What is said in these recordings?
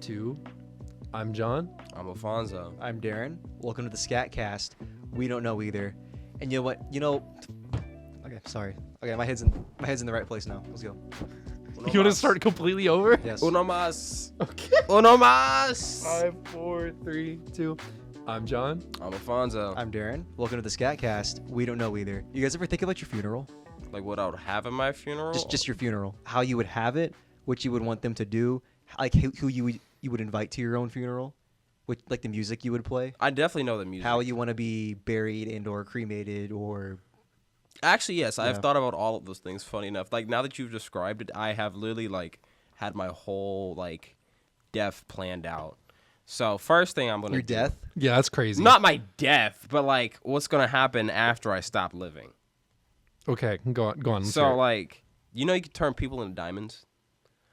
2. I'm John. I'm Alphonso. I'm Darren. Welcome to the Scat Cast. We don't know either. And you know what? Okay, sorry. Okay, my head's in the right place now. Let's go. You want to start completely over? Yes. Uno más. Okay. Uno más. 5, 4, 3, 2. I'm John. I'm Alphonso. I'm Darren. Welcome to the Scat Cast. We don't know either. You guys ever think about your funeral? Like what I would have at my funeral? Just your funeral. How you would have it, what you would want them to do, like who you would invite to your own funeral, like the music you would play. I definitely know the music. How you want to be buried and or cremated or... Actually, yes. Yeah. I've thought about all of those things, funny enough. Like, now that you've described it, I have literally, had my whole, death planned out. So, first thing I'm going to Your death? Yeah, that's crazy. Not my death, but, what's going to happen after I stop living. Okay, go on. Let's So, hear it. you know you can turn people into diamonds?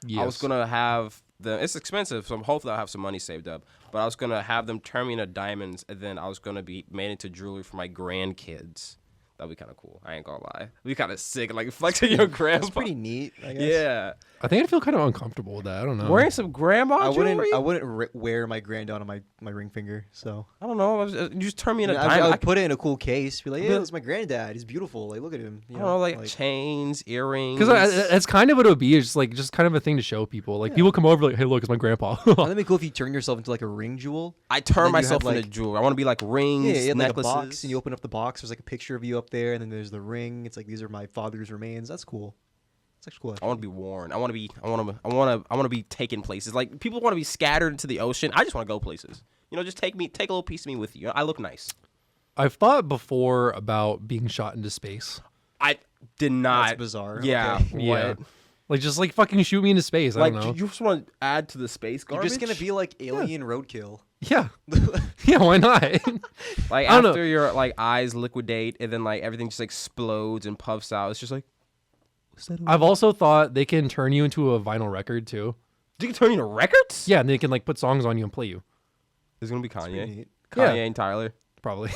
Yes. I was going to have them... It's expensive, so hopefully I'll have some money saved up. But I was going to have them turn me into diamonds, and then I was going to be made into jewelry for my grandkids. That'd be kind of cool. I ain't gonna lie. It'd be kind of sick, flexing your grandpa. That's pretty neat, I guess. Yeah. I think I'd feel kind of uncomfortable with that. I don't know. Wearing some grandma jewelry? I wouldn't wear my granddad on my ring finger, so... I don't know. You just turn me into I diamond. would put it in a cool case. Be like, yeah, But- it's my granddad. He's beautiful. Like, look at him. You I don't know, chains, earrings. Because that's kind of what it would be. It's just kind of a thing to show people. People come over hey, look, it's my grandpa. That'd be cool if you turn yourself into a ring jewel. I turn then you myself have, into jewelry. I want to be rings, Yeah, you have necklaces. a box, and you open up the box. There's a picture of you up there, and then there's the ring. It's these are my father's remains. That's cool. It's actually cool. I want to be worn. I want to be taken places. People want to be scattered into the ocean. I just want to go places. Just take a little piece of me with you. I look nice. I've thought before about being shot into space. I did not. That's bizarre. Yeah. Okay. Yeah. What? Just fucking shoot me into space. I don't know. You just want to add to the space You're garbage? just gonna be like alien roadkill. Yeah. Yeah, why not? I don't know. After your eyes liquidate and then everything just explodes and puffs out. It's just I've also thought they can turn you into a vinyl record too. you can turn into records? Yeah, and they can put songs on you and play you. There's gonna be Pretty Kanye. neat. Kanye Yeah. and Tyler. Probably.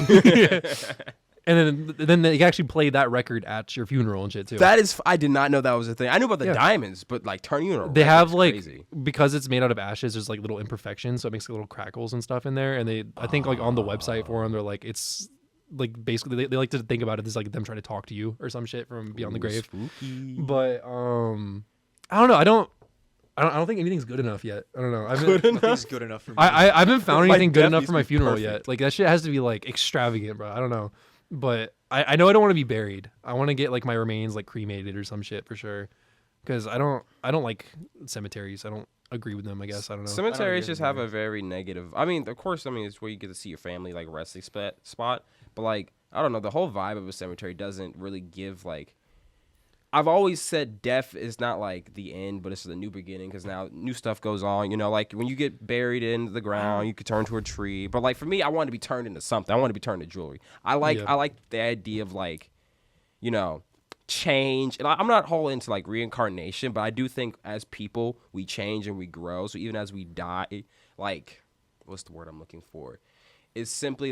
And then they can actually play that record at your funeral and shit too. That is, I did not know that was a thing. I knew about the diamonds, but turning you into a They have record's crazy. because it's made out of ashes. There's little imperfections, so it makes little crackles and stuff in there. And I think on the website for them, they're it's basically they like to think about it as them trying to talk to you or some shit from beyond the grave. Spooky. But I don't know. I don't think anything's good enough yet. I don't know. Nothing's good enough for me. I haven't found My anything good death enough needs for to my be funeral perfect. yet. That shit has to be extravagant, bro. I don't know. But I know I don't want to be buried. I want to get my remains cremated or some shit for sure. Because I don't like cemeteries. I don't agree with them. I guess I don't know. Cemeteries get just it have either. a very negative. I mean, of course, it's where you get to see your family, resting spot. But I don't know, the whole vibe of a cemetery doesn't really give I've always said death is not the end, but it's the new beginning because now new stuff goes on. When you get buried into the ground, you could turn to a tree. But for me, I want to be turned into something. I want to be turned into jewelry. I like the idea of change. And I'm not whole into reincarnation, but I do think as people we change and we grow. So even as we die, what's the word I'm looking for? It's simply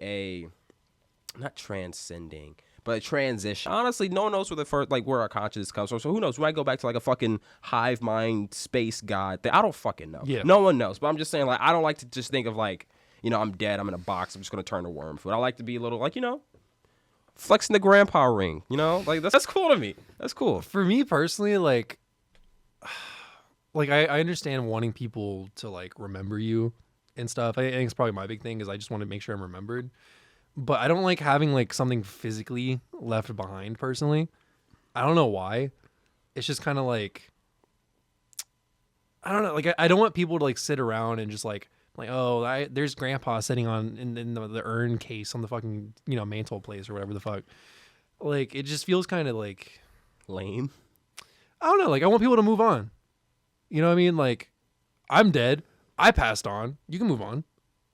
a not transcending. But a transition. Honestly, no one knows where the first, where our consciousness comes from. So who knows? We might go back to a fucking hive mind space god thing. I don't fucking know. Yeah. No one knows. But I'm just saying, I don't like to just think of I'm dead. I'm in a box. I'm just gonna turn to worm food. I like to be a little flexing the grandpa ring. That's cool to me. That's cool. For me personally, I understand wanting people to remember you and stuff. I think it's probably my big thing is I just want to make sure I'm remembered. But I don't like having something physically left behind personally. I don't know why. It's just kind of I don't know. I don't want people to sit around and just there's grandpa sitting on in the urn case on the fucking mantle place or whatever the fuck. It just feels kind of Lame. I don't know. I want people to move on. You know what I mean? I'm dead. I passed on. You can move on.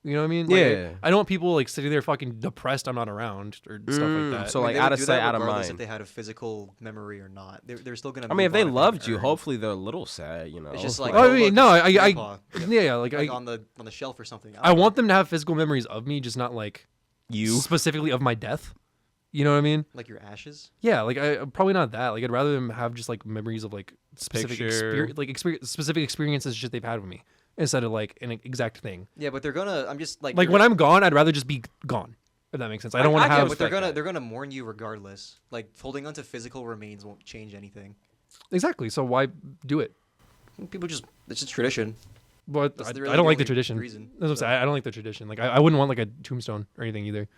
You know what I mean? Yeah. I don't want people sitting there fucking depressed I'm not around or stuff like that. So they out would of do sight, that out of regardless mind. if they had a physical memory or not. They're still gonna. I mean, if move they on loved they you, earn. hopefully they're a little sad. It's just Oh, I mean, no, I grandpa, yeah, on the shelf or something. I want them to have physical memories of me, just not you. specifically of my death. You know what I mean? like your ashes. Yeah, I probably not that. I'd rather them have just memories of specific Picture. specific experiences shit they've had with me instead of like an exact thing. Yeah, but they're gonna. I'm just like. Like when I'm gone, I'd rather just be gone. If that makes sense. I don't want to I have. But they're respect gonna that. they're gonna mourn you regardless. Like holding onto physical remains won't change anything. Exactly. So why do it? People just it's just tradition. But That's I really don't the like the only tradition. reason, That's what I'm so. saying. I don't like the tradition. Like I wouldn't want like a tombstone or anything either.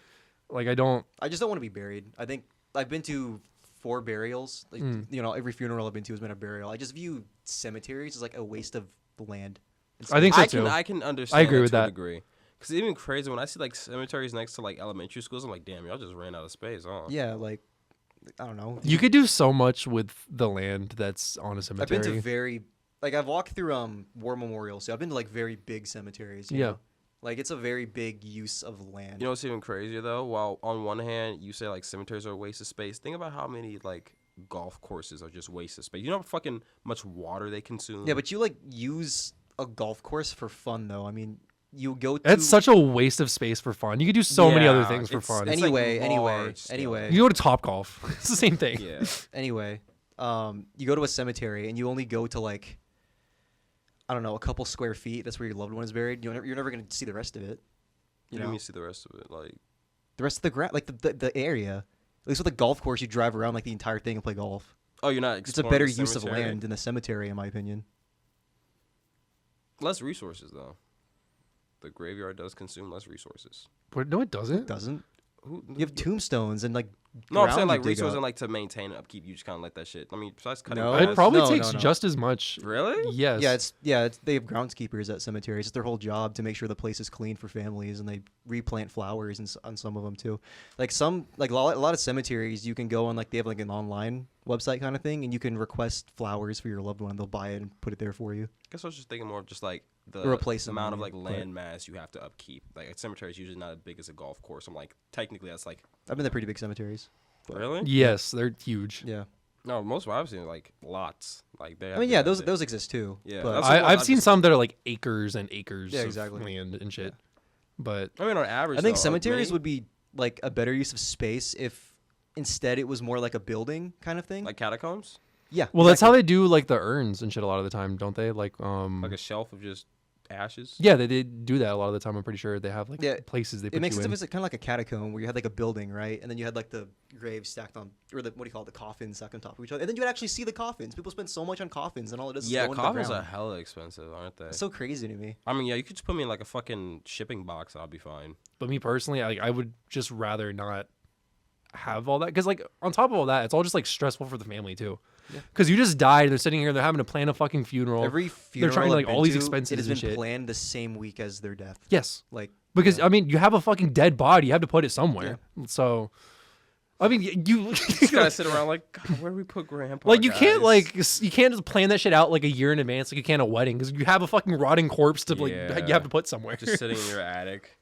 Like I don't. I just don't want to be buried. I think I've been to 4 burials. Like, you know, every funeral I've been to has been a burial. I just view cemeteries as like a waste of land. I think so I too. can understand. agree with to a that. degree. Because it's even crazy when I see like cemeteries next to like elementary schools. I'm like, damn, y'all just ran out of space, huh? Yeah, like I don't know. You could do so much with the land that's on a I've cemetery. been to very like I've walked through war memorials. So I've been to like very big cemeteries. You Yeah. know? Like it's a very big use of land. You know what's even crazier though? While on one hand you say like cemeteries are a waste of space, think about how many like golf courses are just waste of space. You know how fucking much water they consume? Yeah, but you like use a golf course for fun though. I mean, you go to It's such a waste of space for fun. You could do so many other Yeah, things for it's- fun. it's anyway, like anyway, large scale. anyway. You go to Top Golf. It's the same thing. Yeah. Anyway, you go to a cemetery and you only go to like, I don't know, a couple square feet. That's where your loved one is buried. You're never gonna see the rest of it. You You know, me see the rest of it, like the rest of the like the area. At least with a golf course, you drive around like the entire thing and play golf. oh, you're not. It's a exploring better the use of cemetery? land than the cemetery, in my opinion. Less resources though. The graveyard does consume less resources. But no, it doesn't. It doesn't. Who? You have tombstones and like. No, I'm ground saying you like dig resources up. and like to maintain and upkeep. You just kind of let that shit. I mean, besides cutting. No. grass- It probably No, takes no. just as much. Really? Yes. Yeah, they have groundskeepers at cemeteries. It's their whole job to make sure the place is clean for families, and they replant flowers on some of them too. Like a lot of cemeteries, you can go on like they have like an online website kind of thing, and you can request flowers for your loved one. They'll buy it and put it there for you. I guess I was just thinking more of just like the Replace them, amount of I like mean, land mass you have to upkeep. Like a cemetery is usually not as big as a golf course. I'm like, technically that's like I've been to pretty big cemeteries. really. Yes, they're huge. Yeah, No, most of what I've seen are like lots. Like they. I mean, yeah, those exist too. Yeah, but that's the one I've I've seen just- some that are like acres and acres Yeah, of exactly. land and shit. But I mean, on average, I think though, cemeteries many- would be like a better use of space if instead it was more like a building kind of thing. like catacombs, Yeah, well, that's how exactly. they do like the urns and shit a lot of the time, don't they? Like like a shelf of just ashes. yeah, they do that a lot of the time. I'm pretty sure they have like Yeah, places they put It makes you sense in. if it's kind of like a catacomb where you had like a building, right? And then you had like the graves stacked on, or the what do you call it, the coffins stacked on top of each other. And then you would actually see the coffins. People spend so much on coffins, and all it is Yeah, is go into the coffins are ground. hella expensive, aren't they? It's so crazy to me. I mean, yeah, you could just put me in like a fucking shipping box. I'll be fine. But me personally, I would just rather not have all that because like on top of all that, it's all just like stressful for the family too. Yeah. Because you just died, they're sitting here, they're having to plan a fucking funeral. Every funeral trying to, like, I've been all these to, expenses it has and been shit. planned the same week as their death. Yes, Like because yeah. I mean, you have a fucking dead body, you have to put it somewhere. So, I mean, you Just gotta sit around like, God, where do we put Grandpa? like you can't guys?" you can't just plan that shit out like a year in advance like you can a wedding because you have a fucking rotting corpse to like Yeah. you have to put somewhere. just sitting in your attic.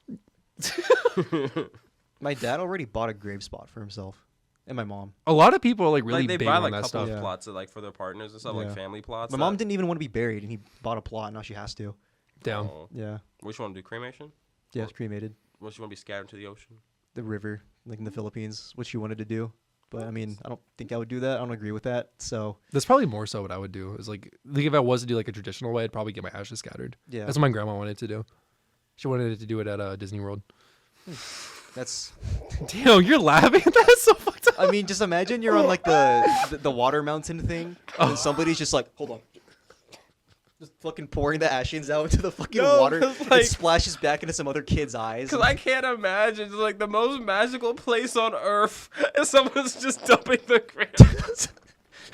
My dad already bought a grave spot for himself, and my mom. A lot of people are like really Like they big buy on like that couple stuff. Yeah. plots of, like for their partners and stuff, like Yeah. family plots. My mom didn't even want to be buried, and he bought a plot. And now she has to. Down. Oh. Yeah. Which one do cremation? Yeah, it's cremated. Which one be scattered into the ocean? The river, like in the Philippines, which she wanted to do. But I mean, I don't think I would do that. I don't agree with that. So That's probably more so what I would do. Is like if I was to do like a traditional way, I'd probably get my ashes scattered. yeah, That's what my grandma wanted to do. She wanted to do it at Disney World. that's. Damn, you're laughing. That's so fucked up. I mean, just imagine you're on like the water mountain thing, and somebody's just like, hold on. Just fucking pouring the ashes out into the fucking No, water. 'cause, It like- splashes back into some other kid's eyes. Because I can't imagine it's like the most magical place on earth, and someone's just dumping the grave.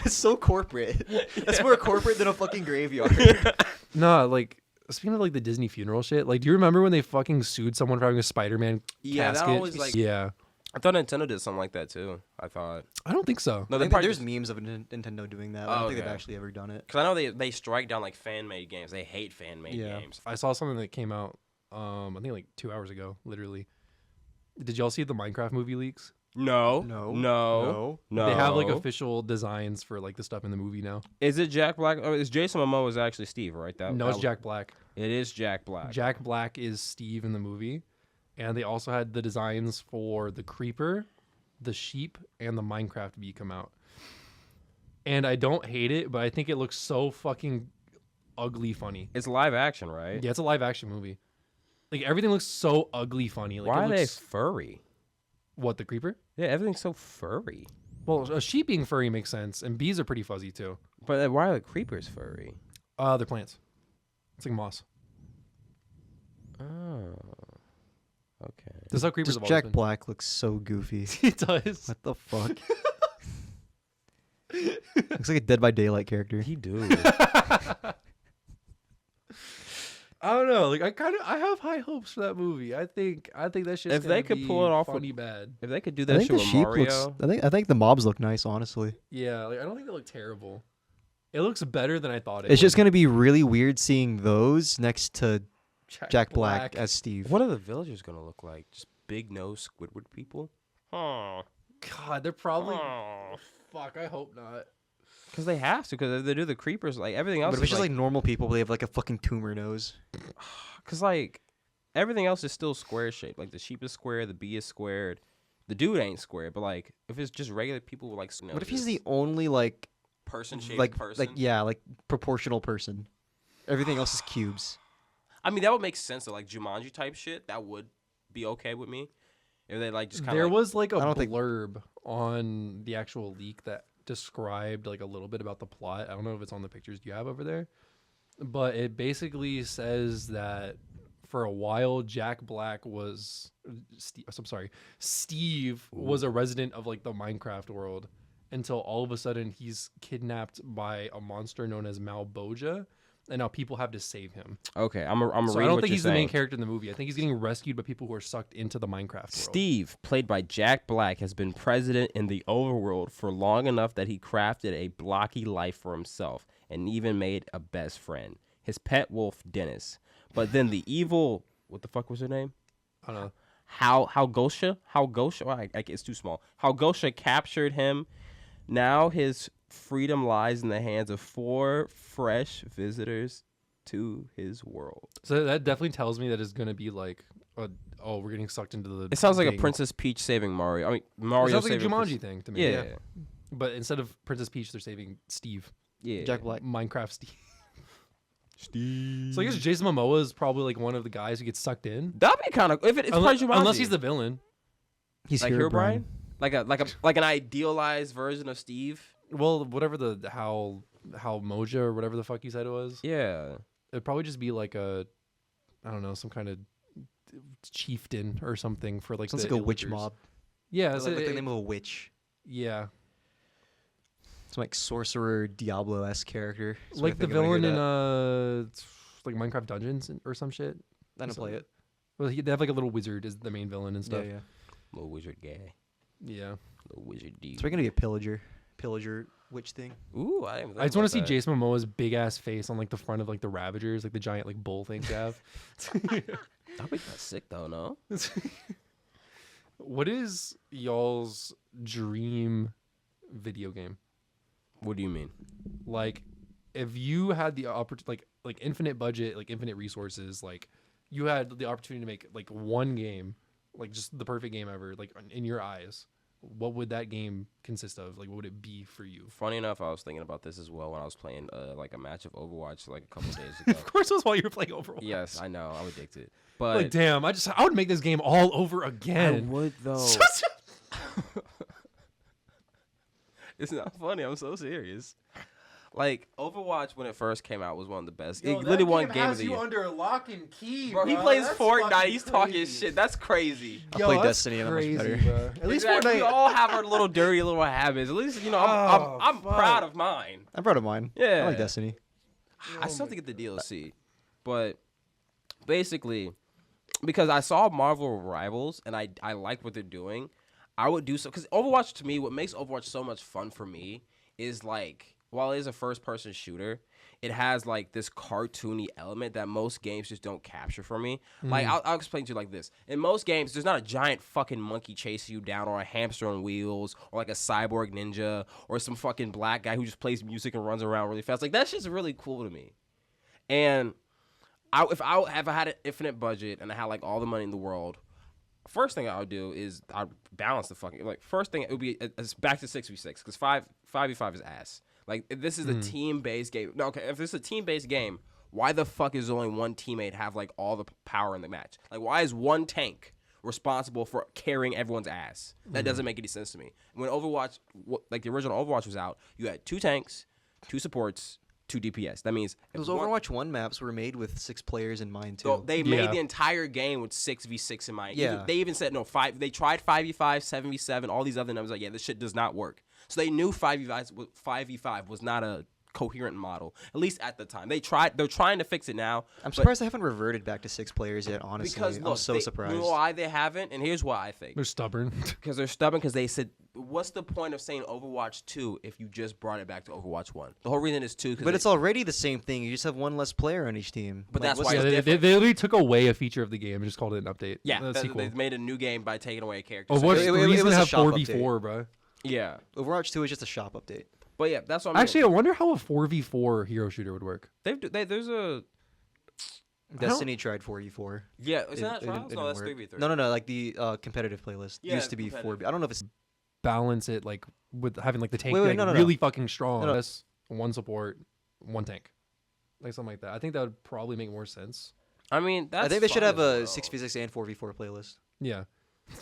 It's so corporate. That's more corporate than a fucking graveyard. No, like speaking of like the Disney funeral shit, like do you remember when they fucking sued someone for having a Spider-Man Yeah, that casket? always, like- yeah. I thought Nintendo did something like that too. I thought. I don't think so. No, I they think probably there's just, memes of Nintendo doing that. I Oh, don't think okay. they've actually ever done it. because I know they strike down like fan made games. They hate fan made Yeah. games. I saw something that came out I think like 2 hours ago, literally. Did y'all see the Minecraft movie leaks? No, No. no, no. They have like official designs for like the stuff in the movie now. Is it Jack Black? Oh, is Jason Momoa is actually Steve, right? No, it's Jack Black. It is Jack Black. Jack Black is Steve in the movie. And they also had the designs for the Creeper, the Sheep, and the Minecraft bee come out. And I don't hate it, but I think it looks so fucking ugly funny. It's live action, right? Yeah, it's a live action movie. Like everything looks so ugly funny. Like, Why it are they looks, furry? what, the creeper? Yeah, everything's so furry. Well, a sheep being furry makes sense, and bees are pretty fuzzy too. But why are the creepers furry? They're plants. It's like moss. Oh, okay. This is how creepers Just have always Jack been. Black looks so goofy. He does. What the fuck? Looks like a Dead by Daylight character. He do. I don't know. Like I have high hopes for that movie. I think that shit's If they could pull it off with- funny bad. If they could do I that think shit the with sheep Mario, looks. I think the mobs look nice. Honestly, Yeah, like I don't think they look terrible. It looks better than I thought it it's would. just gonna be really weird seeing those next to Jack Black as Steve. what are the villagers gonna look like? Just big nose Squidward people? Oh, God, they're probably fuck, I hope not. because they have to. Because if they do the creepers, like everything else, But if it's just like normal people, they have like a fucking tumor nose. because like everything else is still square shaped. Like the sheep is square, the bee is squared, the dude ain't square. But like if it's just regular people with like, What if he's the only like person shaped like person? like proportional person? Everything else is cubes. I mean, that would make sense. Though, like Jumanji type shit, that would be okay with me. If they like just kind of There was like a I don't think- blurb on the actual leak that described like a little bit about the plot. I don't know if it's on the pictures you have over there, but it basically says that for a while Jack Black was Steve was a resident of like the Minecraft world until all of a sudden he's kidnapped by a monster known as Malboja, and now people have to save him. okay. I'm a So I don't think he's the main character in the movie. I think he's getting rescued by people who are sucked into the Minecraft world. Steve, played by Jack Black, has been president in the overworld for long enough that he crafted a blocky life for himself and even made a best friend, his pet wolf Dennis. But then the evil, what the fuck was her name? I don't know. How Gosha? Well, it's too small. How Gosha captured him. Now his freedom lies in the hands of 4 fresh visitors to his world. So that definitely tells me that it's gonna be like, we're getting sucked into the. It sounds like a thing. Princess Peach saving Mario. I mean, It Mario sounds like a saving Jumanji thing to me. Yeah. But instead of Princess Peach, they're saving Steve, Yeah. Jack Black. Minecraft Steve. Steve. So I guess Jason Momoa is probably like one of the guys who gets sucked in. That'd be kind of if it's Unless, probably Jumanji. unless he's the villain. He's like Herobrine. Herobrine, like an idealized version of Steve. Well, whatever the how Moja or whatever the fuck you said it was. Yeah. It'd probably just be like a, I don't know, some kind of chieftain or something for like Sounds the like a witch Illagers. mob. Yeah, It's like the name of a witch. yeah. It's like sorcerer Diablo-esque character. That's what I Like the think when I hear villain in that. like Minecraft Dungeons or some shit. I don't play it. Well, they have like a little wizard as the main villain and Yeah, stuff. yeah. Little wizard guy. Yeah. Little wizard dude. It's probably gonna be a pillager witch thing. Ooh, I didn't. I just want to see Jason Momoa's big ass face on like the front of like the Ravagers, like the giant like bull things they have. That'd be kind of sick though, no? What is y'all's dream video game? What do you mean? Like, if you had the opportunity, like infinite budget, like infinite resources, like you had the opportunity to make like one game, like just the perfect game ever, like in your eyes, what would that game consist of? Like, what would it be for you? Funny enough, I was thinking about this as well when I was playing like a match of Overwatch like a couple days ago. Of course, it was while you were playing Overwatch. Yes, I know. I'm addicted. But Like, damn, I would make this game all over I again. would though. It's not funny. I'm so serious. Like Overwatch when it first came out was one of the best. It literally won game of the year. under lock and key, Bro, he plays Fortnite. He's talking shit. That's crazy. I play Destiny and I'm much better. Bro. At least Exactly. We Fortnite. all have our little dirty little habits. At least you know I'm proud of mine. I'm proud of mine. Yeah. I like Destiny. I still have to get the DLC, but basically, because I saw Marvel Rivals and I like what they're doing, I would do so. Because Overwatch to me, what makes Overwatch so much fun for me is like, while it is a first-person shooter, it has like this cartoony element that most games just don't capture for me. Like I'll explain to you like this: in most games, there's not a giant fucking monkey chasing you down, or a hamster on wheels, or like a cyborg ninja, or some fucking black guy who just plays music and runs around really fast. Like that shit's really cool to me. And if I had an infinite budget and I had like all the money in the world, first thing I would do is I'd balance the fucking like. First thing it would be it's back to 6v6 because 5v5 is ass. Like, if this is a team-based game. No, okay, if this is a team-based game, why the fuck is only one teammate have, like, all the power in the match? Like, why is one tank responsible for carrying everyone's ass? That doesn't make any sense to me. When Overwatch, like, the original Overwatch was out, you had 2 tanks, 2 supports, 2 DPS. That means... Those Overwatch 1 maps were made with 6 players in mind, too. So they made the entire game with 6v6 in mind. Yeah. They even said, no, 5. They tried 5v5, 7v7, all these other numbers. Like, yeah, this shit does not work. So they knew 5v5 was not a coherent model, at least at the time. They're trying to fix it now. I'm surprised they haven't reverted back to 6 players yet, honestly. Because, look, I'm so surprised. You know why they haven't? And here's why I think. They're stubborn. Because they're stubborn, because they said, what's the point of saying Overwatch 2 if you just brought it back to Overwatch 1? The whole reason is 2. But it's already the same thing. You just have 1 less player on each team. But Like, that's what's why the it's They different. literally took away a feature of the game and just called it an update. Yeah, sequel. they made a new game by taking away a character. Oh, So what's it- the it reason was to a have shop 4v4, bro? yeah. Overwatch 2 is just a shop update. But yeah, that's what I'm Actually, I wonder how a 4v4 hero shooter would work. there's a... Destiny tried 4v4. Yeah, is that It Trials? didn't No, that's work. 3v3. No. Like the competitive playlist Yeah, used to be competitive. 4v. I don't know if it's. Balance it like with having like the tank Wait, be, like, no. really fucking strong. No. That's 1 support, 1 tank, like something like that. I think that would probably make more sense. I mean, that's I think they should fun have a as well. 6v6 and 4v4 playlist. Yeah,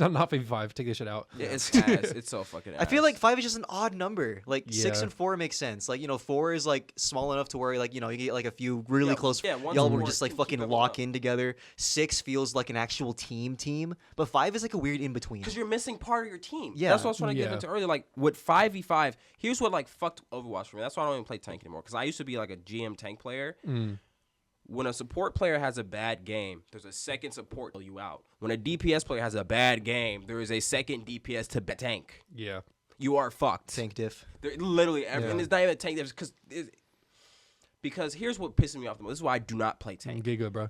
not 5v5. Take this shit out. Yeah, it's ass. It's so fucking ass. I feel like 5 is just an odd number. Like 6 Yeah. and 4 makes sense. Like 4 is like small enough to where like you get like a few really close. yeah, one y'all support will just like can fucking keep everyone lock up. in together. 6 feels like an actual team, but 5 is like a weird in between. because you're missing part of your team. Yeah. That's what I was trying to get Yeah. into earlier. Like, with 5v5, here's what, like, fucked Overwatch for me. That's why I don't even play tank anymore. Because I used to be, like, a GM tank player. When a support player has a bad game, there's a second support to you out. When a DPS player has a bad game, there is a second DPS to tank. Yeah, You are fucked. Tank diff. They're literally every, and Yeah. it's not even a tank because here's what pisses me off the most. This is why I do not play tank. Giga, bro.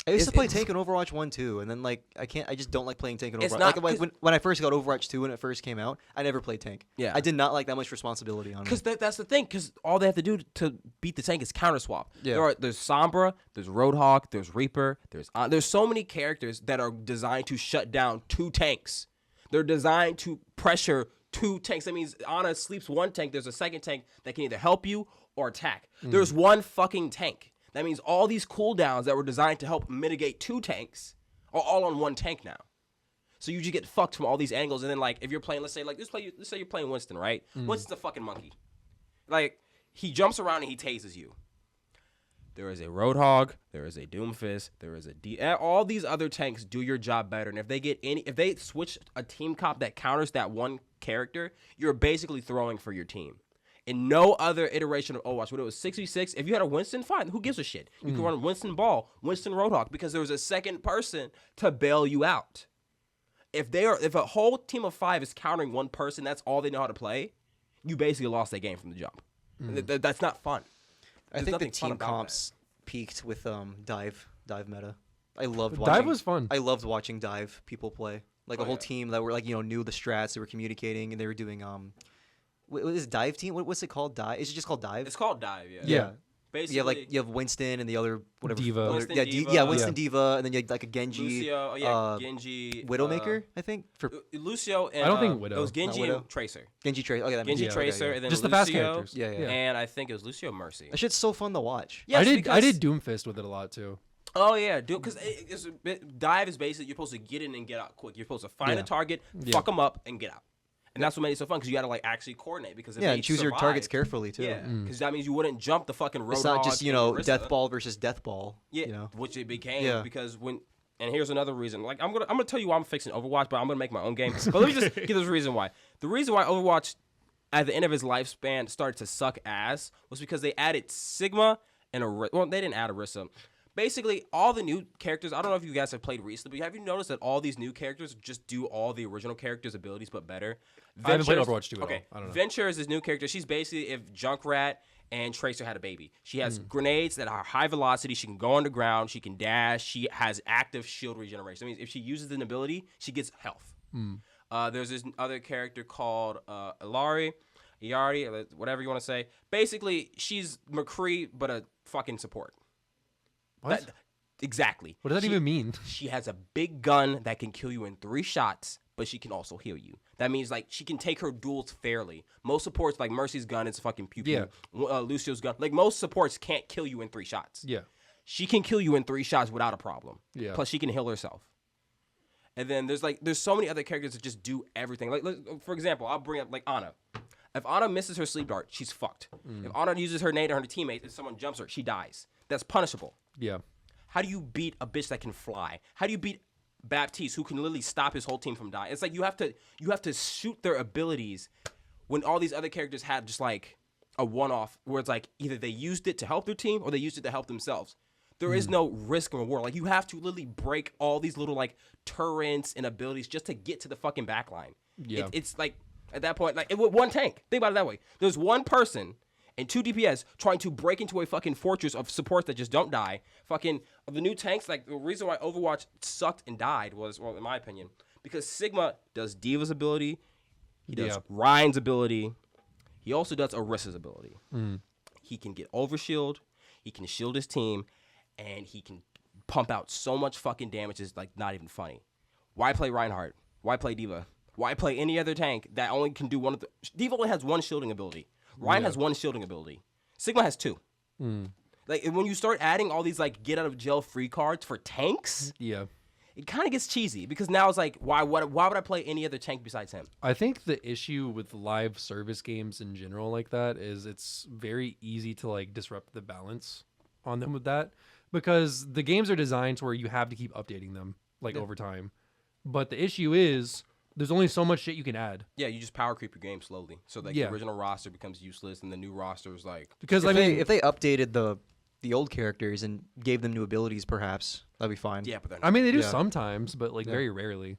I used to It's- play tank in Overwatch 1 too, and then like I just don't like playing tank in It's Overwatch. not- Like when I first got Overwatch 2 when it first came out, I never played tank. Yeah. I did not like that much responsibility on me. Because that's the thing. Because all they have to do to beat the tank is counter swap. Yeah. There's Sombra, there's Roadhog, there's Reaper, there's so many characters that are designed to shut down 2 tanks. They're designed to pressure 2 tanks. That means Ana sleeps 1 tank. There's a second tank that can either help you or attack. There's 1 fucking tank. That means all these cooldowns that were designed to help mitigate 2 tanks are all on 1 tank now. So you just get fucked from all these angles. And then, like, if you're playing, let's say you're playing Winston, right? Winston's a fucking monkey. Like, he jumps around and he tases you. There is a Roadhog, there is a Doomfist, there is all these other tanks do your job better. And if they switch a team comp that counters that 1 character, you're basically throwing for your team. In no other iteration of Overwatch, when it was 6v6, if you had a Winston, fine, who gives a shit? You can run Winston Ball, Winston Roadhog, because there was a second person to bail you out. If a whole team of 5 is countering 1 person, that's all they know how to play, you basically lost that game from the jump. That's not fun. I There's think the nothing fun team about comps peaked with dive meta. I loved Dive watching. was fun. I loved watching dive people play. Like a whole team that were like knew the strats, they were communicating, and they were doing what is dive team? What's it called? Dive? Is it just called dive? It's called Dive, yeah. Yeah. Basically, you have Winston and the other whatever Diva. other- Winston yeah, Diva. Winston Diva, and then you had like a Genji, Lucio, Genji. Widowmaker, I think for Lucio and I don't think Widow. It was Genji Not Widow. and Tracer. Genji Trace. Okay, that makes Genji sense. Tracer, and then Just the Lucio, fast characters. Yeah. and I think it was Lucio Mercy. That shit's so fun to watch. Yes, I because- did Doomfist with it a lot too. Oh yeah, dude. Because dive is basically you're supposed to get in and get out quick. You're supposed to find Yeah. a target, fuck them up, and get out. And that's what made it so fun because you got to like actually coordinate because if Yeah, they and choose your survive- targets carefully too. Yeah, because that means you wouldn't jump the fucking road. It's not just death ball versus death ball. Yeah, which it became Yeah. because when. And here's another reason. Like I'm gonna tell you why I'm fixing Overwatch, but I'm gonna make my own game. But let me just give this reason why. The reason why Overwatch, at the end of its lifespan, started to suck ass was because they added Sigma and they didn't add Orisa. Basically, all the new characters. I don't know if you guys have played recently, but have you noticed that all these new characters just do all the original characters' abilities but better? I haven't played Venture's- Overwatch 2 at Okay, all. I don't know. Venture is this new character. She's basically if Junkrat and Tracer had a baby. She has grenades that are high velocity. She can go underground. She can dash. She has active shield regeneration. That means if she uses an ability, she gets health. There's this other character called Yari, whatever you want to say. Basically, she's McCree, but a fucking support. What? Exactly. What does that even mean? She has a big gun that can kill you in 3 shots, but she can also heal you. That means like she can take her duels fairly. Most supports, like Mercy's gun, it's fucking pew pew. Lucio's gun, like most supports can't kill you in 3 shots. Yeah. She can kill you in 3 shots without a problem. Yeah. Plus she can heal herself. And then there's so many other characters that just do everything. Like for example, I'll bring up like Ana. If Ana misses her sleep dart, she's fucked. If Ana uses her nade on her teammates and someone jumps her, she dies. That's punishable. Yeah. How do you beat a bitch that can fly? How do you beat Baptiste, who can literally stop his whole team from dying? It's like you have to shoot their abilities when all these other characters have just like a one-off where it's like either they used it to help their team or they used it to help themselves. There is no risk and reward. Like you have to literally break all these little like turrets and abilities just to get to the fucking backline. Yeah. It's like at that point, like one tank. Think about it that way. There's one person and 2 DPS trying to break into a fucking fortress of supports that just don't die. Fucking the new tanks, like the reason why Overwatch sucked and died was, well, in my opinion, because Sigma does Diva's ability, he does Ryan's ability, he also does Orissa's ability. He can get overshield, he can shield his team, and he can pump out so much fucking damage it's like not even funny. Why play Reinhardt? Why play Diva? Why play any other tank that only can do one of the... Diva only has 1 shielding ability. Ryan has 1 shielding ability. Sigma has 2. Like when you start adding all these like get out of jail free cards for tanks, it kind of gets cheesy because now it's like why would I play any other tank besides him? I think the issue with live service games in general like that is it's very easy to like disrupt the balance on them with that because the games are designed to where you have to keep updating them like over time. But the issue is there's only so much shit you can add. Yeah, you just power creep your game slowly. So like the original roster becomes useless and the new roster is like... Because if they updated the old characters and gave them new abilities, perhaps that'd be fine. Yeah, but they're not. I mean, they do sometimes, but like very rarely.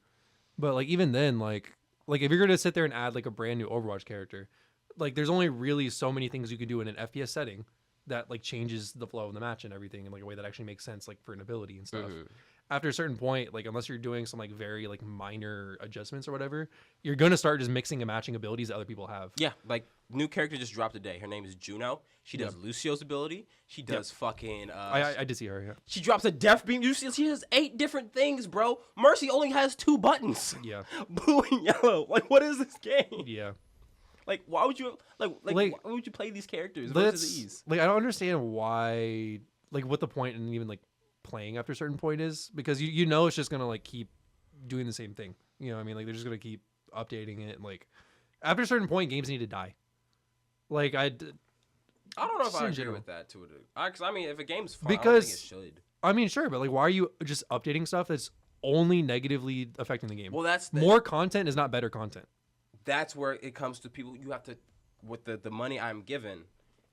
But like even then, like if you're gonna sit there and add like a brand new Overwatch character, like there's only really so many things you can do in an FPS setting that like changes the flow of the match and everything in like a way that actually makes sense, like for an ability and stuff. After a certain point, like unless you're doing some like very like minor adjustments or whatever, you're gonna start just mixing and matching abilities that other people have. Yeah, like new character just dropped today. Her name is Juno. She does Lucio's ability. She does fucking. I did see her. Yeah. She drops a death beam. You see, she has 8 different things, bro. Mercy only has 2 buttons. Yeah. Blue and yellow. Like, what is this game? Yeah. Like, why would you why would you play these characters versus these? Like, I don't understand why. Like, what the point in even like playing after a certain point is, because you know it's just gonna like keep doing the same thing. You know what I mean? Like they're just gonna keep updating it, and like after a certain point games need to die. Like I don't know if I agree with that to it. Because I mean if a game's fun, because, I don't think it should. I mean sure, but like why are you just updating stuff that's only negatively affecting the game? Well, that's more content is not better content. That's where it comes to people. You have to, with the money I'm given,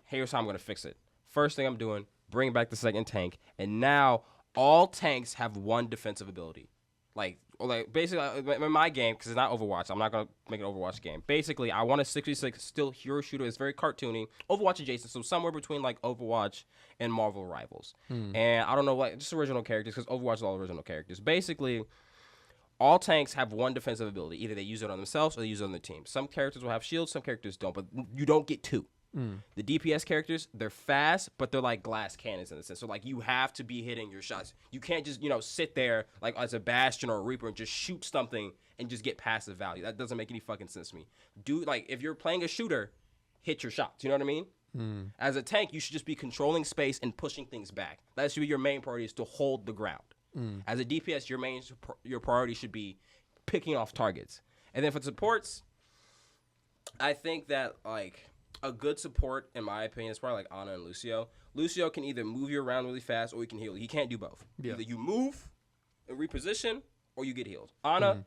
here's how I'm gonna fix it. First thing I'm doing, bring back the second tank, and now all tanks have 1 defensive ability. Like basically in my game, because it's not Overwatch, I'm not gonna make an Overwatch game. Basically, I want a 66 still hero shooter. It's very cartoony, Overwatch adjacent, so somewhere between like Overwatch and Marvel Rivals. And I don't know, like just original characters, because Overwatch is all original characters. Basically, all tanks have 1 defensive ability. Either they use it on themselves or they use it on their team. Some characters will have shields, some characters don't, but you don't get 2. The DPS characters, they're fast, but they're like glass cannons in a sense. So like you have to be hitting your shots. You can't just, sit there like as a Bastion or a Reaper and just shoot something and just get passive value. That doesn't make any fucking sense to me. Like if you're playing a shooter, hit your shots. You know what I mean? As a tank, you should just be controlling space and pushing things back. That should be your main priority, is to hold the ground. As a DPS, your priority should be picking off targets. And then for supports, I think that like a good support, in my opinion, is probably like Ana and Lucio. Lucio can either move you around really fast or he can heal you. He can't do both. Yeah. Either you move and reposition or you get healed. Ana,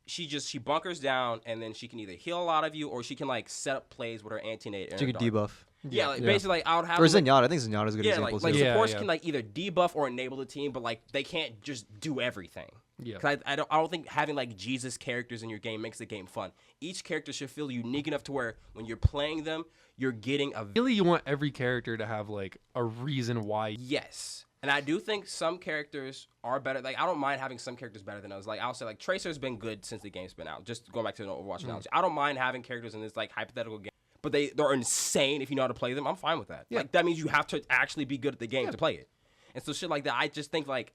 she bunkers down and then she can either heal a lot of you or she can like set up plays with her anti-nade. She can debuff. Yeah, like basically like I would have. Or Zenyatta. I think Zenyatta's a good example. Like supports can like either debuff or enable the team, but like they can't just do everything. Yeah. Cause I don't think having like Jesus characters in your game makes the game fun. Each character should feel unique enough to where when you're playing them, you're getting a. Really, you want every character to have like a reason why. Yes. And I do think some characters are better. Like, I don't mind having some characters better than others. Like, I'll say, like, Tracer's been good since the game's been out. Just going back to the Overwatch analogy. I don't mind having characters in this, like, hypothetical game. But they're insane if you know how to play them. I'm fine with that. Yeah. Like, that means you have to actually be good at the game to play it. And so shit like that, I just think, like,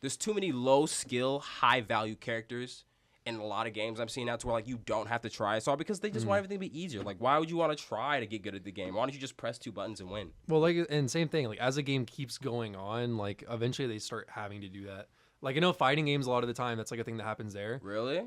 there's too many low-skill, high-value characters. in a lot of games I'm seeing now to where like you don't have to try. It's all because they just want everything to be easier. Like, why would you want to try to get good at the game? Why don't you just press 2 buttons and win? Well, like, and same thing. Like, as a game keeps going on, like, eventually they start having to do that. Like, I know fighting games a lot of the time, that's like a thing that happens there. Really?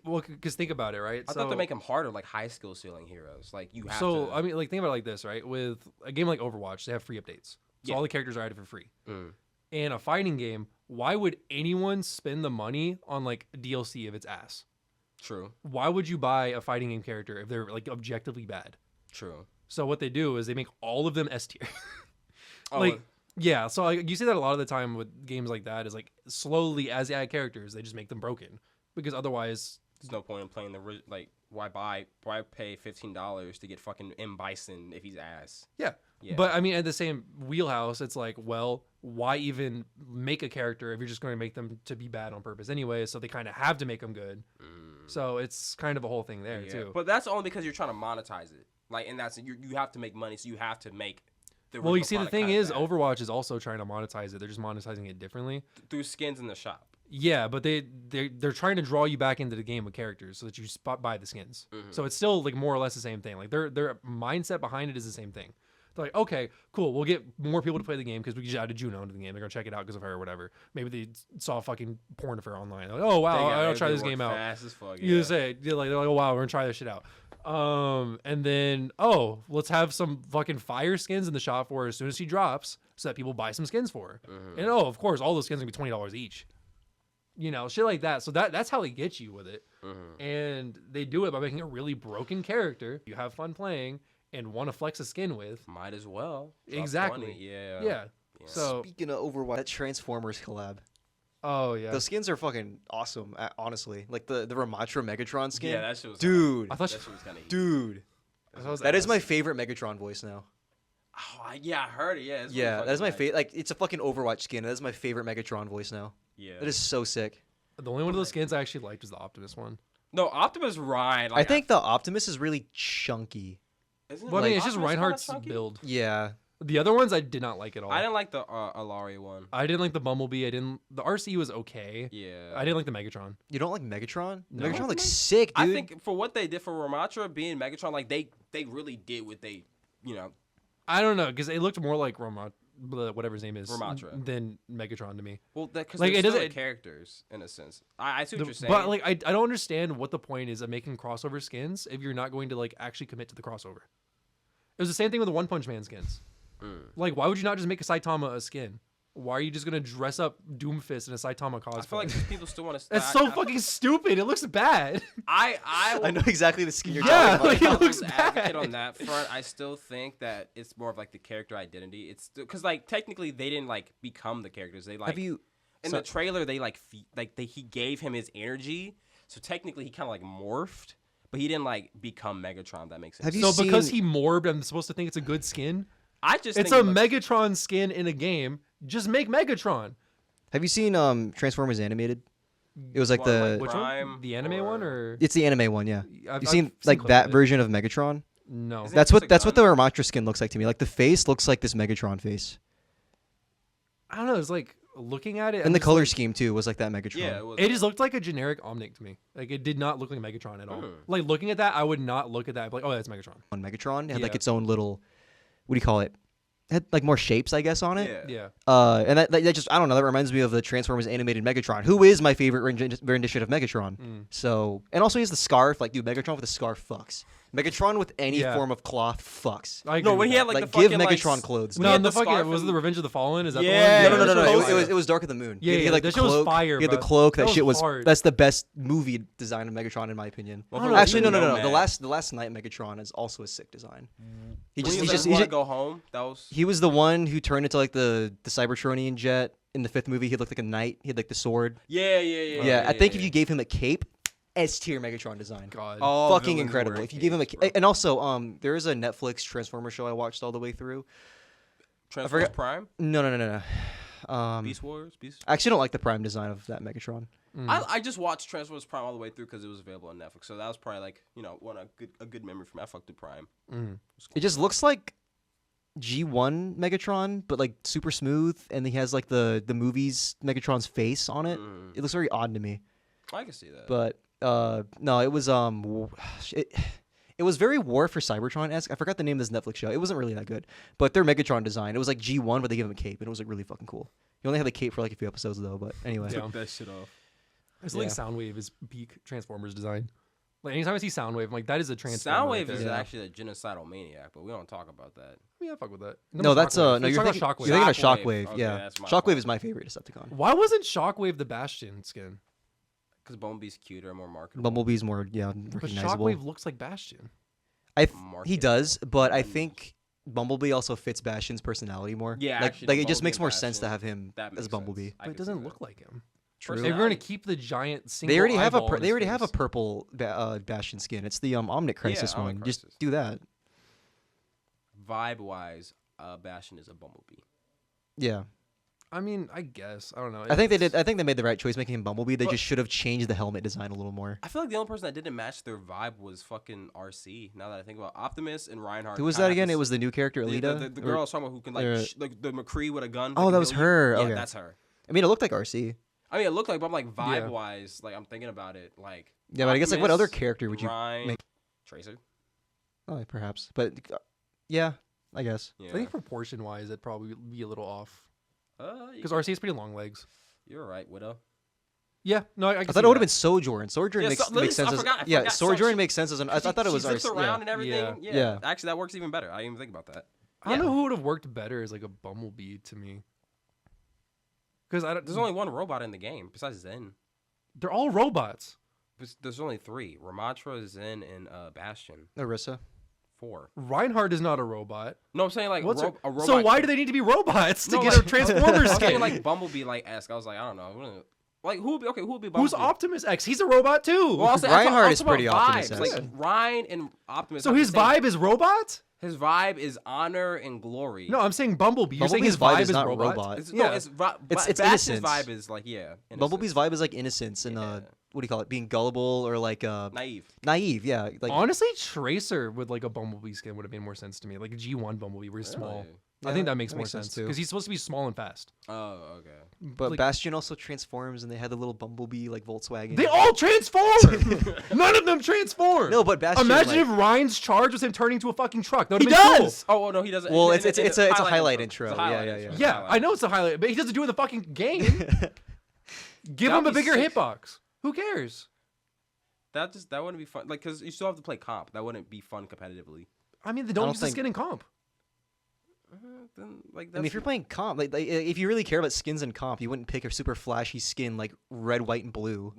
Well, because think about it, right? I thought they make them harder, like high skill ceiling heroes. Like you have to. So I mean, like, think about it like this, right? With a game like Overwatch, they have free updates, so Yeah. all the characters are added for free. Mm. In a fighting game, why would anyone spend the money on like DLC if it's ass? True. Why would you buy a fighting game character if they're like objectively bad? True. So what they do is they make all of them S tier. Oh, Like, yeah. So like, you see that a lot of the time with games like that is like slowly as they add characters, they just make them broken because otherwise, there's no point in playing like why pay $15 to get fucking M Bison if he's ass? yeah. Yeah. But I mean, at the same wheelhouse, it's like, well, why even make a character if you're just going to make them to be bad on purpose anyway? So they kind of have to make them good. So it's kind of a whole thing there too. But that's only because you're trying to monetize it. Like, and that's you have to make money, so you have to make. Well, you see, the thing is, bad. Overwatch is also trying to monetize it. They're just monetizing it differently. Through skins in the shop. Yeah, but they're trying to draw you back into the game with characters so that you buy the skins. So it's still like more or less the same thing. Like their mindset behind it is the same thing. They're like, okay, cool, we'll get more people to play the game because we just added Juno into the game. They're gonna check it out because of her or whatever. Maybe they saw a fucking porn of her online. They're like, oh wow, I'll try this game out. Fast as fuck, You say they're like, oh wow, we're gonna try this shit out. And then let's have some fucking fire skins in the shop for her as soon as she drops, so that people buy some skins for her. And of course, all those skins are gonna be $20 each. You know, shit like that. So that's how they get you with it. And they do it by making a really broken character you have fun playing and want to flex a skin with. Might as well. Drop Exactly. 20, yeah. Yeah. So Speaking of Overwatch, that Transformers collab. oh yeah. Those skins are fucking awesome, honestly. Like the Ramatra Megatron skin. Yeah, that shit was dude. I thought that shit was kind of Dude. That is my favorite Megatron voice now. Oh, yeah, I heard it. Yeah, it's really Yeah, fucking that's my nice. favorite. Like, it's a fucking Overwatch skin. That is my favorite Megatron voice now. Yeah. That is so sick. The only one of those skins I actually liked was the Optimus one. No, Optimus Ryan. I think the Optimus is really chunky. Well, I mean, it's just Optimus kinda Reinhardt's chunky? build. Yeah. The other ones I did not like at all. I didn't like the Alaria one. I didn't like the Bumblebee. The RC was okay. Yeah. I didn't like the Megatron. You don't like Megatron? No. Megatron looks sick, dude. I think for what they did for Ramatra being Megatron, like they really did what they, you know. I don't know because it looked more like whatever his name is, Ramatra. than Megatron to me. Well, because Like, they're it still doesn't- characters in a sense. I see what you're saying. But like, I don't understand what the point is of making crossover skins if you're not going to like actually commit to the crossover. It was the same thing with the One Punch Man skins. Like, why would you not just make a Saitama a skin? Why are you just gonna dress up Doomfist in a Saitama cosplay? I feel like these people still want to. That's so fucking stupid. It looks bad. I know exactly the skin you're Yeah, talking like, about. it looks advocate bad. on that front. I still think that it's more of like the character identity. It's because like technically they didn't like become the characters. They like Have you... in the trailer they like he gave him his energy. So technically he kind of like morphed, but he didn't like become Megatron. If that makes sense. Have you So because seen- he morbed, I'm supposed to think it's a good skin? I just It's think a it looks- Megatron skin in a game. Just make Megatron. Have you seen Transformers Animated? It was like What, the... like Which Prime one? The anime one or? It's the anime one, yeah. I've You seen seen like clips that of it. version of Megatron? No. Isn't it That's just what a that's what gun? the Ramatra skin looks like to me. Like the face looks like this Megatron face, I don't know. It's like looking at it. and I'm the just color like- scheme too was like that Megatron. Yeah, it was. It just looked like a generic Omnic to me. Like it did not look like Megatron at all. Like looking at that, I would not look at that. I'd be like, oh, that's Megatron. On Megatron, it had like Yeah. its own little, what do you call it? It had like more shapes, I guess, on it. Yeah. Yeah. And that just I don't know. That reminds me of the Transformers animated Megatron, who is my favorite rendition of Megatron. So, and also he has the scarf. Like, dude, Megatron with a scarf fucks. Megatron with any Yeah. form of cloth fucks. I agree No, with when he that. had like, Like, the give fucking Megatron like, clothes. when no, he had the fucking scarf was it and- the Revenge of the Fallen? Is that Yeah, the one? No. Yeah, It was Dark of the Moon. Yeah, he yeah, had, like, that the shit was cloak. fire, He had the bro. cloak. That That shit was was. hard. That's the best movie design of Megatron in my opinion. Well, I don't know, Actually, no. Nomad. The last Night Megatron is also a sick design. He When just he he just just want to go home. That was. he was the one who turned into like the Cybertronian jet in the 5th movie. He looked like a knight. He had like the sword. Yeah. Yeah, I think if you gave him a cape, S tier Megatron design. God. All Fucking villains incredible. wear If you give him a capes, bro. and also there is a Netflix Transformer show I watched all the way through. Transformers forgot- Prime, No. Beast Wars, Beast. I actually don't like the Prime design of that Megatron. I just watched Transformers Prime all the way through because it was available on Netflix. So that was probably like a good memory from me. I fucked with Prime. It just looks like G1 Megatron, but like super smooth, and he has like the movies Megatron's face on it. It looks very odd to me. I can see that. But No, it was it was very War for Cybertron-esque. I forgot the name of this Netflix show. It wasn't really that good, but their Megatron design, it was like G1, but they gave him a cape, and it was like really fucking cool. You only have the cape for like a few episodes though, but anyway. Yeah. Took that shit off. I just think Soundwave is peak Transformers design. Like anytime I see Soundwave, I'm like that is a Transformer. Soundwave is Yeah. actually a genocidal maniac, but we don't talk about that. Yeah, fuck with that. No, that's Shockwave. no, You're you're talking thinking, about Shockwave. you're thinking of Shockwave. Shockwave. Okay, Yeah, that's my Shockwave fault. is my favorite Decepticon. Why wasn't Shockwave the Bastion skin? Because Bumblebee's cuter and more marketable. Bumblebee's more But recognizable. Shockwave looks like Bastion. He Market. does, but I think Bumblebee also fits Bastion's personality more. Yeah, like actually, like it just Bumblebee makes and more sense to Bastion, have him that as makes Bumblebee. sense. I But it can doesn't see look that. like him. True. If you're gonna keep the giant single They already have eyeball in they his already have a face- purple Bastion skin. It's the Omnic Crisis Omnic one. Crisis. Just do that. Vibe-wise, Bastion is a Bumblebee. Yeah. I mean, I guess I don't know. I think they It's- did. I think they made the right choice making him Bumblebee. They But- just should have changed the helmet design a little more. I feel like the only person that didn't match their vibe was fucking RC. Now that I think about Optimus and Reinhardt. Who was kinda that again? have It was the new character, the, Alita. the Or- girl I was talking about who can or- like the McCree with a gun. Oh, can that was heal you. her. Yeah, Okay. that's her. I mean, it looked like RC. I mean, it looked like, but I'm like Yeah. vibe wise, like I'm thinking about it, like. Yeah, but I guess like what other Optimus, character would you Ryan, make? Tracer. Oh, perhaps. But yeah, I guess. Yeah. I think proportion wise, it'd probably be a little off You because RC has pretty long legs. You're right, Widow. Yeah, no, I I thought it would have been Sojourn. Sojourn Yeah, makes, so- makes listen, sense. I forgot- Yeah, so Sojourn she- makes sense as an. I thought it was she zips RC. around Yeah. and everything. Yeah. Yeah. Yeah. Actually, that works even better. I didn't even think about that. I don't Yeah. know who would have worked better as like a Bumblebee to me. Because I don't. There's only one robot in the game besides Zen. They're all robots. There's only three: Ramatra, Zen, and Bastion. Orisa. 4. Reinhardt is not a robot. No, I'm saying like What's a robot. So why do they need to be robots to No, get like- a Transformers I'm saying skin? like Bumblebee like esque. I was like, I don't know. Like who would be okay? Who would be Who's Bumblebee? Optimus X? He's a robot too. Well, I'll say, Reinhardt is I'm talking pretty about Optimus-esque. vibes. Like Ryan and Optimus. so have the his same- vibe is robot? His vibe is honor and glory. No, I'm saying Bumblebee. You're saying Bumblebee's his vibe is is not robot. robot. It's, Yeah. no, it's It's Bastion's innocence. vibe is like innocence. Bumblebee's vibe is like innocence and Yeah. what do you call it? Being gullible or like naive. naive. Yeah. Like Honestly, Tracer with like a Bumblebee skin would have made more sense to me. Like a G1 Bumblebee where he's small. Really? I Yeah, think that makes that more makes sense sense too. because he's supposed to be small and fast. Oh, okay. but like- Bastion also transforms and they had the little Bumblebee like Volkswagen. They all transform. None of them transform. No, but Bastion. Imagine like, if Ryan's charge was him turning into a fucking truck. That He would've been does. Oh no, he doesn't. Well, In- it's in- a highlight intro. It's a highlight Yeah, intro. yeah, Cool. It's a Yeah, highlight. I know it's a highlight, but he doesn't do it in the fucking game. Give him That'd a be bigger sick. hitbox. Who cares? That wouldn't be fun. Like, cause you still have to play comp. That wouldn't be fun competitively. I mean, they don't don't use the think- skin in comp. Then like I mean, if you're playing comp, like if you really care about skins in comp, you wouldn't pick a super flashy skin like red, white, and blue.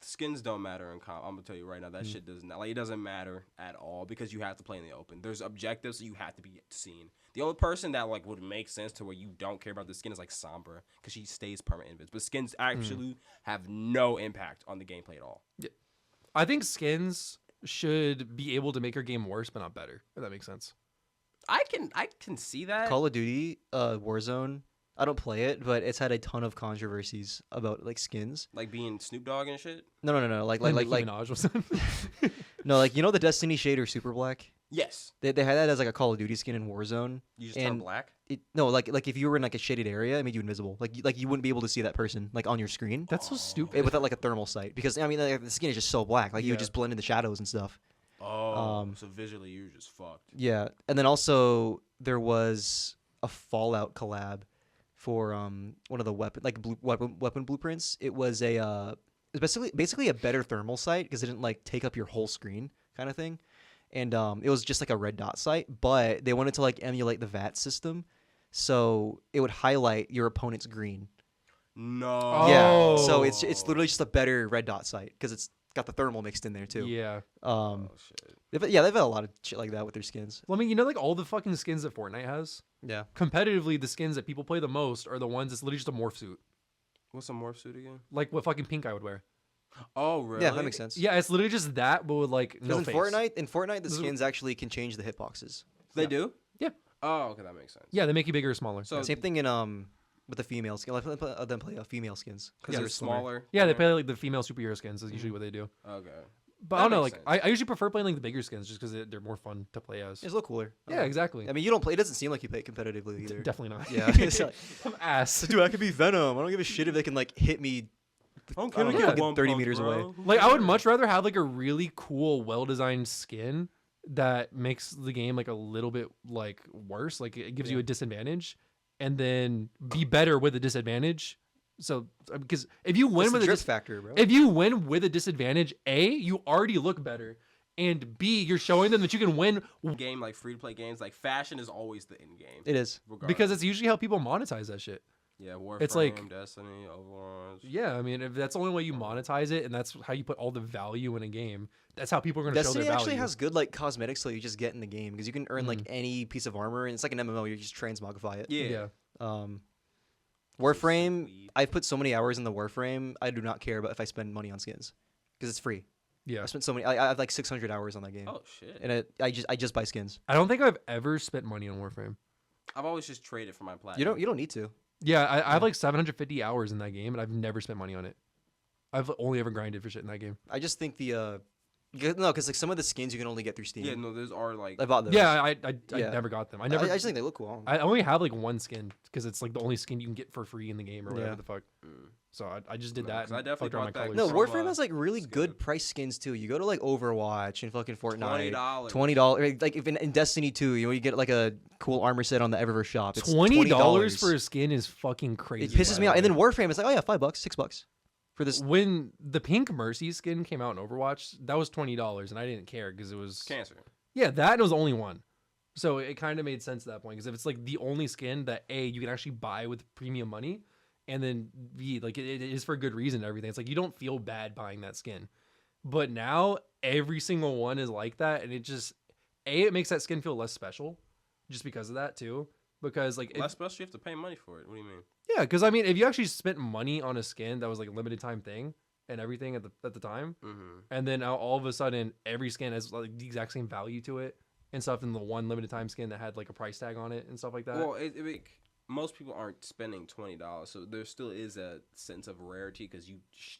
skins don't matter in comp. I'm gonna tell you right now, that shit does not. Like, it doesn't matter at all because you have to play in the open. There's objectives, so you have to be seen. The only person that like would make sense to where you don't care about the skin is like Sombra because she stays permanent invis. But skins actually have no impact on the gameplay at all. I think skins should be able to make your game worse, but not better. If that makes sense. I can see that. Call of Duty, Warzone. I don't play it, but it's had a ton of controversies about like skins. Like being Snoop Dogg and shit. No. Like Nicki Minaj was no, like you know the Destiny shader Super Black. Yes. They had that as like a Call of Duty skin in Warzone. You just turn And black. No, like if you were in like a shaded area, it made you invisible. Like you wouldn't be able to see that person like on your screen. That's so stupid. Without like a thermal sight, because I mean like, the skin is just so black, like you would Yeah. just blend in the shadows and stuff. Oh, so visually you're just fucked. Yeah, and then also there was a Fallout collab for one of the weapon blueprints. It was a it was basically a better thermal sight because it didn't like take up your whole screen kind of thing, and it was just like a red dot sight, but they wanted to like emulate the VAT system, so it would highlight your opponent's green. No. Yeah, so Oh. it's literally just a better red dot sight because it's got the thermal mixed in there too. Yeah. Oh shit. they've had a lot of shit like that with their skins. Well, I mean, you know, like all the fucking skins that Fortnite has. Yeah. Competitively, the skins that people play the most are the ones that's literally just a morph suit, What's a morph suit again? like what fucking Pink I would wear. Oh really? Yeah, that makes sense. Yeah, it's literally just that, but with like no Because face. in Fortnite, the This is- skins actually can change the hitboxes. They do. Yeah. Oh, okay, that makes sense. Yeah, they make you bigger or smaller. So Same thing in with the female skin. Let them play female skins because Yeah, they're it's similar. smaller. Yeah, they play like the female superhero skins. Is usually what they do. Okay. But That I don't know. makes Like sense. I usually prefer playing like the bigger skins just because they're more fun to play as. It's a little cooler. Yeah, exactly. I mean, you don't play. It doesn't seem like you play it competitively either. Definitely not. Yeah. It's like, I'm ass. dude, I could be Venom. I don't give a shit if they can like hit me I'm gonna get fucking 30 meters away. Like I would much rather have like a really cool, well-designed skin that makes the game like a little bit like worse, like it gives you a disadvantage, and then be better with a disadvantage. So because if you win It's with the a drift factor, bro. if you win with a disadvantage, A, you already look better, and B, you're showing them that you can win Game like free to play games, like fashion is always the end game. It is. because it's usually how people monetize that shit. Yeah, Warframe, It's like- Destiny, Overwatch. Yeah, I mean, if that's the only way you monetize it, and that's how you put all the value in a game, that's how people are going to show Destiny their value. actually has good like cosmetics that you just get in the game because you can earn like any piece of armor and it's like an MMO. You just transmogrify it. Yeah. Warframe. Sweet. I've put so many hours in the Warframe. I do not care about if I spend money on skins because it's free. Yeah. I spent so many. I have like 600 hours on that game, Oh shit. and I just buy skins. I don't think I've ever spent money on Warframe. I've always just traded for my platinum. You don't need to. Yeah, I have like 750 hours in that game, and I've never spent money on it. I've only ever grinded for shit in that game. I just think no, because like some of the skins you can only get through Steam. Yeah, no, those are like. I bought those. Yeah, I Yeah. never got them. I I never. just think they look cool. I only have like one skin because it's like the only skin you can get for free in the game or whatever Yeah. the fuck. So I just did No, that. 'cause I and definitely fucked around bought my that. No, colors. From, Warframe has like really skin. good price skins too. You go to like Overwatch and fucking Fortnite. $20. $20. Like if in Destiny 2, you get like a cool armor set on the Eververse shop. It's $20 for a skin is fucking It crazy. pisses me out. And then Warframe is like, oh yeah, $5, $6 for this. when the Pink Mercy skin came out in Overwatch, that was $20, and I didn't care because it was Cancer. Yeah, that was the only one. So it kind of made sense at that point because if it's like the only skin that A, you can actually buy with premium money, and then B, like it is for good reason and everything. It's like you don't feel bad buying that skin. But now every single one is like that, and it just it makes that skin feel less special just because of that too. Because like Less special, you have to pay money for it. What do you mean? yeah, because I mean if you actually spent money on a skin that was like a limited time thing and everything at the time, and then now all of a sudden every skin has like the exact same value to it and stuff, in the one limited time skin that had like a price tag on it and stuff like that. Well, most people aren't spending $20, so there still is a sense of rarity because you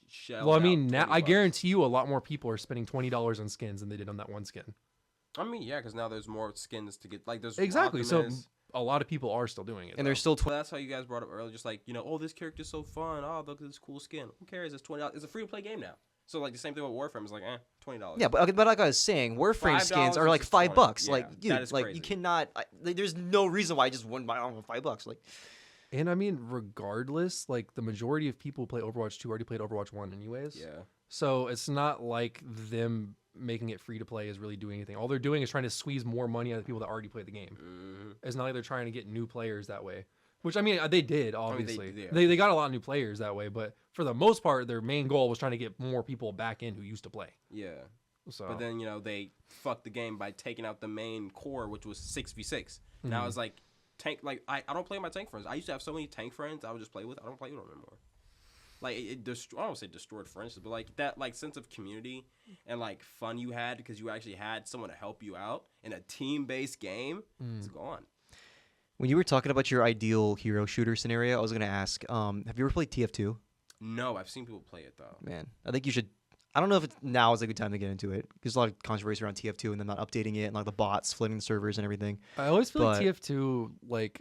shell. Well, I out mean, now I $20. guarantee you a lot more people are spending $20 on skins than they did on that one skin. I mean, yeah, because now there's more skins to get. Like, there's Exactly. So Optimus. a lot of people are still doing it. And though. there's still Well, that's how you guys brought up earlier. Just like, oh, this character's so fun. Oh, look at this cool skin. Who cares? It's $20. It's a free to play game now. So like the same thing with Warframe is like, $20. Yeah, but like I was saying, Warframe skins are $5 like is $5. 20. Like, Yeah, dude, that is like crazy. you cannot. There's no reason why I just wouldn't buy all $5. Like, And I mean, regardless, like the majority of people who play Overwatch 2 already played Overwatch 1 anyways. Yeah. So it's not like them making it free to play is really doing anything. All they're doing is trying to squeeze more money out of the people that already play the game. It's not like they're trying to get new players that way. Which, I mean, they did, obviously. yeah. They got a lot of new players that way, but for the most part, their main goal was trying to get more people back in who used to play. Yeah. So, But then, they fucked the game by taking out the main core, which was 6v6. Now it's like tank. Like I don't play with my tank friends. I used to have so many tank friends I would just play with. I don't play with them anymore. Like I don't want to say destroyed friendships, but like that like sense of community and like fun you had because you actually had someone to help you out in a team-based game. It's gone. when you were talking about your ideal hero shooter scenario, I was gonna ask, have you ever played TF2? No, I've seen people play it though. Man, I think you should. I don't know if now is a good time to get into it. There's a lot of controversy around TF2 and them not updating it and like the bots flooding the servers and everything. I always feel like but- TF2, like,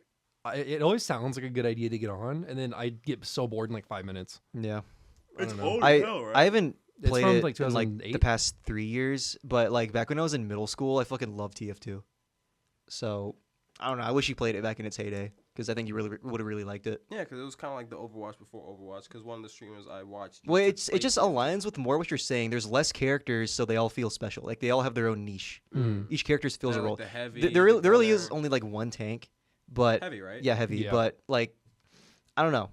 it always sounds like a good idea to get on, and then I get so bored in like 5 minutes. Yeah. I don't know. I haven't It's played from, it like, in like 2008? the past 3 years, but like back when I was in middle school, I fucking loved TF2. So I don't know. I wish you played it back in its heyday because I think you really would have really liked it. Yeah, because it was kind of like the Overwatch before Overwatch. Because one of the streamers I watched. Well, used to it just play aligns with more what you're saying. There's less characters, so they all feel special. Like they all have their own niche. Each character fills Yeah, a like role. the heavy, There really, the there really is gunner. only like one tank, but Heavy, right? Yeah, heavy. Yeah. But like, I don't know.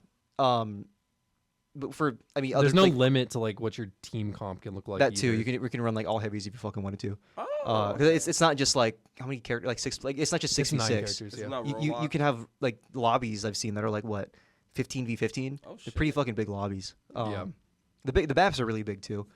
But for There's other, no like, limit to like what your team comp can look like. that too. either. You can run like all heavies if you fucking wanted to. Oh. 'Cause it's not just like how many characters, like six. Like it's not just It's 6v6. 9 characters, It's yeah. not You Roblox. can have like lobbies I've seen that are like what 15v15. Oh, They're shit. pretty fucking big lobbies. Yeah. The maps are really big too.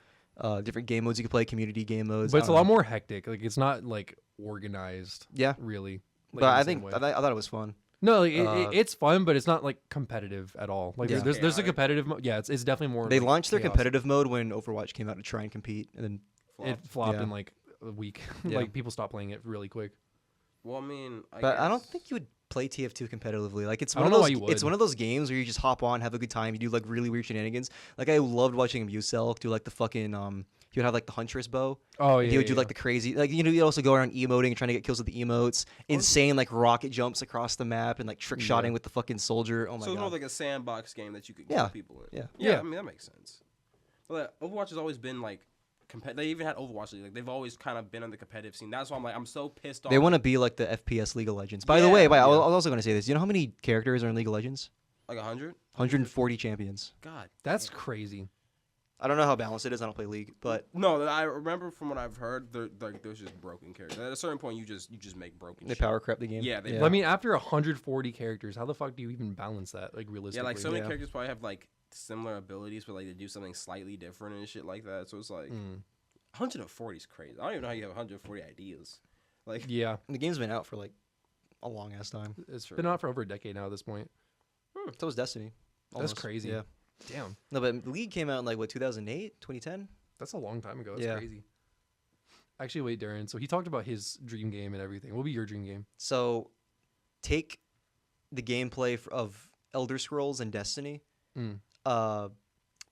Different game modes you can play, community game modes. But I it's a don't lot know. more hectic. Like it's not like organized, Yeah, really. Like, but in the I same think way. I thought it was fun. No, like, Uh, it's fun, but it's not like competitive at all. Like Yeah. there's a Chaotic. competitive mode. Yeah, it's definitely more. They like, launched their chaos. competitive mode when Overwatch came out to try and compete, and then It flopped Yeah. in like a week. Yeah. Like people stopped playing it really quick. Well, I mean, I don't think you would play TF2 competitively. Like it's I one of don't know those. why you It's would. one of those games where you just hop on, have a good time. You do like really weird shenanigans. Like I loved watching Musel do like the fucking He would have like the Huntress bow. Oh And yeah. he would do yeah. like the crazy, like you also go around emoting and trying to get kills with the emotes. Insane like rocket jumps across the map and like trick shotting Yeah. with the fucking soldier. Oh my So it's more god. like a sandbox game that you could Yeah. kill people in. Yeah. Yeah, Yeah. I mean that makes sense. But Overwatch has always been like, they even had Overwatch League. Like they've always kind of been on the competitive scene. That's why I'm like, I'm so pissed off. They want to be like the FPS League of Legends. By the Yeah, way, I yeah. was also going to say this. You know how many characters are in League of Legends? like 100. 140 champions. God, That's crazy. I don't know how balanced it is. I don't play League, but no, I remember from what I've heard, there's just broken characters. At a certain point, you just make broken. they shit. power crept the game. Yeah, they I mean, after 140 characters, how the fuck do you even balance that? Like Yeah, realistically. like so many Yeah. characters probably have like similar abilities, but like they do something slightly different and shit like that. So it's like 140 is crazy. I don't even know how you have 140 ideas. Like Yeah, The game's been out for like a long ass time. it's True. been out for over a decade now at this point. So was Destiny. That's Almost. crazy. Yeah. Damn, No, but League came out in like what 2008, 2010. that's a long time ago. That's Yeah. crazy. Actually, wait, Darren. So he talked about his dream game and everything. What would be your dream game? So take the gameplay of Elder Scrolls and Destiny, Mm.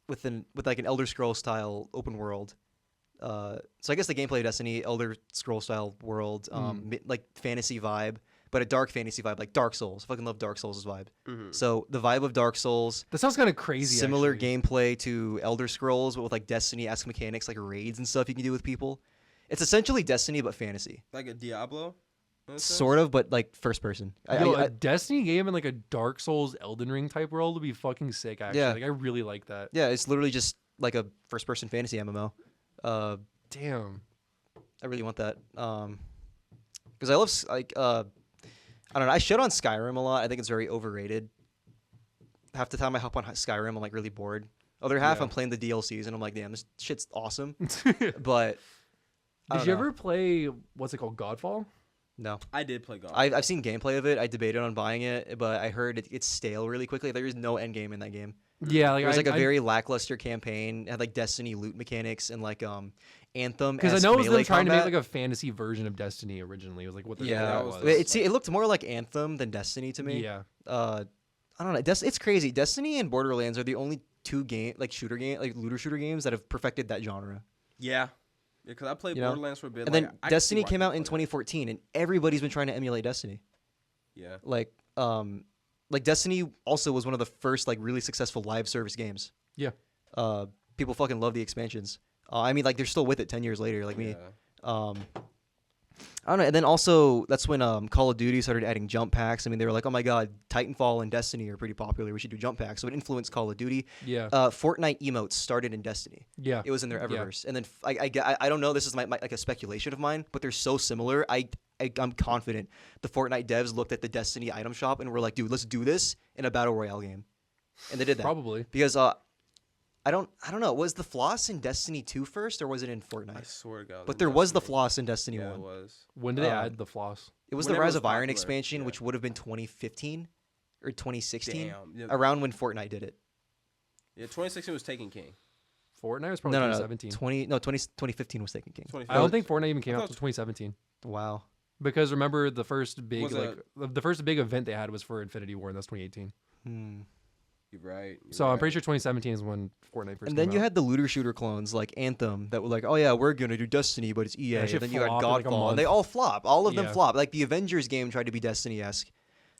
with like an Elder Scrolls style open world. So I guess the gameplay of Destiny, Elder Scrolls style world, like fantasy vibe, but a dark fantasy vibe, like Dark Souls. I fucking love Dark Souls' vibe. So the vibe of Dark Souls, That sounds kind of crazy. similar actually. gameplay to Elder Scrolls, but with like Destiny-esque mechanics, like raids and stuff you can do with people. It's essentially Destiny but fantasy, a Diablo. in a sense? sort of, but like first person. Yo, a Destiny game in like a Dark Souls, Elden Ring type world would be fucking sick. Actually, Yeah. like I really like that. Yeah, it's literally just like a first person fantasy MMO. Damn. I really want that. Because I love I don't know. I shit on Skyrim a lot. I think it's very overrated. Half the time I hop on Skyrim, I'm like really bored. Other half, Yeah. I'm playing the DLCs and I'm like, damn, this shit's awesome. But I Did don't you know. ever play what's it called, Godfall? No, I did play golf. I've seen gameplay of it. I debated on buying it, but I heard it's stale really quickly. There is no end game in that game. Yeah, like It was like a I- very lackluster campaign. It had like Destiny loot mechanics and like Anthem. because I know it was them trying to make like a fantasy version of Destiny originally. It was like what the yeah, that hell was was. the- it looked more like Anthem than Destiny to me. Yeah, I don't know. It's crazy. Destiny and Borderlands are the only two looter shooter games that have perfected that genre. yeah, because I played You know? Borderlands for a bit. And like, then I could see Destiny why came people out in play it. 2014, and everybody's been trying to emulate Destiny. Yeah, Like Destiny also was one of the first like really successful live service games. yeah. People fucking love the expansions. I mean, like they're still with it 10 years later, like me. yeah. I don't know. And then also, that's when Call of Duty started adding jump packs. I mean, they were like, oh my god, Titanfall and Destiny are pretty popular. We should do jump packs. So it influenced Call of Duty. Yeah. Fortnite emotes started in Destiny. Yeah. It was in their Yeah. Eververse. And then I don't know. This is my like a speculation of mine, but they're so similar. I'm confident the Fortnite devs looked at the Destiny item shop and were like, dude, let's do this in a battle royale game. And they did that. Probably. Because I don't know. Was the floss in Destiny 2 first or was it in I Fortnite? swear to God. But in there was the Destiny. floss in Destiny Yeah, 1. it was. When did they Um, add the floss? It was Whenever the it Rise was of Iron popular, expansion, yeah. which would have been 2015 or 2016, Damn. Yeah, around when Fortnite did it. yeah, 2016 was Taken King. Fortnite was probably No, 2017. 2015 was Taken King. 2015. I don't think Fortnite even came I out thought until 2017. Wow. Because remember the first big Was the first big event they had was for Infinity War, and that's 2018. You're right. So I'm pretty sure 2017 is when Fortnite first. And then came you out. had the looter shooter clones like Anthem that were like, oh yeah, we're gonna do Destiny, but it's EA. that And shit then you had flopped in, like, a Godfall. month. And they all flop. All of them Yeah. flop. Like the Avengers game tried to be Destiny-esque.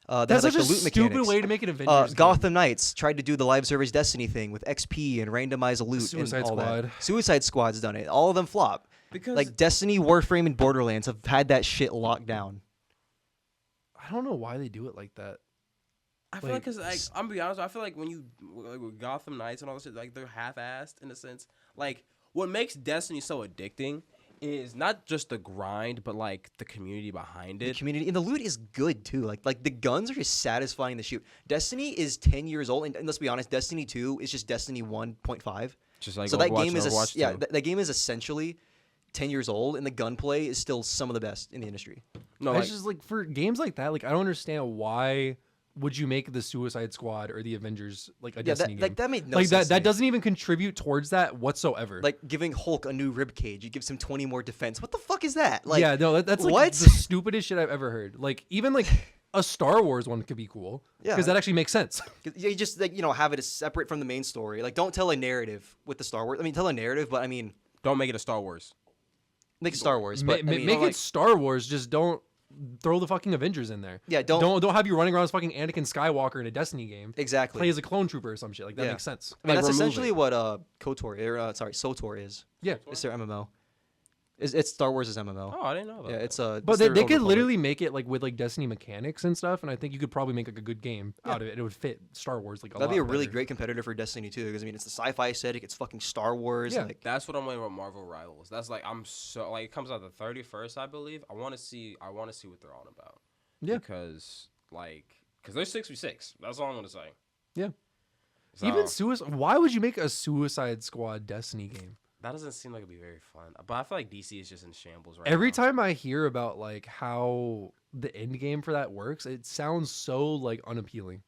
They That's had, such like, a the loot stupid mechanics. way to make an Avengers game. Gotham Knights tried to do the live service Destiny thing with XP and randomize loot Suicide and all Squad. that. Suicide Squad's done it. All of them flop. Because Like Destiny, Warframe, and Borderlands have had that shit locked down. I don't know why they do it like that. I feel like, like, I'm gonna be honest, I feel like when you like with Gotham Knights and all this shit, like they're half-assed in a sense. Like what makes Destiny so addicting is not just the grind, but like the community behind The it. community and the loot is good too. Like the guns are just satisfying to shoot. Destiny is 10 years old, and let's be honest, Destiny 2 is just Destiny 1.5. Just like So that Overwatch game and is Overwatch yeah, 2. that game is essentially 10 years old, and the gunplay is still some of the best in the industry. No, It's like, just like for games like that, like I don't understand why would you make the Suicide Squad or the Avengers like a Yeah, Destiny that game? that made no like sense. to that me. doesn't even contribute towards that whatsoever. Like giving Hulk a new rib cage, it gives him 20 more defense. What the fuck is that? Like yeah, no, that's like what? the stupidest shit I've ever heard. Like even like a Star Wars one could be cool. Yeah. Because that actually makes sense. You just like have it as separate from the main story. Like, don't tell a narrative with the Star Wars. I mean, tell a narrative, but I mean, Don't make it a Star Wars. make it Star Wars. But Make it Star Wars. Just don't throw the fucking Avengers in there. Yeah, don't have you running around as fucking Anakin Skywalker in a Destiny game. exactly. Play as a clone trooper or some shit. Like that Yeah. makes sense. I mean, Like, that's remove essentially it. what SOTOR is. Yeah. It's their MMO. It's Star Wars' MMO. Oh, I didn't know about Yeah, that. it's But it's they their could Old Republic. literally make it like with like Destiny mechanics and stuff, and I think you could probably make like a good game out of it. And it would fit Star Wars like a That'd lot be a really better. great competitor for Destiny too, because I mean, it's the sci-fi aesthetic. It's fucking Star Wars. Yeah. Like, That's what I'm waiting for Marvel Rivals. That's like I'm so like it comes out the 31st, I believe. I want to see what they're on about. Yeah. Because there's 6v6. That's all I'm gonna say. Yeah. So, Even Suicide. Why would you make a Suicide Squad Destiny game? that doesn't seem like it'd be very fun. But I feel like DC is just in shambles right Every now. time I hear about like how the end game for that works, it sounds so like unappealing.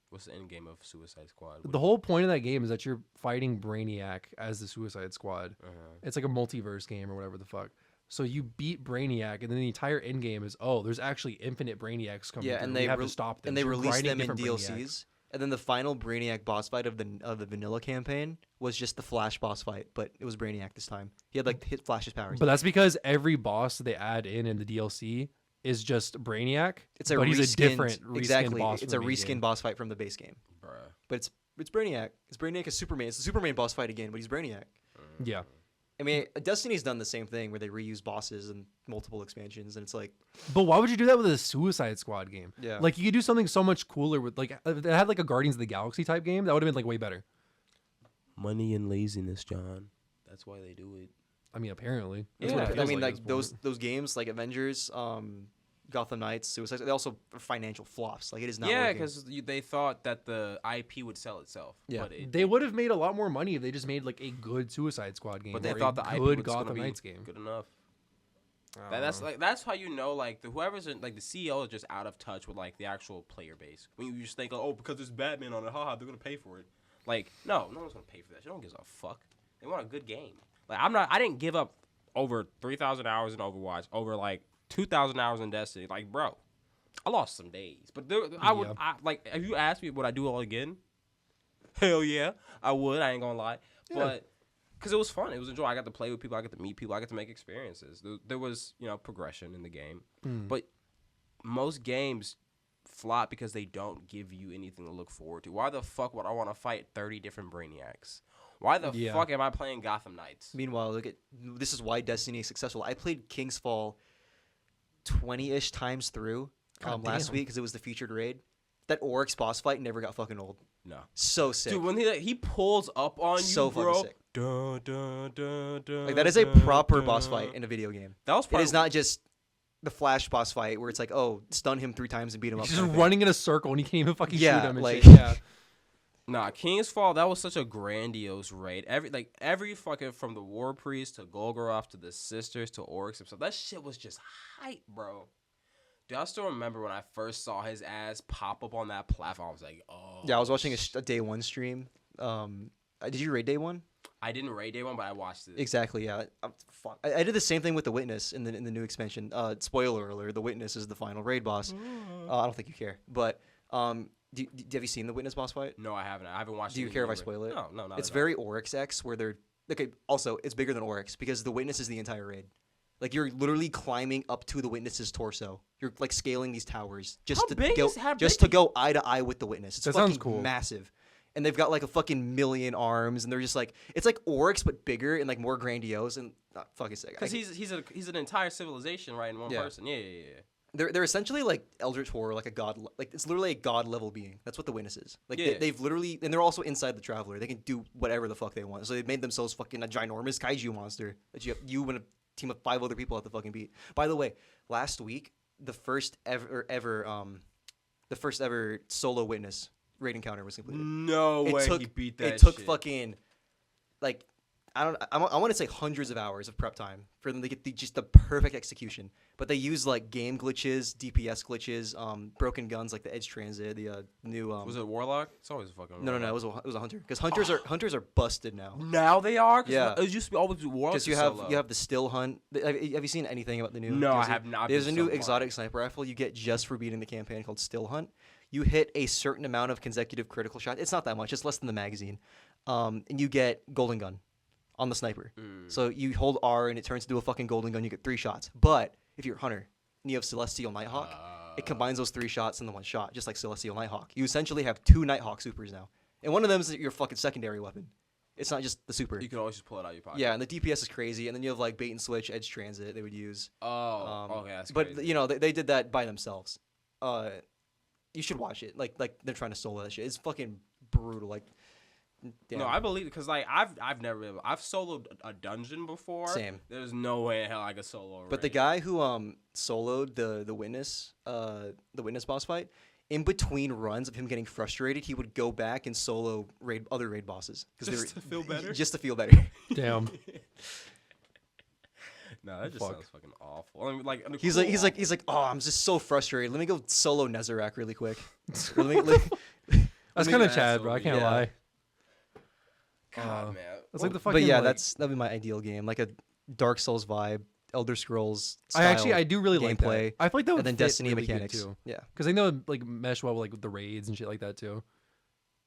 What's the end game of Suicide Squad? The whole point of that game is that you're fighting Brainiac as the Suicide Squad. Uh-huh. It's like a multiverse game or whatever the fuck. So you beat Brainiac, and then the entire end game is there's actually infinite Brainiacs coming. yeah, through. and We they have to stop them. and they So you're released grinding them in different DLCs. Brainiacs. And then the final Brainiac boss fight of the vanilla campaign was just the Flash boss fight, but it was Brainiac this time. He had like hit Flash's powers. But that's because every boss they add in the DLC is just Brainiac. it's a but he's a reskinned- different reskinned exactly. boss. It's from a the main reskin game. boss fight from the base game, Bruh. but it's Brainiac. It's Brainiac as Superman. It's the Superman boss fight again, but he's Brainiac. Yeah. I mean, Destiny's done the same thing where they reuse bosses and multiple expansions, and it's like, But why would you do that with a Suicide Squad game? Yeah. Like you could do something so much cooler with like if it had like a Guardians of the Galaxy type game. That would have been like way better. Money and laziness, John. That's why they do it. I mean, apparently. Yeah, what it I feels mean, like like at this point. those games like Avengers, Gotham Knights, Suicide. They also are financial flops. Like, it is not. Yeah, working. because they thought that the IP would sell itself. Yeah. But it, They would have made a lot more money if they just made like a good Suicide Squad game. but they or thought a the IP good was Gotham gonna be Knights game. good enough. I That, don't that's know. like that's how you know like whoever's in, like the CEO is just out of touch with like the actual player base. When you just think, oh, because there's Batman on it, haha, they're gonna pay for it. Like, no one's gonna pay for that. They don't give a fuck. They want a good game. Like I didn't give up over 3,000 hours in Overwatch, over like 2,000 hours in Destiny. Like, bro, I lost some days, but I would Yeah. like if you asked me would I do it all again? Hell yeah, I would. I ain't gonna lie, but. Because it was fun. It was enjoyable. I got to play with people. I got to meet people. I got to make experiences. There was, progression in the game. But most games flop because they don't give you anything to look forward to. Why the fuck would I want to fight 30 different Brainiacs? Why the Yeah. fuck am I playing Gotham Knights? Meanwhile, this is why Destiny is successful. I played King's Fall 20-ish times through God last damn. week because it was the featured raid. That Oryx boss fight never got fucking old. No. So sick. Dude, when he pulls up on So you, fucking bro. sick. Dun, dun, dun, dun, Like, that is a dun, proper dun. boss fight in a video game. That was It probably is not just the Flash boss fight where it's like, oh, stun him 3 times and beat him up. He's kind just of thing. running in a circle and he can't even fucking Yeah, shoot him and like- shit. Yeah. Nah, King's Fall, that was such a grandiose raid. Every fucking from the War Priest to Golgoroth to the Sisters to Oryx himself, that shit was just hype, bro. Dude, I still remember when I first saw his ass pop up on that platform. I was like, oh. Yeah, I was watching a day one stream. Did you raid day one? I didn't raid day one, but I watched it. Exactly. Yeah. Fuck. I did the same thing with the Witness in the new expansion. Spoiler alert: the Witness is the final raid boss. I don't think you care, but have you seen the Witness boss fight? No, I haven't. I haven't watched it. Do you care if I spoil it? No, not It's at all. very Oryx-X, where they're okay. Also, it's bigger than Oryx because the Witness is the entire raid. Like, you're literally climbing up to the Witness's torso. You're like scaling these towers just How big is- how big- to go eye to eye with the Witness. It's That fucking sounds cool. massive. And they've got like a fucking million arms, and they're just like, it's like Oryx but bigger and like more grandiose and fucking sick. Because he's an entire civilization, right, in one Yeah. person. Yeah. They're essentially like Eldritch Horror, like a god. Like, it's literally a god level being. That's what the Witness is. Like, Yeah. they've literally, and they're also inside the Traveler. They can do whatever the fuck they want. So they've made themselves fucking a ginormous kaiju monster that you and a team of 5 other people have to fucking beat. By the way, last week the first ever solo Witness raid encounter was completed. No way took, he beat that It took shit. fucking like I want to say hundreds of hours of prep time for them to get just the perfect execution. But they use like game glitches, DPS glitches, broken guns like the Edge Transit, the new. Was it Warlock? It's always a fucking. No, Warlock. it was a hunter because hunters are busted now. Now they are. Yeah. It used to be always Warlock. Because you have the still hunt. Have you seen anything about the new? No, I have not. There's a new exotic sniper rifle you get just for beating the campaign called Still Hunt. You hit a certain amount of consecutive critical shots. It's not that much. It's less than the magazine, and you get golden gun on the sniper. So you hold R and it turns into a fucking golden gun. You get 3 shots. But if you're a hunter and you have Celestial Nighthawk, it combines those 3 shots in the 1 shot, just like Celestial Nighthawk. You essentially have 2 Nighthawk supers now, and one of them is your fucking secondary weapon. It's not just the super. You can always just pull it out of your pocket. Yeah, and the DPS is crazy, and then you have like bait and switch, Edge Transit they would use. Okay, that's but crazy. you know they did that by themselves. You should watch it. Like they're trying to solo that shit. It's fucking brutal. Like, damn. No, I believe it because like I've never I've soloed a dungeon before. Same. There's no way in hell I could solo. But the guy who soloed the witness boss fight, in between runs of him getting frustrated, he would go back and solo other raid bosses just to feel better. Just to feel better. Damn. No, that just sounds fucking awful. I mean, like He's like, oh, I'm just so frustrated. Let me go solo Nezarec really quick. That's kind of Chad, bro. I can't Yeah. lie. God, man. That's like the fucking. But yeah, like, that'd be my ideal game, like a Dark Souls vibe, Elder Scrolls. I do really like gameplay, that. I feel like that would and then fit Destiny really good, mechanics. too. Yeah, Because I know it, like mesh well with like the raids and shit like that too.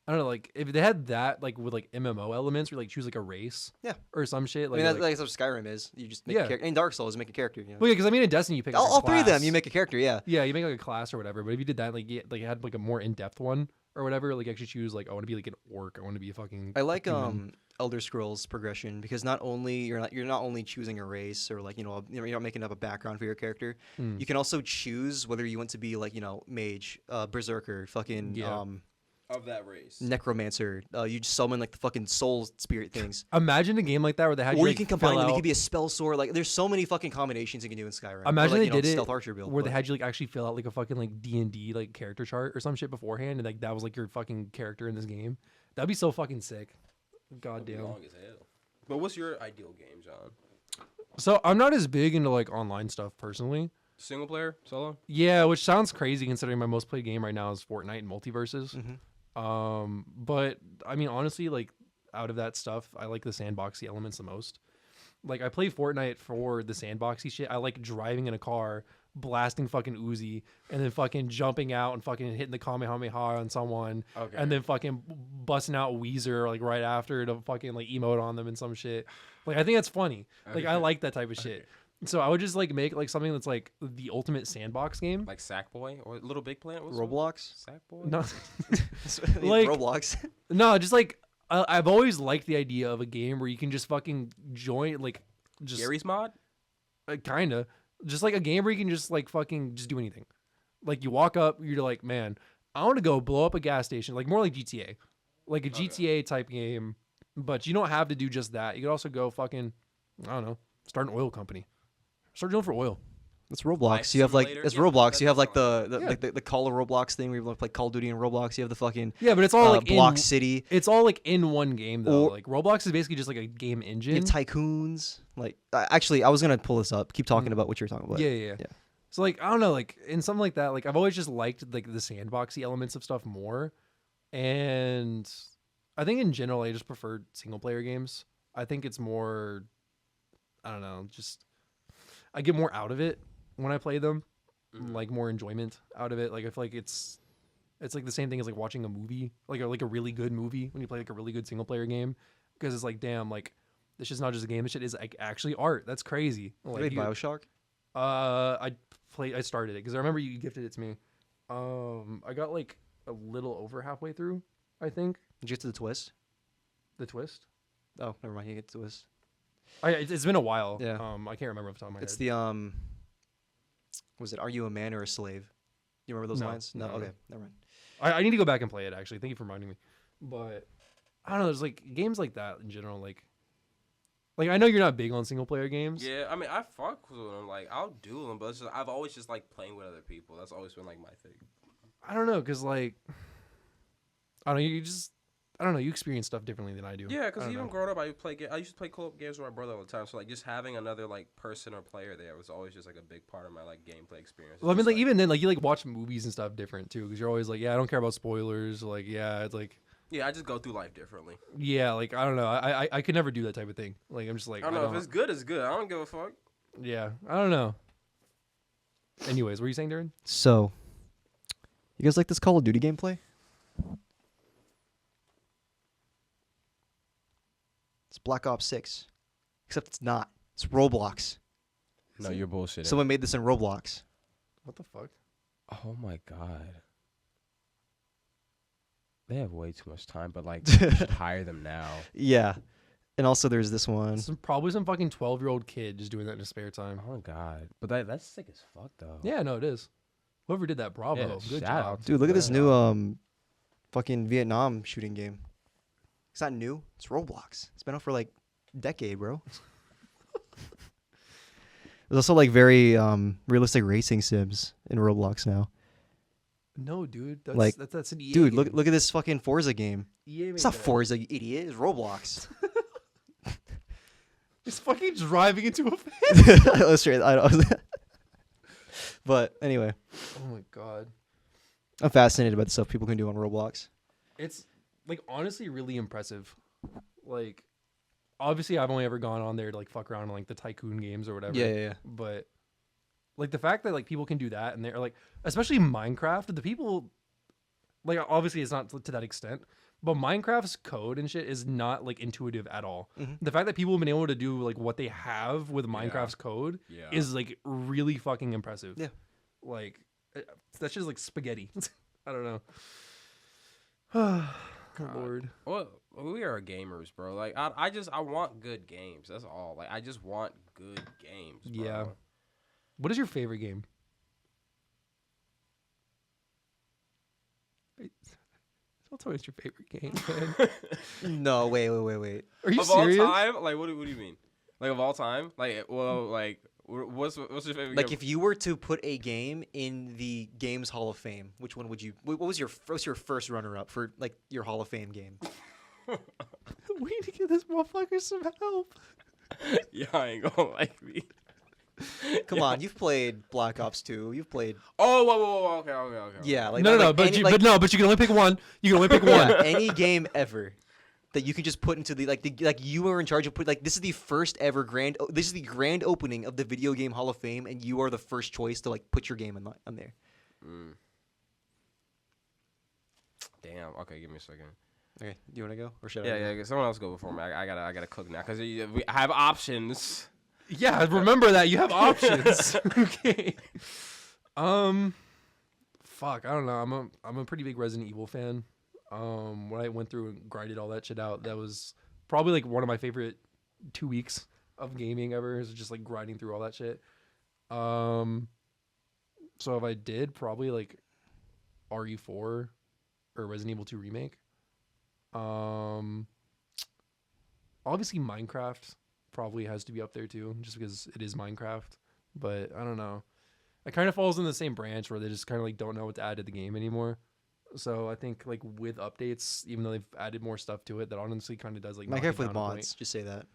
I don't know, like if they had that like with like MMO elements, where like choose like a race, Yeah. or some shit. I Like, mean that's what Skyrim is. You just make a character. In Dark Souls, you make a character. You know? Well, yeah, because I mean in Destiny you pick like, a all 3 of them, class. you make a character. Yeah. Yeah, you make like a class or whatever. But if you did that, like you had like a more in depth one or whatever, like actually choose like I want to be like an orc, I want to be a fucking. I like human. Elder Scrolls progression because not only you're not only choosing a race or like you're not making up a background for your character. You can also choose whether you want to be like mage, berserker, fucking Of that race. necromancer. You just summon like the fucking soul spirit things. Imagine a game like that where they had Or you, you can like, combine fill them. You out- could be a spell sword. Like there's so many fucking combinations you can do in Skyrim. Imagine or, like, they did it stealth archer build where they had you like actually fill out like a fucking like D&D like character chart or some shit beforehand, and like that was like your fucking character in this game. That'd be so fucking sick. God damn. Long as hell. But what's your ideal game, John? So I'm not as big into like online stuff personally. Single player, solo? Yeah, which sounds crazy considering my most played game right now is Fortnite and Multiverses. But I mean honestly, like out of that stuff, I like the sandboxy elements the most. Like I play Fortnite for the sandboxy shit. I like driving in a car, blasting fucking Uzi, and then fucking jumping out and fucking hitting the Kamehameha on someone, Okay. and then fucking busting out Weezer like right after to fucking like emote on them and some shit. Like I think that's funny. Like I like that type of shit. So I would just like make like something that's like the ultimate sandbox game. Like Sackboy or Little Big Planet? Roblox. Sackboy? No, Like Like- Roblox. no, just like I've always liked the idea of a game where you can just fucking join like just Gary's Mod? kind of just like a game where you can just like fucking just do anything. Like you walk up, you're like, man, I want to go blow up a gas station, like more like GTA, like a GTA type game. But you don't have to do just that. You could also go fucking, I don't know, start an oil company, start drilling for oil. It's Roblox. Life You have like Simulator? it's Yeah, Roblox. that You have like sounds the Call of Roblox thing where you play Call of Duty and Roblox. You have the fucking Yeah, but it's all like Block in, City. It's all like in one game though. Or- Like Roblox is basically just like a game You engine. have tycoons. Like actually, I was gonna pull this up. Keep talking about what you're talking about. Yeah. So like I don't know, like in something like that, like I've always just liked like the sandboxy elements of stuff more, and I think in general I just prefer single player games. I think it's more, I don't know, just I get more out of it when I play them, like more enjoyment out of it. Like I feel like it's like the same thing as like watching a movie, like a really good movie when you play like a really good single player game, because it's like damn, like this shit's not just a game, this shit is like actually art. That's crazy. You Like played you- Bioshock. I started it because I remember you gifted it to me. I got like a little over halfway through, I think. Did you get to the twist? The twist. Oh, never mind. You get to the twist. It's been a while. Yeah. I can't remember off the top of my It's head. the Was it Are you a man or a slave? You remember those No, lines? No. no. Okay. Never mind. I need to go back and play it actually. Thank you for reminding me. But I don't know. There's like games like that in general. Like I know you're not big on single player games. Yeah, I mean, I fuck with them. Like, I'll do them, but it's just, I've always just like playing with other people. That's always been like my thing. I don't know, cause like I don't know. You just I don't know. You experience stuff differently than I do. Yeah, I because don't even know. growing up, I used to play co-op games with my brother all the time. So like just having another like person or player there was always just like a big part of my like gameplay experience. Well, I mean, Just, like even then, like you like watch movies and stuff different too, because you're always like, yeah, I don't care about spoilers. Like, yeah, it's like, yeah, I just go through life differently. yeah, like I don't know. I could never do that type of thing. Like I'm just like, I don't know if it's good, it's good. I don't give a fuck. Yeah, I don't know. Anyways, what were you saying, Darren? So, you guys like this Call of Duty gameplay? It's Black Ops 6. Except it's not. It's Roblox. No, you're bullshitting. Someone made this in Roblox. What the fuck? Oh my god. They have way too much time, but like you should hire them now. Yeah. And also there's this one. Probably some fucking 12-year-old kid just doing that in his spare time. Oh my god. But that's sick as fuck though. Yeah, no, it is. Whoever did that, bravo. Yeah, Good shout job. out to Dude, look at this them. new fucking Vietnam shooting game. It's not new. It's Roblox. It's been out for like a decade, bro. There's also like very realistic racing sims in Roblox now. No, dude. That's, Like, that's an EA Dude, game. look at this fucking Forza game. EA made It's not that. Forza, you idiot. It's Roblox. It's fucking driving into a fan. Illustrate. I don't. But anyway, Oh my god. I'm fascinated about the stuff people can do on Roblox. It's like honestly really impressive. Like obviously I've only ever gone on there to like fuck around in like the tycoon games or whatever. Yeah. But like the fact that like people can do that and they're like especially Minecraft, the people like obviously it's not to that extent, but Minecraft's code and shit is not like intuitive at all. Mhm. The fact that people have been able to do like what they have with Yeah. Minecraft's code Yeah. is like really fucking impressive. Yeah. Like that's just like spaghetti. I don't know. Oh God. Lord. Well, we are gamers, bro. Like I want good games. That's all. Like I just want good games. Bro. Yeah. What is your favorite game? Don't tell me it's your favorite game, man. No, wait. Are you Of serious? all time? Like what do you mean? Like of all time? Like well, like what's your favorite Like game? if you were to put a game in the Games Hall of Fame, which one would you? What was your first runner-up for like your Hall of Fame game? We need to give this motherfucker some help. Yeah, I ain't gonna like me. Come on, you've played Black Ops 2. You've played Oh, whoa, okay. yeah, like no, like but any, you, like, but no, but you can only pick one. You can only pick one. yeah, any game ever that you can just put into the like you were in charge of this is the first ever this is the grand opening of the Video Game Hall of Fame, and you are the first choice to like put your game on there. Mm. Damn. Okay, give me a second. Okay, do you want to go or should I? Yeah. Someone else go before me. I gotta cook now because I have options. Yeah, remember that you have options. Okay. Fuck, I don't know. I'm a pretty big Resident Evil fan. When I went through and grinded all that shit out, that was probably like one of my favorite 2 weeks of gaming ever. Is just like grinding through all that shit. So if I did, probably like RE4 or Resident Evil 2 remake. Obviously Minecraft probably has to be up there too, just because it is Minecraft. But I don't know. It kind of falls in the same branch where they just kind of like don't know what to add to the game anymore. So I think like with updates, even though they've added more stuff to it, that honestly kind of does like knock it Minecraft with down a point. mods. Just say that.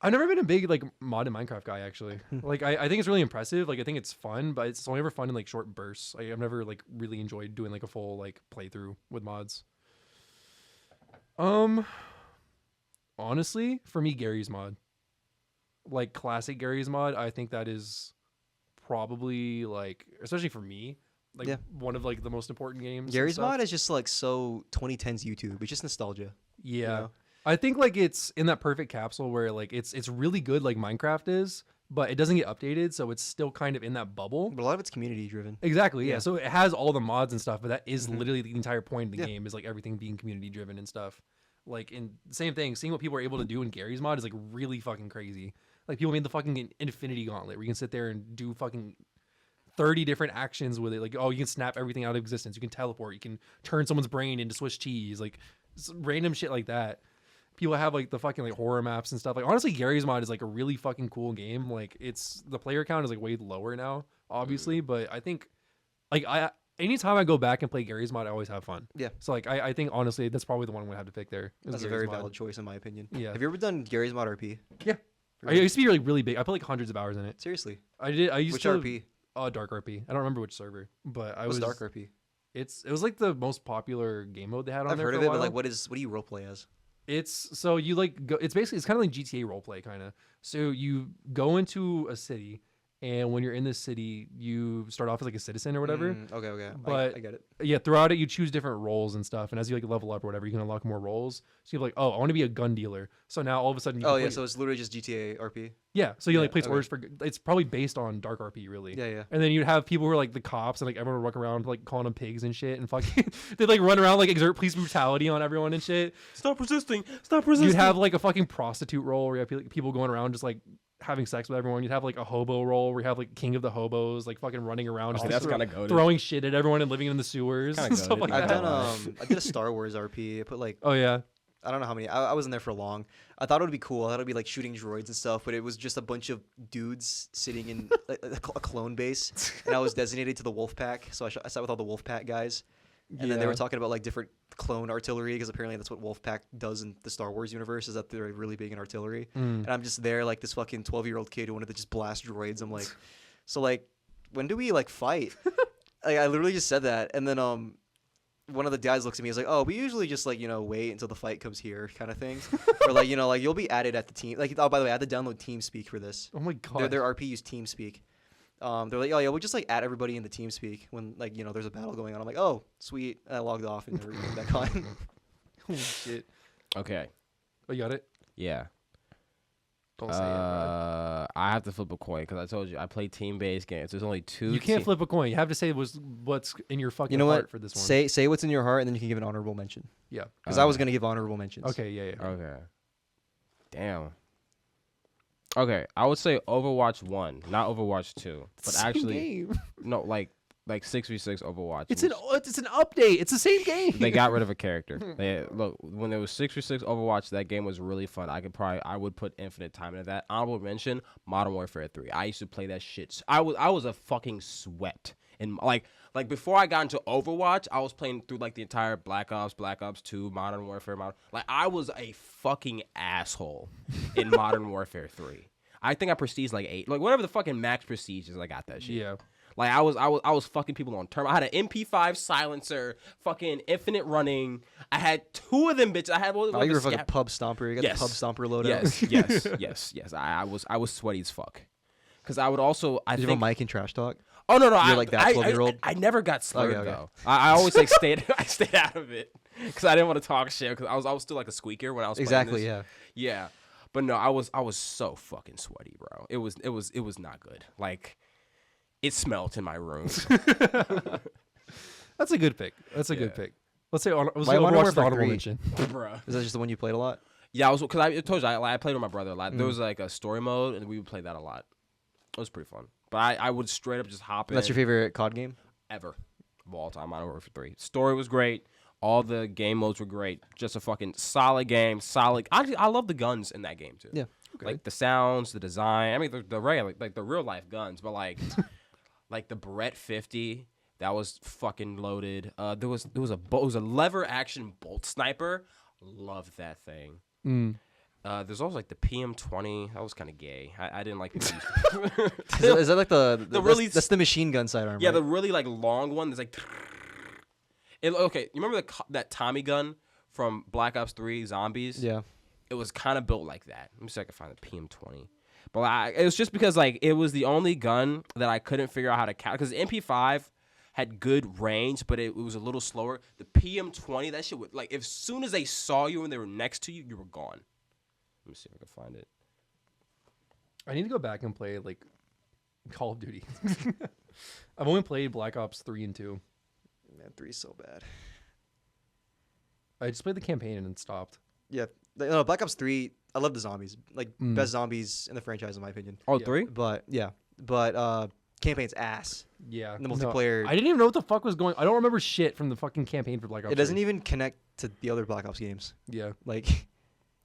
I've never been a big like mod and Minecraft guy actually. Like I think it's really impressive. Like I think it's fun, but it's only ever fun in like short bursts. I've never like really enjoyed doing like a full like playthrough with mods. Honestly, for me, Gary's mod, like classic Gary's mod, I think that is probably like, especially for me, like Yeah. one of like the most important games. and Gary's stuff. mod is just like so 2010s YouTube. It's just nostalgia. Yeah. You know? I think like it's in that perfect capsule where like it's really good like Minecraft is, but it doesn't get updated, so it's still kind of in that bubble. But a lot of it's community driven. Exactly, yeah. Yeah. So it has all the mods and stuff, but that is Mhm. literally the entire point of the Yeah. game is like everything being community driven and stuff. Like in same thing, seeing what people are able to do in Gary's mod is like really fucking crazy. Like people made the fucking Infinity Gauntlet where you can sit there and do fucking 30 different actions with it. Like, oh, you can snap everything out of existence. You can teleport. You can turn someone's brain into Swiss cheese. Like random shit like that. People have like the fucking like horror maps and stuff. Like honestly, Gary's mod is like a really fucking cool game. Like it's the player count is like way lower now, obviously, but I think like anytime I go back and play Gary's mod, I always have fun. Yeah. So like I think honestly that's probably the one I'm gonna have to pick there. is That's a Gary's very mod. valid choice in my opinion. Yeah. Have you ever done Gary's Mod RP? Yeah. I used to be like really big. I put like hundreds of hours in it. Seriously. I did. I used Which to. RP? Dark RP. I don't remember which server, but I What's was Dark RP? It was like the most popular game mode they had on I've there. heard for of a it, while. but like, what do you roleplay as? It's so you like go. It's basically it's kind of like GTA roleplay kind of. So you go into a city, and when you're in this city, you start off as like a citizen or whatever. Okay. But I get it. yeah, throughout it, you choose different roles and stuff, and as you like level up or whatever, you can unlock more roles. So you're like, oh, I want to be a gun dealer. So now all of a sudden, you Oh can yeah, play- so it's literally just GTA RP. yeah. So you like Yeah, place okay. orders for. It's probably based on Dark RP, really. Yeah. And then you'd have people who are like the cops and like everyone would walk around like calling them pigs and shit and fucking they'd like run around like exert police brutality on everyone and shit. Stop resisting! Stop resisting! You'd have like a fucking prostitute role where you have people going around just like having sex with everyone. You'd have like a hobo role where you have like king of the hobos like fucking running around just Oh, like, that's kind of goated. throwing shit at everyone and living in the sewers Kinda and stuff goated. like I've that. done I did a Star Wars RP. I put like Oh yeah. I don't know how many. I wasn't there for long. I thought it would be cool. I thought it would be like shooting droids and stuff, but it was just a bunch of dudes sitting in a clone base, and I was designated to the wolf pack. So I sat with all the wolf pack guys, and then they were talking about like different clone artillery because apparently that's what wolf pack does in the Star Wars universe is that they're really big in artillery. And I'm just there like this fucking 12-year-old kid who wanted to just blast droids. I'm like, so like, when do we like fight? Like I literally just said that, and then one of the guys looks at me. He's like, "Oh, we usually just like wait until the fight comes here, kind of thing." Or like like you'll be added at the team. Like oh, by the way, I had to download TeamSpeak for this. Oh my god. Their RP use TeamSpeak. They're like, "Oh yeah, we'll just like add everybody in the TeamSpeak when like there's a battle going on." I'm like, "Oh, sweet." And I logged off and never came back on. Holy shit. Okay. Oh, you got it? Yeah. Don't say it, bro. I have to flip a coin because I told you I play team-based games. There's only two. You can't flip a coin. You have to say what's in your fucking You know heart what? for this one. Say what's in your heart, and then you can give an honorable mention. Yeah. Because I was gonna give honorable mentions. Okay, yeah. Okay. Damn. Okay, I would say Overwatch 1, not Overwatch 2, but Same actually game. no, like 6v6 Overwatch. It's an update. It's the same game. They got rid of a character. Look, when there was 6v6 Overwatch, that game was really fun. I would put infinite time into that. Honorable mention, Modern Warfare 3. I used to play that shit. I was a fucking sweat. And like before I got into Overwatch, I was playing through like the entire Black Ops 2, Modern Warfare. Like I was a fucking asshole in Modern Warfare 3. I think I prestige like 8. Like whatever the fucking max prestige is, I got that shit. Yeah. Like I was fucking people on term. I had an MP5 silencer, fucking infinite running. I had 2 of them bitches. I had one. Oh, you were a fucking pub stomper. You got the pub stomper loadout. Yes. I was sweaty as fuck. Because I would also Did you have a mic and trash talk? Oh no! You're like that 12-year-old? I never got slurred Okay. though. I always like stayed out of it because I didn't want to talk shit. Because I was still like a squeaker when I was playing Exactly. this. Yeah. But no, I was so fucking sweaty, bro. It was not good. Like it smelled in my room. That's a good pick. Let's say Why Overwatch Warfare the honorable 3? mention. Bruh. Is that just the one you played a lot? Yeah, because I told you I played with my brother a lot. There was like a story mode, and we would play that a lot. It was pretty fun. But I would straight up just hop in. That's your favorite COD game? Ever of all time. Modern Warfare 3. Story was great. All the game modes were great. Just a fucking solid game. Solid. I love the guns in that game too. Yeah. Okay. Like the sounds, the design. I mean the regular, like the real life guns, but like like the Beretta 50 that was fucking loaded. There was a lever action bolt sniper. Loved that thing. There's also like the PM20. That was kind of gay. I didn't like these. Is that like the really that's the machine gun sidearm? Yeah, right? the really like long one. There's like. Okay, you remember that Tommy gun from Black Ops 3 Zombies? Yeah. It was kind of built like that. Let me see if I can find the PM20. But it was just because like it was the only gun that I couldn't figure out how to count because the MP5 had good range, but it was a little slower. The PM20, that shit would like as soon as they saw you and they were next to you, you were gone. Let me see if I can find it. I need to go back and play like Call of Duty. I've only played Black Ops 3 and 2. Man, 3's so bad. I just played the campaign and then stopped. Yeah. No, Black Ops 3, I love the zombies. Like, best zombies in the franchise, in my opinion. Oh, Yeah. 3? But, yeah. But, campaign's ass. Yeah. The multiplayer- I didn't even know what the fuck was going. I don't remember shit from the fucking campaign for Black Ops. It doesn't 3. even connect to the other Black Ops games. Yeah. Like,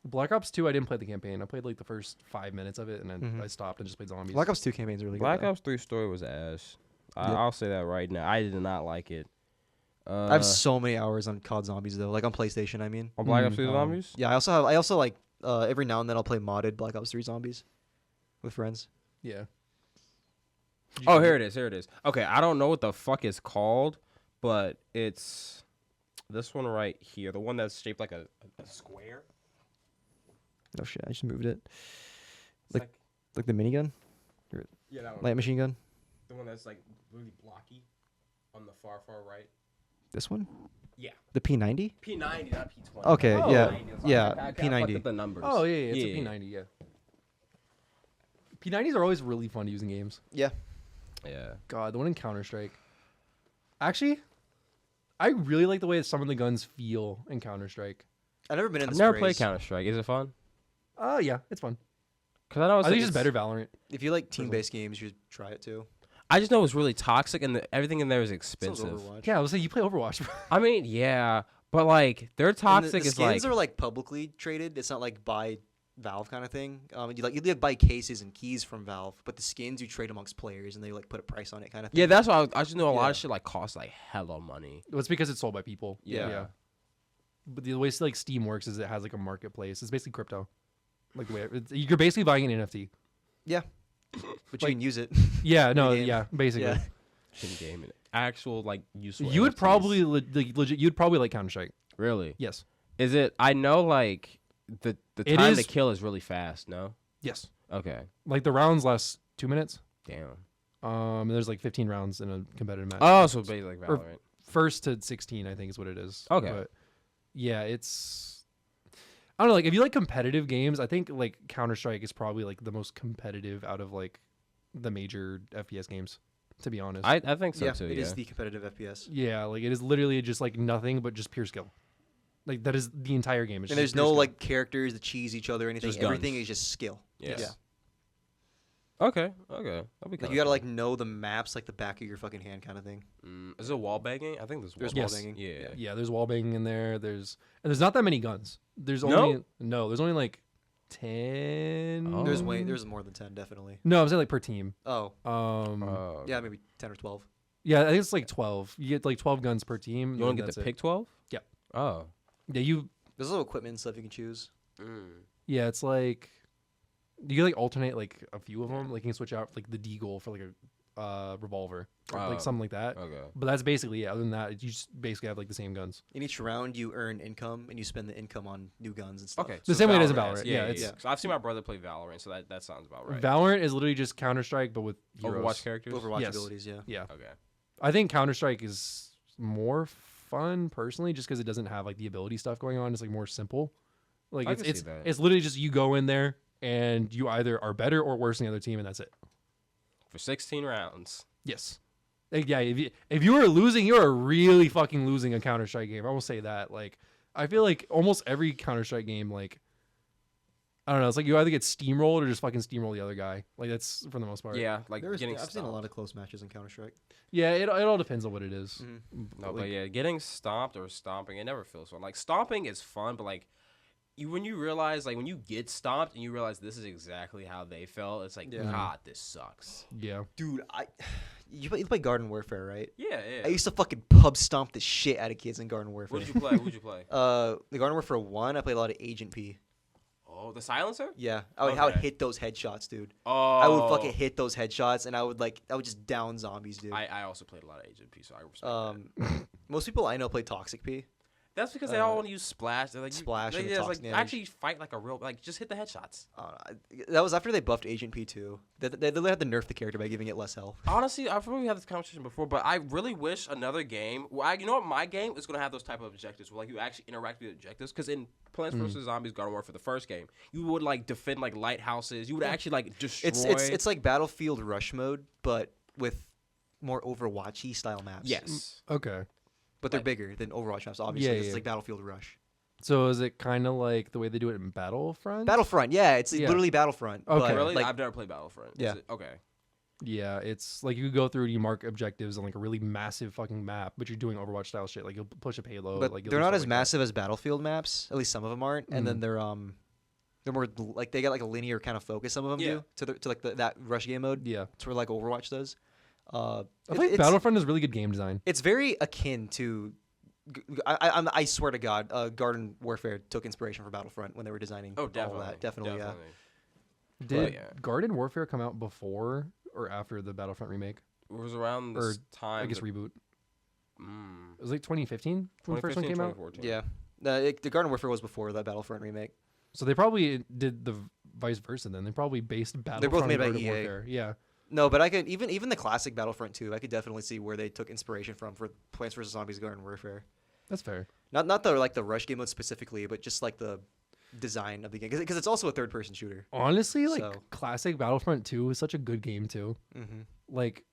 Black Ops 2, I didn't play the campaign. I played like the first 5 minutes of it and then I stopped and just played zombies. Black Ops 2 campaign's really Black good. Ops 3 story was ass. I'll say that right now. I did not like it. I have so many hours on COD Zombies though, like on PlayStation. I mean, on Black Ops 3 Zombies. yeah. I also like every now and then I'll play modded Black Ops 3 Zombies with friends. Yeah. Oh, here it is. Here it is. Okay, I don't know what the fuck it's called, but it's this one right here. The one that's shaped like a square. Oh shit! I just moved it. It's Like the minigun, yeah, that one. light machine gun. The one that's like really blocky on the far right. This one. Yeah. The P90. P90, not P20. Okay, Oh. yeah, P90. yeah, I P90. fucked up the numbers. Oh yeah, it's a P90. Yeah. P90s are always really fun to use in games. Yeah. Yeah. God, the one in Counter-Strike. Actually, I really like the way that some of the guns feel in Counter-Strike. I've never been in I've this. never played Counter Strike. Is it fun? Yeah, it's fun. Because I know I think it's just better Valorant. If you like team-based games, you should try it too. I just know it's really toxic and everything in there is So is expensive. Overwatch. Yeah, I was saying you play Overwatch. I mean, yeah, but like their And toxic the is skins like are like publicly traded. It's not like by Valve kind of thing. You buy cases and keys from Valve, but the skins you trade amongst players, and they like put a price on it, kind of thing. yeah. That's why I just know a lot Yeah. of shit like costs like hella money. Well, it's because it's sold by people. Yeah. But the way like Steam works is it has like a marketplace. It's basically crypto. Like the way you're basically buying an NFT. Yeah. But you can use it. Yeah, no, game. yeah, basically. Yeah. In game and actual like useful. You would NFTs. probably legit. You'd probably like Counter Strike. really. Yes. Is it? I know like the It time is- to kill is really fast. No. Yes. Okay. Like the rounds last 2 minutes. Damn. And there's like 15 rounds in a competitive match. Oh, so basically like Or- Valorant. First to 16, I think is what it is. Okay. But yeah, it's. I don't know. Like if you like competitive games, I think like Counter Strike is probably like the most competitive out of like the major FPS games. To be honest. I think so Yeah, too. it Yeah. is the competitive FPS. Yeah, like it is literally just like nothing but just pure skill. Like that is the entire game. It's And just there's pure no skill. like characters that cheese each other or anything. Just Everything guns. is just skill. Yes. Yeah. Okay. Okay. That'll be Like you gotta like know the maps like the back of your fucking hand kind of thing. Is it wall banging? I think there's There's wall wall Yes. banging. Yeah. Yeah, there's wall banging in there. There's not that many guns. There's No? only there's only like 10. Oh. There's more than 10 definitely. No, I'm saying like per team. Oh. Yeah. Yeah, maybe 10 or 12. Yeah, I think it's like 12. You get like 12 guns per team. You want and to get that's to it. pick 12? Yeah. Oh. Yeah, you. There's little equipment and stuff you can choose. Yeah, it's like you can like alternate like a few of them. Like you can switch out like the deagle for like a revolver, or, Oh. like something like that. Okay. But that's basically it. Other than that, you just basically have like the same guns. In each round, you earn income, and you spend the income on new guns and stuff. Okay. The so same way it is in Valorant. Valorant. Yeah, Yeah, yeah, it's- yeah. 'Cause I've seen my brother play Valorant, so that sounds about right. Valorant is literally just Counter Strike, but with heroes. Overwatch characters. Overwatch Yes. abilities, yeah. Yeah, Okay. I think Counter Strike is more fun personally, just because it doesn't have like the ability stuff going on. It's like more simple. Like I it's can see it's that. it's literally just you go in there and you either are better or worse than the other team, and that's it. For 16 rounds. Yes. Like, yeah, if you are losing, you are really fucking losing a Counter Strike game. I will say that. Like, I feel like almost every Counter Strike game, like, I don't know, it's like you either get steamrolled or just fucking steamroll the other guy. Like that's for the most part. Yeah, like I've getting seen a stomped. lot of close matches in Counter Strike. Yeah, it all depends on what it is. No, but yeah, getting stomped or stomping, it never feels fun. Like stomping is fun, but like when you realize, like when you get stomped and you realize this is exactly how they felt, it's like, Yeah. God, this sucks. Yeah. Dude, you play Garden Warfare, right? Yeah, yeah. I used to fucking pub stomp the shit out of kids in Garden Warfare. What'd you play? Who'd you play? The Garden Warfare 1, I played a lot of Agent P. Oh, the silencer? Yeah, I would Okay. hit those headshots, dude. Oh, I would fucking hit those headshots, and I would just down zombies, dude. I also played a lot of Agent P, so I respect that. Most people I know play Toxic P. That's because they all want to use splash. They're like Splash and They, the it's toxic like damage. actually fight like a real like just hit the headshots. That was after they buffed Agent P too. They had to nerf the character by giving it less health. Honestly, I've probably had this conversation before, but I really wish another game. You know what? My game is gonna have those type of objectives where like you actually interact with the objectives. Because in Plants vs Zombies Garden Warfare, for the first game, you would like defend like lighthouses. You would actually like destroy. It's like Battlefield Rush mode, but with more Overwatchy style maps. yes. Okay. but they're like- bigger than Overwatch maps. Obviously, Yeah, it's yeah. like Battlefield Rush. So is it kind of like the way they do it in Battlefront? Battlefront, yeah, it's Yeah. literally Battlefront. Okay. but, Really? like, I've never played Battlefront. Yeah. Okay. Yeah, it's like you go through and you mark objectives on like a really massive fucking map, but you're doing Overwatch style shit. Like you'll push a payload. but like you'll they're do not stuff as like that. massive as Battlefield maps. At least some of them aren't. And then they're more like they got like a linear kind of focus. Some of them Yeah. do to like that rush game mode. Yeah. It's where like Overwatch does. I think Battlefront is really good game design. It's very akin to. I swear to God, Garden Warfare took inspiration from Battlefront when they were designing all that. Definitely, yeah. Did Garden Warfare come out before or after the Battlefront remake? It was around this time. I guess reboot. It was like 2015 when the first one came out. Yeah, the Garden Warfare was before that Battlefront remake. So they probably did the vice versa. Then they probably based Battlefront. They're both made by Garden EA. Warfare. Yeah. No, but I could even the classic Battlefront 2, I could definitely see where they took inspiration from for Plants vs Zombies Garden Warfare. That's fair. Not the rush game mode specifically, but just like the design of the game, because it's also a third person shooter. Honestly, like classic Battlefront 2 is such a good game too. Like,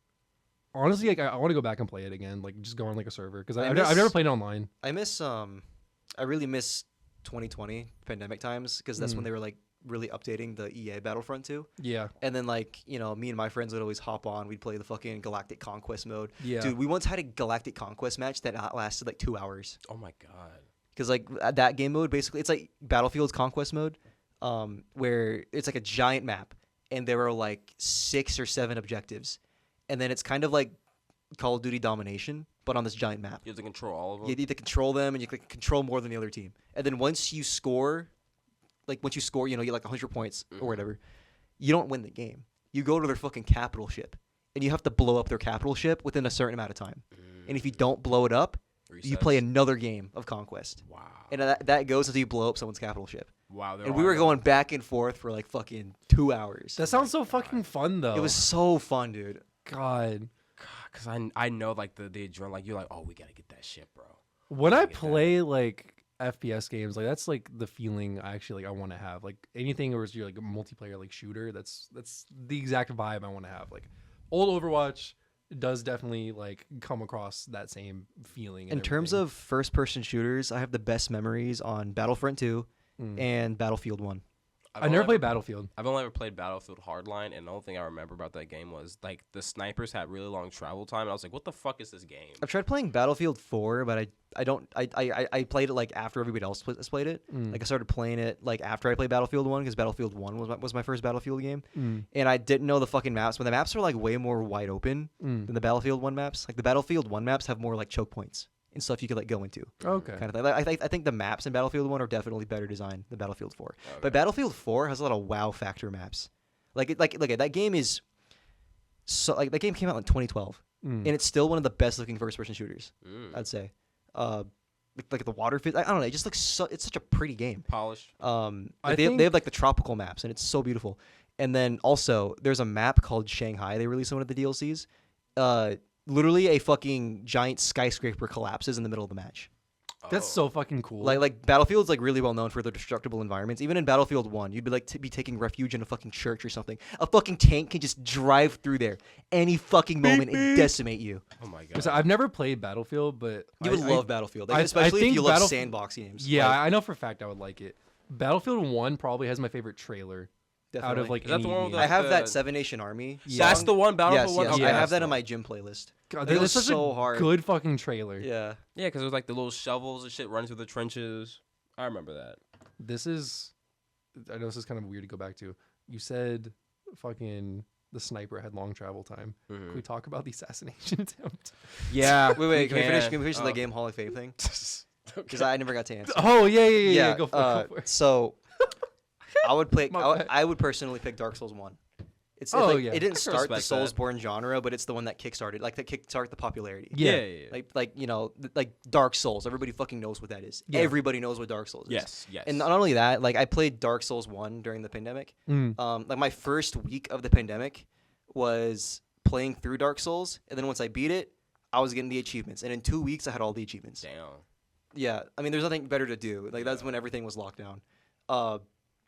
honestly, like I want to go back and play it again. Like, just go on like a server because I've never played it online. I really miss 2020 pandemic times because that's when they were like really updating the EA Battlefront 2. Yeah. And then like, me and my friends would always hop on. We'd play the fucking Galactic Conquest mode. Yeah. Dude, we once had a Galactic Conquest match that lasted like 2 hours. Oh my god. Because like that game mode, basically, it's like Battlefield's Conquest mode, where it's like a giant map and there are like 6 or 7 objectives. And then it's kind of like Call of Duty Domination, but on this giant map. You have to control all of them? You need to control them, and you can control more than the other team. And then once you score, you get like 100 points or whatever, you don't win the game. You go to their fucking capital ship, and you have to blow up their capital ship within a certain amount of time. And if you don't blow it up, you play another game of Conquest. Wow. And that goes until you blow up someone's capital ship. Wow. And we were going back and forth for like fucking 2 hours. That sounds so fucking fun though. It was so fun, dude. God. Because I know like the adrenaline, like you're like, oh, we gotta get that shit, bro. When I play like FPS games, like that's like the feeling I actually like I want to have. Like anything where you're like a multiplayer like shooter, that's the exact vibe I want to have. Like old Overwatch does definitely like come across that same feeling. In terms of first person shooters, I have the best memories on Battlefront 2 and Battlefield 1. I never played Battlefield. I've only ever played Battlefield Hardline, and the only thing I remember about that game was like the snipers had really long travel time. And I was like, "What the fuck is this game?" I've tried playing Battlefield 4, but I played it like after everybody else has played it. Like I started playing it like after I played Battlefield 1 because Battlefield 1 was my first Battlefield game, and I didn't know the fucking maps. But the maps are like way more wide open than the Battlefield 1 maps. Like the Battlefield 1 maps have more like choke points and stuff you could like go into. Okay. Kind of thing. I think the maps in Battlefield 1 are definitely better designed than Battlefield 4. Okay. But Battlefield 4 has a lot of wow factor maps. Like that game is so like that game came out in 2012 and it's still one of the best looking first person shooters. I'd say. Like the water fit. I don't know. It just looks it's such a pretty game. Polished. They have like the tropical maps and it's so beautiful. And then also there's a map called Shanghai. They released one of the DLCs. Literally a fucking giant skyscraper collapses in the middle of the match. That's so fucking cool. Like Battlefield's like really well known for their destructible environments. Even in Battlefield 1, you'd be like be taking refuge in a fucking church or something. A fucking tank can just drive through there any fucking moment and decimate you. Oh my god. So I've never played Battlefield, but you would love Battlefield, like, especially if you love sandbox games. Yeah, like, I know for a fact I would like it. Battlefield 1 probably has my favorite trailer. Definitely. Out of like is that the one with I have that Seven Nation Army. Yeah. That's the one. Battlefield 1. Yes. Okay, I have that in my gym playlist. God, it was such so a hard. Good fucking trailer. Yeah. Yeah, because there's like the little shovels and shit running through the trenches. I remember that. I know this is kind of weird to go back to. You said fucking the sniper had long travel time. Can we talk about the assassination attempt? Yeah. Wait. Can we finish the game Hall of Fame thing? Because I never got to answer. Oh yeah. Go for it. So I would personally pick Dark Souls 1. It didn't start the Soulsborne genre, but it's the one that kickstarted, like that kickstart the popularity. Yeah. Like Dark Souls. Everybody fucking knows what that is. Yeah. Everybody knows what Dark Souls is. Yes. And not only that, like I played Dark Souls 1 during the pandemic. Like my first week of the pandemic was playing through Dark Souls, and then once I beat it, I was getting the achievements, and in 2 weeks I had all the achievements. Damn. Yeah, I mean, there's nothing better to do. Like that's when everything was locked down.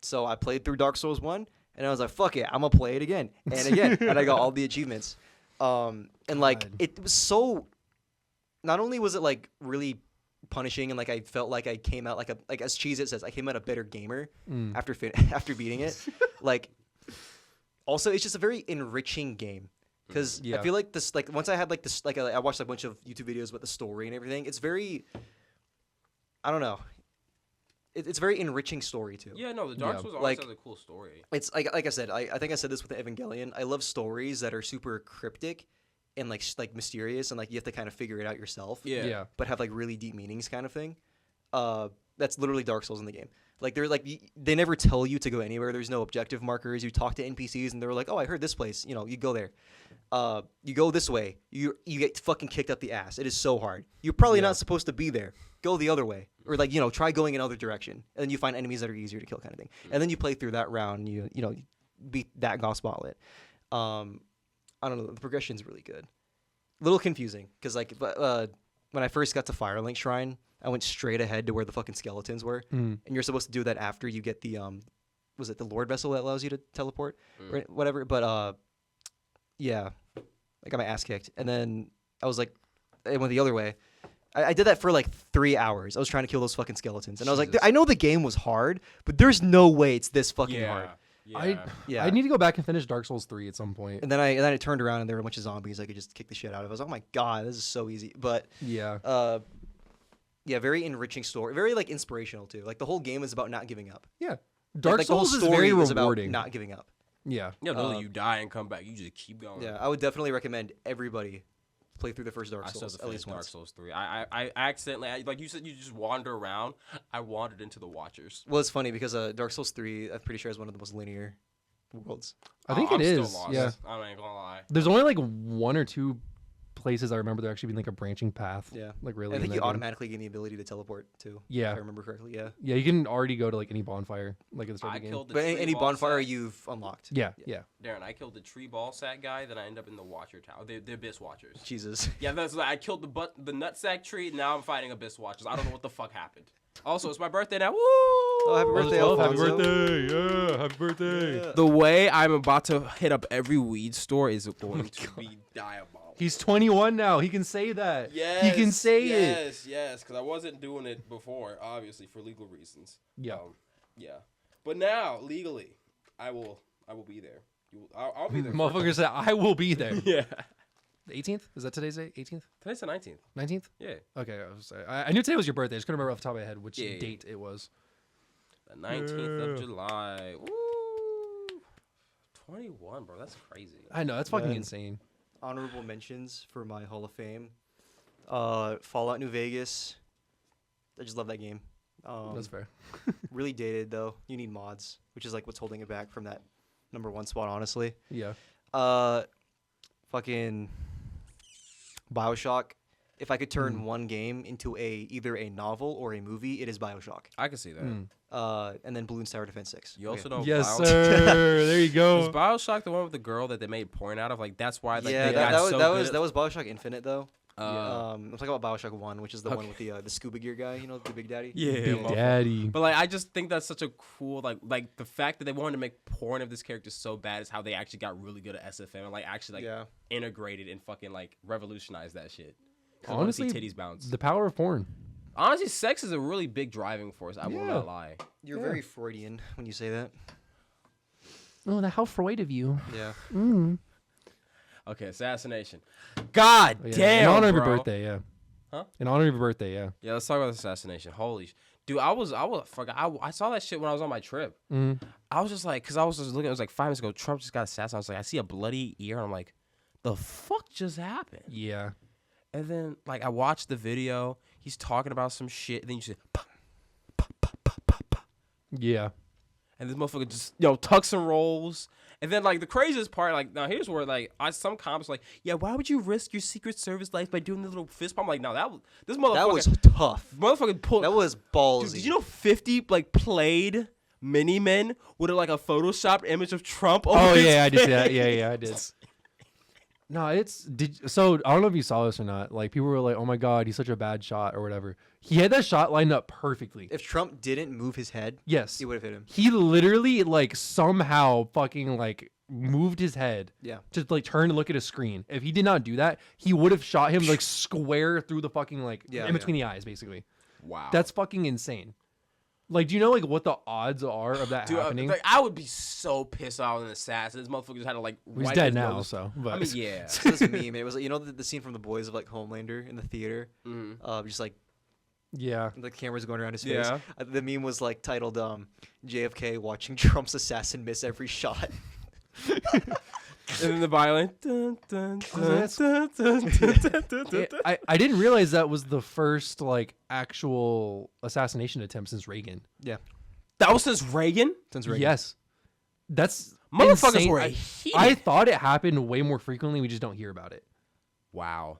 So I played through Dark Souls 1. And I was like, fuck it, I'm going to play it again and again. And I got all the achievements. And, like, it was so... Not only was it, like, really punishing and, like, I felt like I came out, like as Cheez-It says, I came out a better gamer after beating it. Like, also, it's just a very enriching game. Because I feel like this... Like, once I had, like, this... Like, I watched a bunch of YouTube videos about the story and everything. It's very... I don't know. It's a very enriching story too. Yeah, no, the Dark Souls always has a cool story. It's like I said, I think I said this with Evangelion. I love stories that are super cryptic and like mysterious, and like you have to kind of figure it out yourself. Yeah. But have like really deep meanings, kind of thing. That's literally Dark Souls in the game. Like they're like they never tell you to go anywhere. There's no objective markers. You talk to NPCs and they're like, "Oh, I heard this place." You know, you go there. You go this way. You get fucking kicked up the ass. It is so hard. You're probably not supposed to be there. Go the other way, or like try going another direction, and then you find enemies that are easier to kill, kind of thing. And then you play through that round. And you beat that goth spotlight. I don't know. The progression's really good. A little confusing because like when I first got to Firelink Shrine, I went straight ahead to where the fucking skeletons were, and you're supposed to do that after you get the was it the Lord Vessel that allows you to teleport or whatever? But yeah, I got my ass kicked, and then I was like, I went the other way. I did that for like 3 hours. I was trying to kill those fucking skeletons, and I was like, I know the game was hard, but there's no way it's this fucking hard. I need to go back and finish Dark Souls 3 at some point. And then I turned around and there were a bunch of zombies I could just kick the shit out of. I was like, oh my god, this is so easy. But yeah, very enriching story, very like inspirational too. Like the whole game is about not giving up. Yeah, Dark like, Souls the is whole very story rewarding. about not giving up. Yeah, literally you die and come back. You just keep going. Yeah, I would definitely recommend everybody play through the first Dark Souls at least Dark once. Souls 3. I accidentally, like you said, you just wander around. I wandered into the Watchers. Well, it's funny because Dark Souls 3, I'm pretty sure, is one of the most linear worlds. I think I'm it still is. lost. Yeah, I ain't gonna lie. there's only like 1 or 2 places I remember there actually being like a branching path. Yeah, like really. I think in you that game. automatically gain the ability to teleport too. Yeah, if I remember correctly. Yeah. Yeah, you can already go to like any bonfire like at the start of the game. Killed the But tree any ball bonfire sack. you've unlocked. Yeah. Darren, I killed the tree ball sack guy. Then I end up in the Watcher Tower. The Abyss Watchers. Jesus. Yeah, that's I killed the nutsack tree. Now I'm fighting Abyss Watchers. I don't know what the fuck happened. Also, it's my birthday now. Woo! Oh, happy birthday, Happy Alphonso. birthday! Yeah, happy birthday! Yeah. The way I'm about to hit up every weed store is going to be diabolical. He's 21 now. He can say that. Yes, he can say it. Yes, because I wasn't doing it before, obviously for legal reasons. Yeah. Yeah. But now legally, I will be there. I'll be there. Motherfucker said, "I will be there." Yeah. The 18th? Is that today's date? 18th? Today's the 19th. 19th? Yeah. Okay, I knew today was your birthday. I just couldn't remember off the top of my head which Yeah. date it was. The 19th of Yeah. July. Woo! 21, bro. That's crazy. I know that's fucking Man. insane. Honorable mentions for my Hall of Fame. Fallout New Vegas. I just love that game. That's fair. Really dated though. You need mods, which is like what's holding it back from that #1 spot, honestly. Yeah. Fucking BioShock. If I could turn one game into either a novel or a movie, it is BioShock. I can see that. And then Balloons Tower Defense 6. You also Okay. know Yes, Bioshock. sir. There you Is go. Bioshock the one with the girl that they made porn out of? Like that's why like Yeah, they that got was so that good was at- that was BioShock Infinite though. Uh, I'm talking about BioShock 1, which is the one with the scuba gear guy, the Big Daddy. yeah, Big motherfucker. Daddy. But like I just think that's such a cool like the fact that they wanted to make porn of this character so bad is how they actually got really good at SFM and like actually like integrated and fucking like revolutionized that shit. 'Cause I wanna see Honestly, titties bounce. the power of porn. Honestly, sex is a really big driving force. I will not lie. You're very Freudian when you say that. Oh, how Freud of you. Yeah. Okay, assassination. God Oh, yeah. damn, In honor of bro. your birthday, yeah. Huh? In honor of your birthday, yeah. Yeah, let's talk about assassination. Holy dude, I saw that shit when I was on my trip. I was just like, cause I was just looking, it was like 5 minutes ago, Trump just got assassinated. I was like, I see a bloody ear, and I'm like, the fuck just happened? Yeah. And then like I watched the video, he's talking about some shit, and then you see pop, pop, pop, pop, pop, pop. Yeah. And this motherfucker just tucks and rolls. And then like the craziest part, like now here's where like some comments like, yeah, why would you risk your Secret Service life by doing the little fist pump? I'm like, no, this motherfucker That was tough. motherfucker pulled. That was ballsy. Dude, did you know 50 like played mini men with like a photoshopped image of Trump? Over Oh his yeah, I did see that. face? Yeah, I did. No, so I don't know if you saw this or not. Like people were like, "Oh my god, he's such a bad shot" or whatever. He had that shot lined up perfectly. If Trump didn't move his head, Yes. he would have hit him. He literally like somehow fucking like moved his head Yeah. to like turn and look at a screen. If he did not do that, he would have shot him like square through the fucking like in between the eyes, basically. Wow. That's fucking insane. Like, do you know like what the odds are of that Dude, happening? like, I would be so pissed off with an assassin. This motherfucker just had to like. He's wipe dead his now, nose. so. But I mean, yeah. This meme. It was like, the scene from The Boys of like Homelander in the theater. Just like yeah. the camera's going around his face. Yeah. The meme was like titled JFK watching Trump's assassin miss every shot. then the violin. I didn't realize that was the first like actual assassination attempt since Reagan. Yeah, That was since Reagan? since Reagan. Yes, that's Motherfuckers insane. were I heated. thought it happened way more frequently. We just don't hear about it. Wow.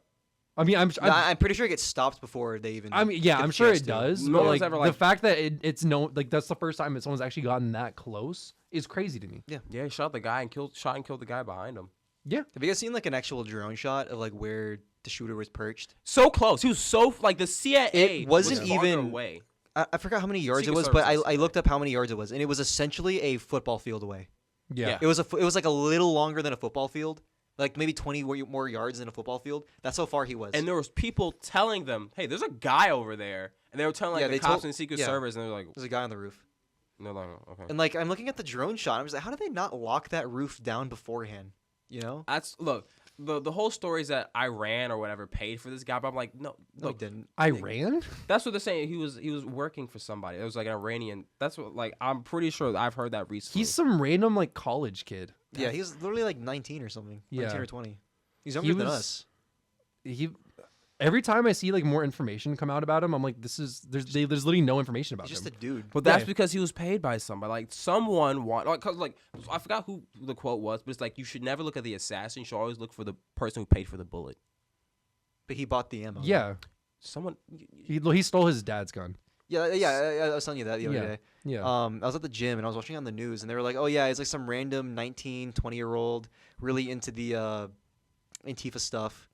I mean, I'm pretty sure it gets stopped before they even. I mean, yeah, get I'm the sure chance it to. does. No But one's like ever, the like- fact that it's no like that's the first time that someone's actually gotten that close is crazy to me. Yeah, he shot the guy and killed the guy behind him. Yeah, Have you guys seen like an actual drone shot of like where the shooter was perched? So close. He was so like the CIA. It wasn't was farther even- away. I forgot how many yards Secret it was, but Services. I looked up how many yards it was, and it was essentially a football field away. yeah. It was like a little longer than a football field, like maybe 20 more yards than a football field. That's how far he was. And there was people telling them, "Hey, there's a guy over there," and they were telling like Yeah, the they cops told- and Secret yeah. Service, and they're like, There's a guy on the roof, okay. and like I'm looking at the drone shot. I'm just like, how did they not lock that roof down beforehand? You know? That's look. The whole story is that Iran or whatever paid for this guy, but I'm like, no, No, look, it didn't. Iran? that's what they're saying. He was working for somebody. It was like an Iranian. That's what like I'm pretty sure I've heard that recently. He's some random like college kid. Yeah, he's literally like 19 or something. Yeah. 19 or 20. He's younger than was- us. He every time I see like more information come out about him, I'm like, there's literally no information about He's just him. a dude. But that's Yeah. because he was paid by somebody. Like someone cause like I forgot who the quote was, but it's like you should never look at the assassin. You should always look for the person who paid for the bullet. But he bought the ammo. Yeah, Someone. he stole his dad's gun. Yeah. I was telling you that the other Yeah. day. Yeah. I was at the gym and I was watching on the news and they were like, oh yeah, it's like some random 19, 20-year-old really into the Antifa stuff.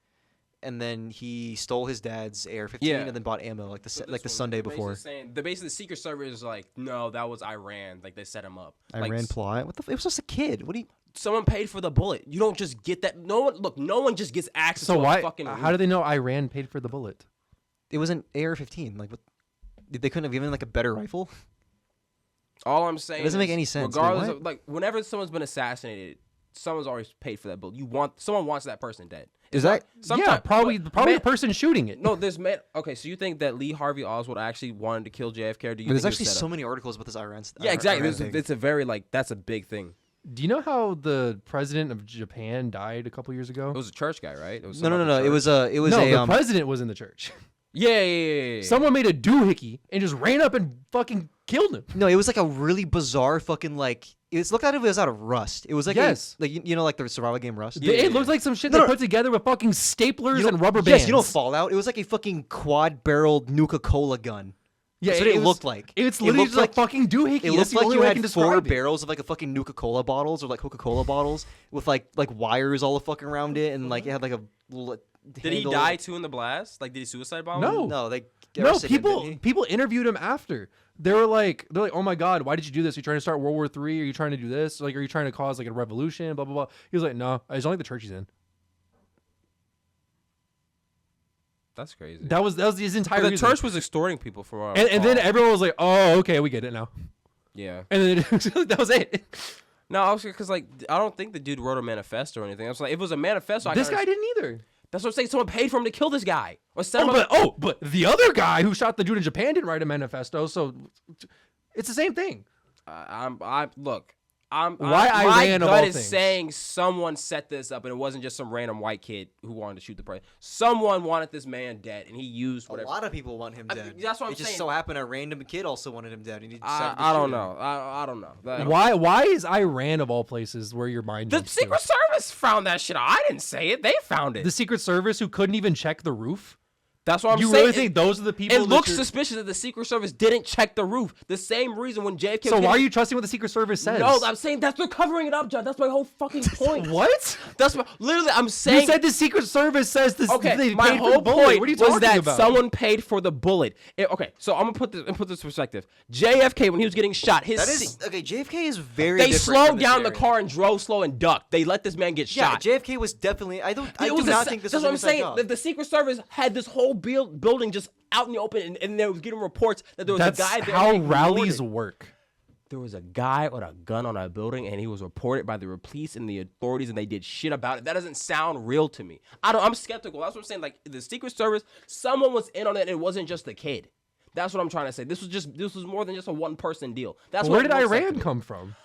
And then he stole his dad's AR-15 Yeah. and then bought ammo like So the this one, Sunday basically before. saying, basically the Secret Service is like, no, that was Iran. Like they set him up. Iran Like, plot? What the? It was just a kid. What do you? someone paid for the bullet. You don't just get that. No one just gets access So to why? a fucking. How do they know Iran paid for the bullet? It was an AR-15. Like what? They couldn't have given like a better rifle. All I'm saying It doesn't make is, any sense. Like, Regardless what? of like, whenever someone's been assassinated, someone's always paid for that bullet. Someone wants that person dead. Is that? Yeah, Sometimes- probably but the man- person shooting it. No, there's man. Okay, so you think that Lee Harvey Oswald actually wanted to kill JFK? Or do you But there's think actually it was set so up? many articles about this Iran. Yeah, exactly. Iran It's, thing. it's a very like that's a big thing. Do you know how the president of Japan died a couple years ago? It was a church guy, right? It was No. someone at the It was church. a the president was in the church. Yeah. Someone made a doohickey and just ran up and fucking killed him. No, it was like a really bizarre fucking like. It looked like it was out of Rust. It was like Yes. like you know like the survival game Rust. Yeah. It looked like some shit No, they no. put together with fucking staplers You know- and rubber bands. Yes, you know Fallout. It was like a fucking quad-barreled Nuka-Cola gun. Yeah, That's what it was- looked like. It's It literally looked just like- a fucking doohickey. It That's looked the like only you way I can had 4 describe it. barrels of like a fucking Nuka-Cola bottles or like Coca-Cola bottles with like wires all the fucking around it, and like it had like a. Did he die too in the blast? Like, did he suicide bomb? No. him? No, they. No, arrested him, didn't he? people interviewed him after. They're like, oh my god, why did you do this? Are you trying to start World War III? Are you trying to do this? Like, are you trying to cause like a revolution? Blah blah blah. He was like, no, I just don't like the church he's in. That's crazy. That was his entire. But the reason. church was extorting people for. and then everyone was like, oh, okay, we get it now. Yeah. And then that was it. No, I was because like I don't think the dude wrote a manifesto or anything. I was like, if it was a manifesto, This guy didn't either. That's what I'm saying. Someone paid for him to kill this guy or set him up. But the other guy who shot the dude in Japan didn't write a manifesto, so it's the same thing. My Iran of gut all is things? saying someone set this up, and it wasn't just some random white kid who wanted to shoot the president. Someone wanted this man dead, and he used A whatever. lot of people want him I dead. mean, that's what I'm It just saying. so happened a random kid also wanted him dead. And he decided to I don't shoot him. know. I don't know. Like, Why is Iran of all places where your mind the jumps to? Secret Service found that shit. I didn't say it. They found it. The Secret Service who couldn't even check the roof? That's what I'm You saying. really think those are the people It that looks you're- suspicious that the Secret Service didn't check the roof. The same reason when JFK. So was why are getting- you trusting what the Secret Service says? No, I'm saying that's they're covering it up, John. That's my whole fucking point. What? That's what literally I'm saying. You said the Secret Service says this. Okay, they my paid for whole the bullet. point What are you was talking that about? someone paid for the bullet. Okay, so I'm gonna put this in perspective. JFK, when he was getting shot, his That is okay. JFK is very. they different slowed from this down the area. car and drove slow and ducked. They let this man get Yeah, shot. JFK was definitely. I do It was not a- think this that's was what an I'm inside saying. job. The Secret Service had this whole building just out in the open, and they were getting reports that there was That's a guy there. how and they rallies ignored it. work. There was a guy with a gun on a building, and he was reported by the police and the authorities, and they did shit about it. That doesn't sound real to me. I'm skeptical. That's what I'm saying. Like the Secret Service, someone was in on it, and it wasn't just the kid. That's what I'm trying to say. This was more than just a one-person deal. That's Where what did it looks like Iran to me. come from?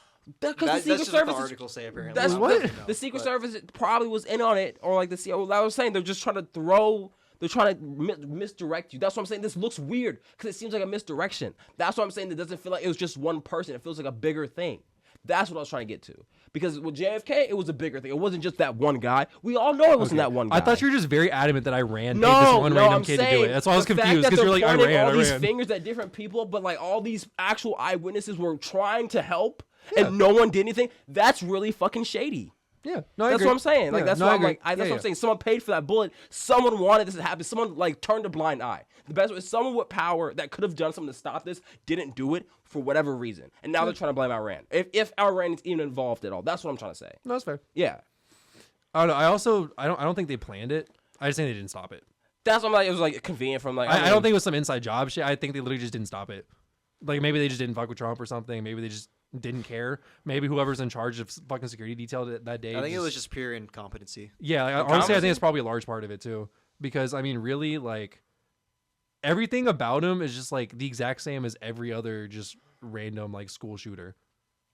Because the That's Secret just what Service the is article say apparently. That's What? the Secret Service probably was in on it, or like the CEO. I was saying they're just trying to they're trying to misdirect you. That's what I'm saying. This looks weird because it seems like a misdirection. That's what I'm saying. It doesn't feel like it was just one person. It feels like a bigger thing. That's what I was trying to get to. Because with JFK, it was a bigger thing. It wasn't just that one guy. We all know it wasn't that one guy. I thought you were just very adamant that Iran paid this no, one random I'm kid saying to do it. That's why I was the fact confused that because you're they're like pointing Iran, all these Iran. fingers at different people, but like all these actual eyewitnesses were trying to help, and no one did anything. That's really fucking shady. Yeah, no, I That's agree. what I'm saying. Like Yeah, that's no, what I I'm agree. like. That's Yeah, what I'm yeah. saying. Someone paid for that bullet. Someone wanted this to happen. Someone like turned a blind eye. The best way is someone with power that could have done something to stop this didn't do it for whatever reason, and now they're trying to blame Iran. If Iran is even involved at all, that's what I'm trying to say. No, that's fair. Yeah, I don't know. I don't think they planned it. I just think they didn't stop it. that's what I'm like. It was like convenient from like. I don't think it was some inside job shit. I think they literally just didn't stop it. Like maybe they just didn't fuck with Trump or something. Maybe they just didn't care. Maybe whoever's in charge of fucking security detail that day. I think it was just pure incompetency. Yeah, like, honestly, I think it's probably a large part of it too. Because I mean, really, like everything about him is just like the exact same as every other just random like school shooter.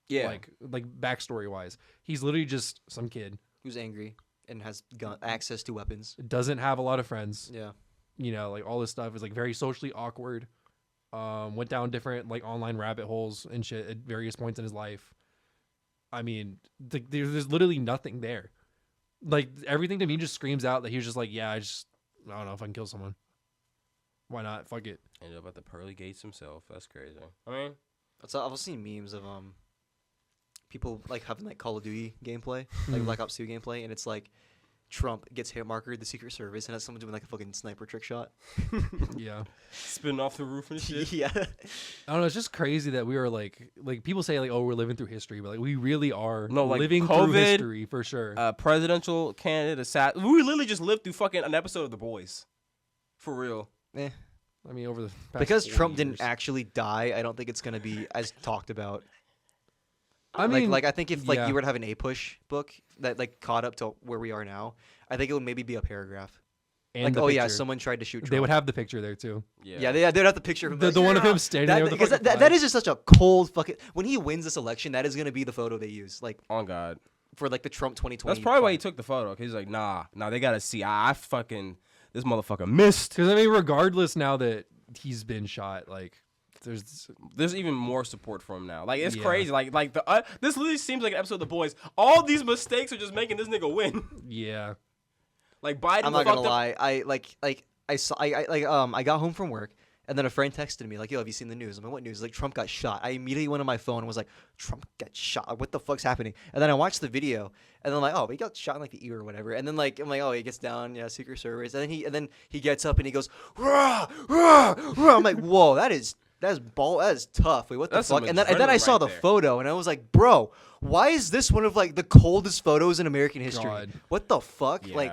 Yeah, Like backstory wise, he's literally just some kid. Who's angry and has access to weapons. Doesn't have a lot of friends. Yeah. You know, like all this stuff is like very socially awkward. Went down different like online rabbit holes and shit at various points in his life. I mean, there's literally nothing there. Like everything to me just screams out that he was just like, yeah, I don't know if I can kill someone. Why not? Fuck it. ended up at the pearly gates himself. That's crazy. I mean, I've seen memes of people like having like Call of Duty gameplay, like Black Ops 2 gameplay, and it's like Trump gets hit markered the Secret Service and has someone doing like a fucking sniper trick shot. Yeah. spinning off the roof and shit. Yeah. I don't know. It's just crazy that we are like people say like, oh, we're living through history, but like we really are living through COVID, history for sure. Presidential candidate assassin. We literally just lived through fucking an episode of The Boys. For real. Eh. I mean, over the past Because 40 Trump years. didn't actually die, I don't think it's gonna be as talked about. I mean, like I think if like yeah. you were to have an A-push book that like caught up to where we are now, I think it would maybe be a paragraph. and Like, the oh yeah, picture. someone tried to shoot Trump. They would have the picture there too. Yeah, they'd have the picture of him. The one of him standing there with the because fucking that flag. is just such a cold fucking. When he wins this election, that is gonna be the photo they use, like On God. for like the Trump 2020. That's probably why he took the photo. Cause he's like, nah, they gotta see. I fucking this motherfucker missed. Because I mean, regardless, now that he's been shot, like There's even more support for him now. Like it's Yeah. crazy. Like the this literally seems like an episode of The Boys. All these mistakes are just making this nigga win. yeah. Like Biden. I'm not gonna fucked up- lie. I got home from work, and then a friend texted me like, "Yo, have you seen the news?" I'm like, "What news?" Like, Trump got shot. I immediately went on my phone and was like, "Trump got shot. Like, what the fuck's happening?" And then I watched the video, and then I'm like, "Oh, but he got shot in like the ear or whatever." And then like I'm like, "Oh, he gets down, yeah, Secret Service." And then he gets up and he goes, "Rah, rah, rah." I'm like, "Whoa, that is tough. Wait, what the That's fuck?" some And then I adrenaline saw right the there. photo, and I was like, "Bro, why is this one of like the coldest photos in American history? God. What the fuck?" Yeah. Like,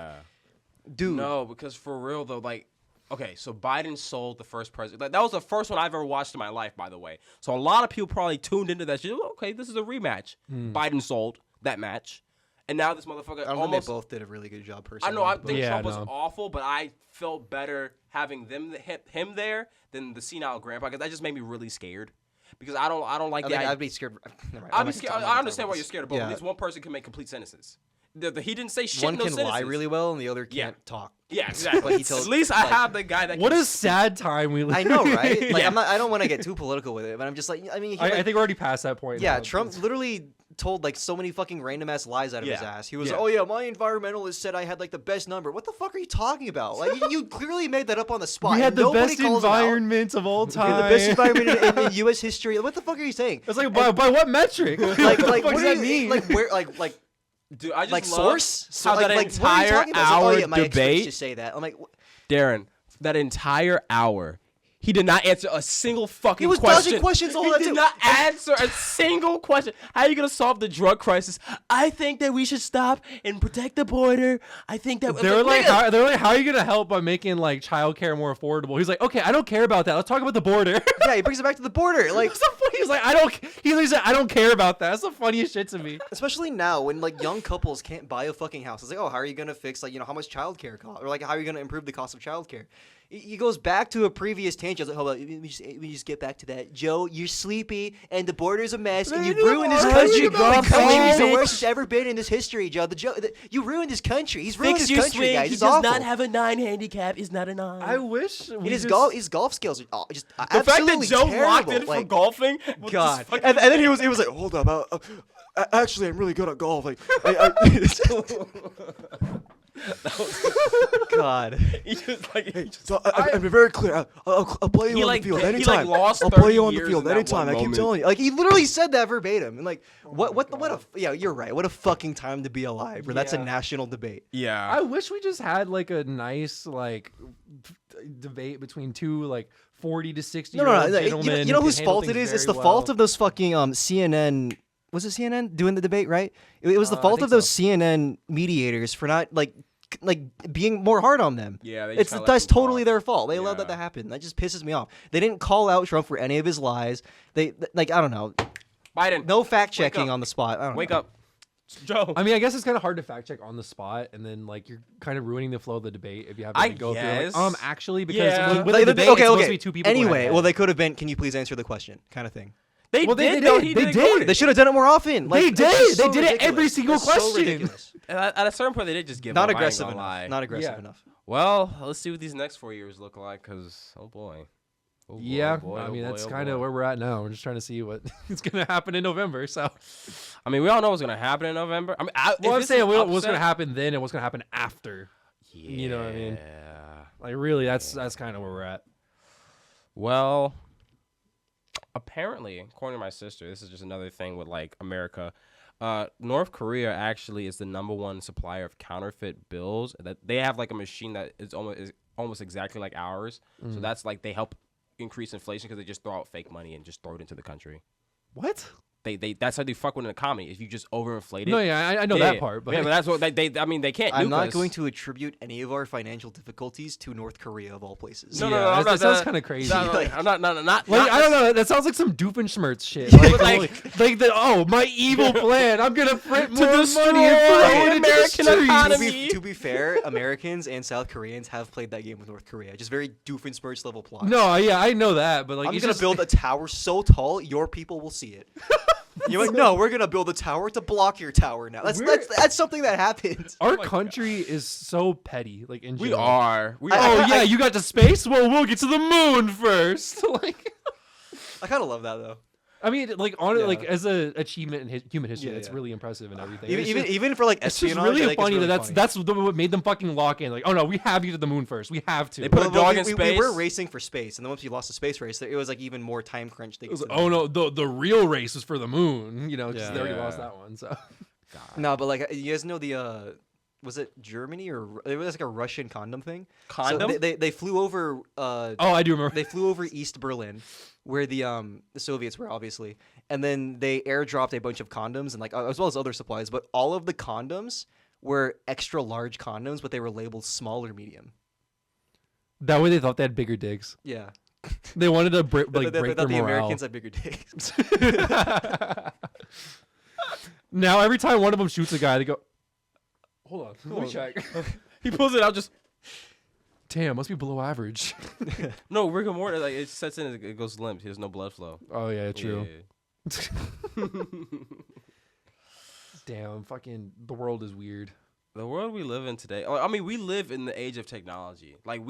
dude. No, because for real though, like, okay, so Biden sold the first president. That was the first one I've ever watched in my life, by the way. So a lot of people probably tuned into that shit. Okay, this is a rematch. Biden sold that match, and now this motherfucker. I don't think they both did a really good job I personally. know. I but- think Yeah, Trump was no. awful, but I felt better having him there than the senile grandpa because that just made me really scared. Because I don't like I that. think I'd be scared. Never mind. I'd I'm be not scared. gonna I talk understand about why this. you're scared, but Yeah. at least one person can make complete sentences. He didn't say shit. One in no can lie sentences. really well, and the other Yeah. can't talk. Yeah, exactly. But he tells- at least I like- have the guy that. What can a sad time we live. I know, right? Like, Yeah. I don't want to get too political with it, but I'm just like, I mean, he, I like, think we're already past that point. yeah, now. Trump literally told like so many fucking random ass lies out of his Yeah. ass. He was, Yeah. oh yeah, my environmentalist said I had like the best number. What the fuck are you talking about? Like, you clearly made that up on the spot. We had and the nobody best calls him out. environment of all We time. had the best environment in U.S. history. What the fuck are you saying? It's like by what metric? Like, what what does do that you mean? Like, where, like. Dude, I just Like love source? So, how like, that what are you entire talking about? It's like, hour oh yeah, my experts debate, just say that. I'm like, Darren, that entire hour, he did not answer a single fucking he was question. dodging questions all He that did too. not answer a single question. How are you gonna solve the drug crisis? I think that we should stop and protect the border. I think that They're like, nigga, how are you gonna help by making like childcare more affordable? He's like, okay, I don't care about that. Let's talk about the border. Yeah, he brings it back to the border. Like, He's like, he literally said, I don't care about that. That's the funniest shit to me. especially now when like young couples can't buy a fucking house. It's like, oh, how are you gonna fix like how much childcare costs, or like how are you gonna improve the cost of childcare? He goes back to a previous tangent. Like, hold on, let me just get back to that. Joe, you're sleepy, and the border's a mess, and you ruined this country. The country is the worst it's ever been in this history, Joe. You ruined this country. He's ruined this country, guys. It's awful. He does not have a 9 handicap. Is not a 9. I wish. And his golf skills are just The absolutely fact that Joe terrible. locked in for golfing. God. And then he was like, hold up. Actually, I'm really good at golf. Like, God. I'm very clear. I'll play you on the field anytime. I'll play you on the field anytime. I keep telling you. Like, he literally said that verbatim. And like, you're right. What a fucking time to be alive. Where that's a national debate. Yeah. I wish we just had like a nice like debate between two like 40 to 60 year old gentlemen. You know whose fault it is? It's the fault of those fucking CNN. Was it CNN doing the debate, right? It was the fault of those CNN mediators for not like being more hard on them. Yeah, that's totally their fault. They allowed that to happen. That just pisses me off. They didn't call out Trump for any of his lies. They I don't know. Biden. No fact checking on the spot. I don't know. Wake up. Joe. I mean, I guess it's kind of hard to fact check on the spot, and then like you're kind of ruining the flow of the debate if you have to go through like, actually because with the debate it's supposed to be two people. Anyway, well they could have been. Can you please answer the question? Kind of thing. They did. They should have done it more often. Like, they did. They did it every single question. At a certain point, they did just give not up. Aggressive enough. Not aggressive enough. Well, let's see what these next 4 years look like. Cause oh boy. I mean that's kind of where we're at now. We're just trying to see what is going to happen in November. So, I mean, we all know what's going to happen in November. I mean, I'm saying what's going to happen then and what's going to happen after. Yeah. You know what I mean? Like really, that's kind of where we're at. Well. Apparently, according to my sister, this is just another thing with like America. North Korea actually is the #1 supplier of counterfeit bills. That they have like a machine that is almost exactly like ours. So that's like they help increase inflation because they just throw out fake money and just throw it into the country. What? They that's how they fuck with an economy. If you just overinflate it. No, yeah, I know that part. But that's what they. I mean, they can't. I'm not going to attribute any of our financial difficulties to North Korea of all places. No, that sounds kind of crazy. I'm not. Like I don't know. That sounds like some Doofenshmirtz shit. Like my evil plan. I'm gonna print more money and throw it American economy. To be fair, Americans and South Koreans have played that game with North Korea. Just very Doofenshmirtz level plot. No, yeah, I know that, but like I'm gonna build a tower so tall your people will see it. You're like, no, we're gonna build a tower to block your tower now. That's something that happens. Our country is so petty. Like in general. We are. Oh, you got to space? Well, we'll get to the moon first. Like, I kind of love that though. I mean, like like as an achievement in human history, that's really impressive and everything. Even for like espionage, it's just really funny that's what made them fucking lock in. Like, oh no, we have you to the moon first. We have to. They put a dog in space. We were racing for space, and then once you lost the space race, it was like even more time crunch. Oh no, the real race was for the moon. You know, because they already lost that one. So. No, but like you guys know the. Was it Germany or it was like a Russian condom thing? Condom? So they flew over. I do remember. They flew over East Berlin, where the Soviets were obviously, and then they airdropped a bunch of condoms and like as well as other supplies. But all of the condoms were extra large condoms, but they were labeled small or medium. That way they thought they had bigger dicks. Yeah. They wanted to break they their thought the morale. Americans had bigger dicks. Now every time one of them shoots a guy, they go. Hold on, let me check. He pulls it out just. Damn, must be below average. No, rigor mortis, like it sets in, it goes limp. There's no blood flow. Oh yeah, true. Yeah. Damn, fucking the world is weird. The world we live in today. I mean, we live in the age of technology. Like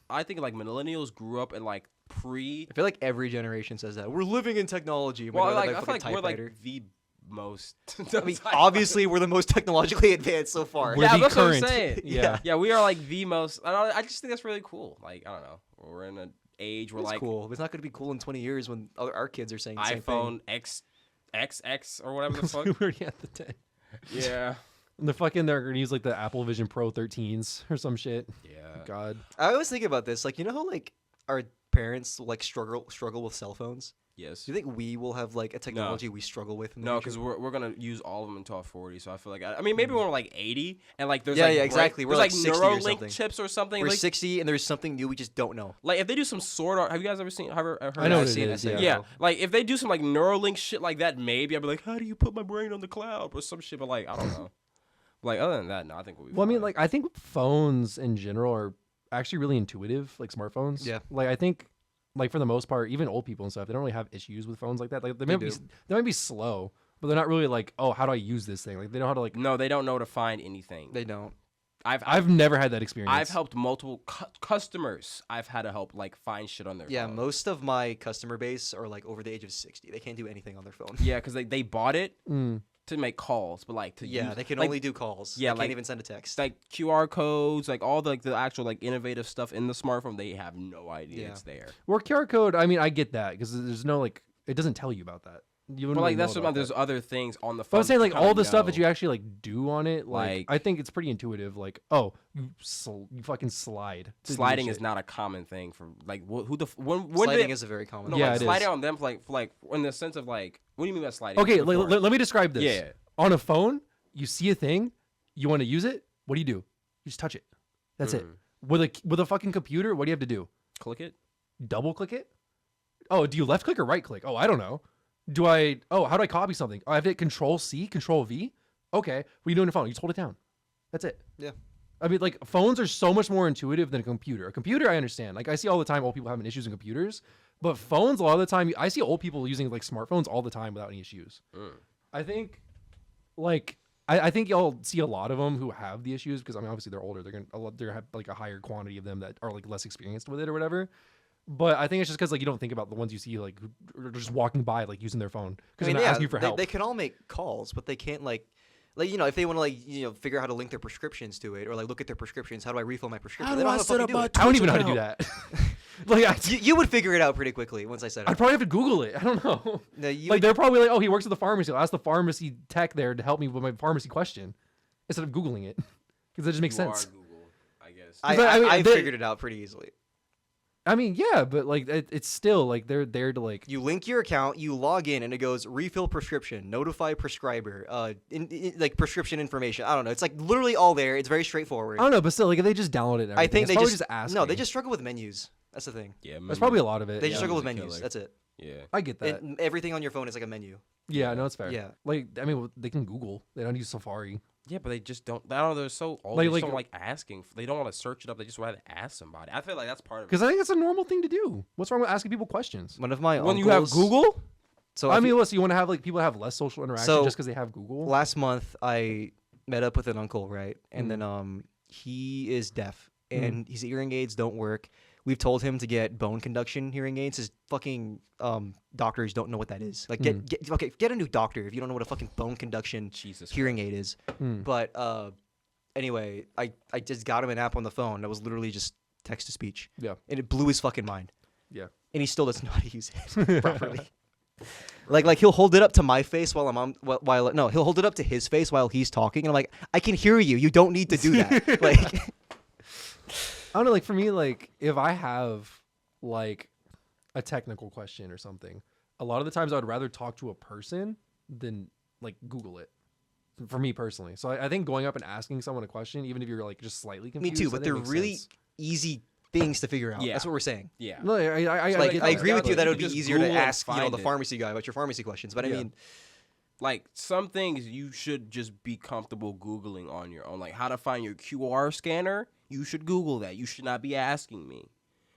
I think like millennials grew up in like I feel like every generation says that we're living in technology. Well, like I feel like we're like the most. I mean, obviously, we're the most technologically advanced so far. We're that's current. what I'm saying. Yeah, we are like the most. I just think that's really cool. Like I don't know, we're in an age where like cool. It's not going to be cool in 20 years when our kids are saying the same iPhone thing. XX or whatever the fuck. We already had the 10. Yeah. And they're gonna use like the Apple Vision Pro 13s or some shit. Yeah. God. I always think about this. Like, you know how like our parents like struggle with cell phones? Yes. Do you think we will have like a technology we struggle with? No, because we're gonna use all of them until 40. So I feel like I mean maybe when we're like 80 and like there's exactly. We're like Neuralink chips or something. We're like, 60 and there's something new we just don't know. Like if they do some Sword Art, have you guys ever seen? Heard I know of what it is. Yeah. Like if they do some like Neuralink shit like that, maybe I'd be like, how do you put my brain on the cloud or some shit? But like I don't know. Like other than that, no, I think we'll be fine. I mean, like I think phones in general are actually really intuitive, like smartphones. Yeah. Like I think, like for the most part, even old people and stuff, they don't really have issues with phones like that. Like they might be slow, but they're not really like, oh, how do I use this thing? Like they know how to like. No, they don't know to find anything. They don't. I've never had that experience. I've helped multiple customers. I've had to help like find shit on their Yeah, phone. most of my customer base are like over the age of 60. They can't do anything on their phone. Yeah, because they bought it to make calls, but like to use, They can like, only do calls. Yeah, they can't even send a text. like QR codes, like all the actual like innovative stuff in the smartphone. They have no idea it's there. Well, QR code. I mean, I get that because there's no like, it doesn't tell you about that. You But wouldn't like really that's know what about there's that. other things on the But phone. I'm saying like all the stuff know. that you actually like do on it, like Like- I think it's pretty intuitive. Like, oh, you fucking slide. to do Sliding shit. is not a common thing for like who the when Sliding did, is a very common. no, Yeah, like, it sliding is. on them for like in the sense of like what do you mean by sliding? Okay, Before? let me describe this. Yeah. On a phone, you see a thing, you want to use it. What do? You just touch it. That's it. With a fucking computer, what do you have to do? Click it. Double click it? Oh, do you left click or right click? Oh, I don't know. How do I copy something? Oh, I have to hit Control C, Control V. Okay, what are you doing on your phone? You just hold it down. That's it. Yeah. I mean, like phones are so much more intuitive than a computer. A computer, I understand. Like I see all the time old people having issues in computers, but phones a lot of the time, I see old people using like smartphones all the time without any issues. I think, like, I think y'all see a lot of them who have the issues because I mean, obviously they're older. They're have like a higher quantity of them that are like less experienced with it or whatever. But I think it's just because like you don't think about the ones you see like who are just walking by like using their phone because they're not asking you for help. They can all make calls, but they can't like if they want to figure out how to link their prescriptions to it or like look at their prescriptions. How do I refill my prescription? They don't know how to fucking do it. I don't even know how to do that. Like You would figure it out pretty quickly once I said it. I'd probably have to Google it. I don't know. No, you Like would- they're probably like, oh, he works at the pharmacy. I'll ask the pharmacy tech there to help me with my pharmacy question instead of Googling it because that just makes You sense. are Google, I guess. I figured it out pretty easily. I mean, yeah, but like it's still like they're there to like. You link your account, you log in, and it goes refill prescription, notify prescriber, like prescription information. I don't know. It's like literally all there. It's very straightforward. I don't know, but still, like if they just download it, and I think everything, they it's just probably ask. no, they just struggle with menus. That's the thing. Yeah, That's probably a lot of it. They yeah. just struggle with Menu's a menus. killer. That's it. Yeah. I get that. And everything on your phone is like a menu. Yeah, no, it's fair. Yeah. Like I mean, they can Google. They don't use Safari. Yeah, but they just don't. I don't know. They're so old. Like- They just like- don't like asking. They don't want to search it up. They just want to ask somebody. I feel like that's part of it. Because I think it's a normal thing to do. What's wrong with asking people questions? One of my When you have uncles- Google, So I if mean, you- what? So you want to have like people have less social interaction So, just because they have Google? last month I met up with an uncle, right? And Mm. then he is deaf and his hearing aids don't work. We've told him to get bone conduction hearing aids. His fucking doctors don't know what that is. Like get a new doctor if you don't know what a fucking bone conduction Jesus hearing aid is. Mm. But anyway, I just got him an app on the phone that was literally just text to speech. Yeah. And it blew his fucking mind. Yeah. And he still doesn't know how to use it properly. Like he'll hold it up to my face while I'm on no, he'll hold it up to his face while he's talking and I'm like, I can hear you. You don't need to do that. Like I don't know. Like for me, like if I have like a technical question or something, a lot of the times I would rather talk to a person than like Google it. For me personally, so I think going up and asking someone a question, even if you're like just slightly me confused, too, I but think they're makes really sense. eget things to figure out. Yeah. That's what we're saying. yeah. No, I Like get I that. agree with you that it would be just easier to Google and ask, the find it. pharmacy guy about your pharmacy questions. But I Yeah. mean, Like some things you should just be comfortable Googling on your own. Like how to find your QR scanner. You should Google that. You should not be asking me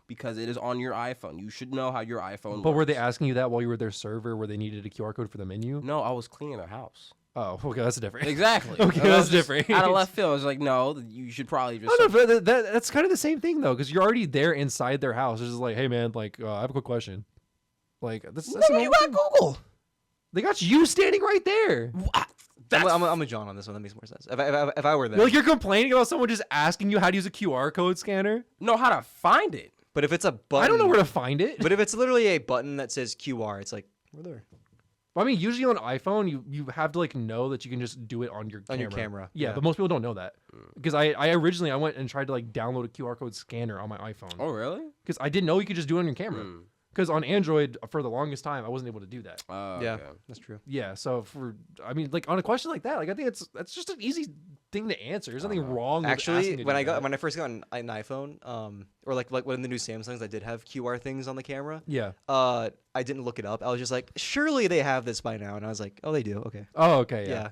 because it is on your iPhone. You should know how your iPhone But were they works. asking you that while you were their server, where they needed a QR code for the menu? No, I was cleaning their house. Oh, okay, that's different. Exactly. Okay, I was that's just different. Out of left field, I was like, no, you should probably just. I don't know, but that's kind of the same thing though, because you're already there inside their house. It's just like, hey man, like I have a quick question. Like that's a normal thing. Google. They got you standing right there. I'm a John on this one. That makes more sense. If I were there, Like you're complaining about someone just asking you how to use a QR code scanner. Know how to find it. but if it's a button, I don't know where to find it. But if it's literally a button that says QR, it's like we're there. I mean, usually on iPhone, you have to like know that you can just do it on your On camera. your camera, Yeah, yeah. but most people don't know that because I originally I went and tried to like download a QR code scanner on my iPhone Oh, really? because I didn't know you could just do it on your camera. Mm. Because on Android, for the longest time, I wasn't able to do that. Yeah, Okay. that's true. Yeah, so I mean, like on a question like that, like I think that's just an easy thing to answer. There's nothing wrong. With asking Actually, to when do I that. when I first got an iPhone, or like when the new Samsungs that did have QR things on the camera, Yeah. I didn't look it up. I was just like, surely they have this by now, and I was like, oh, they do. Okay. Oh, okay. Yeah.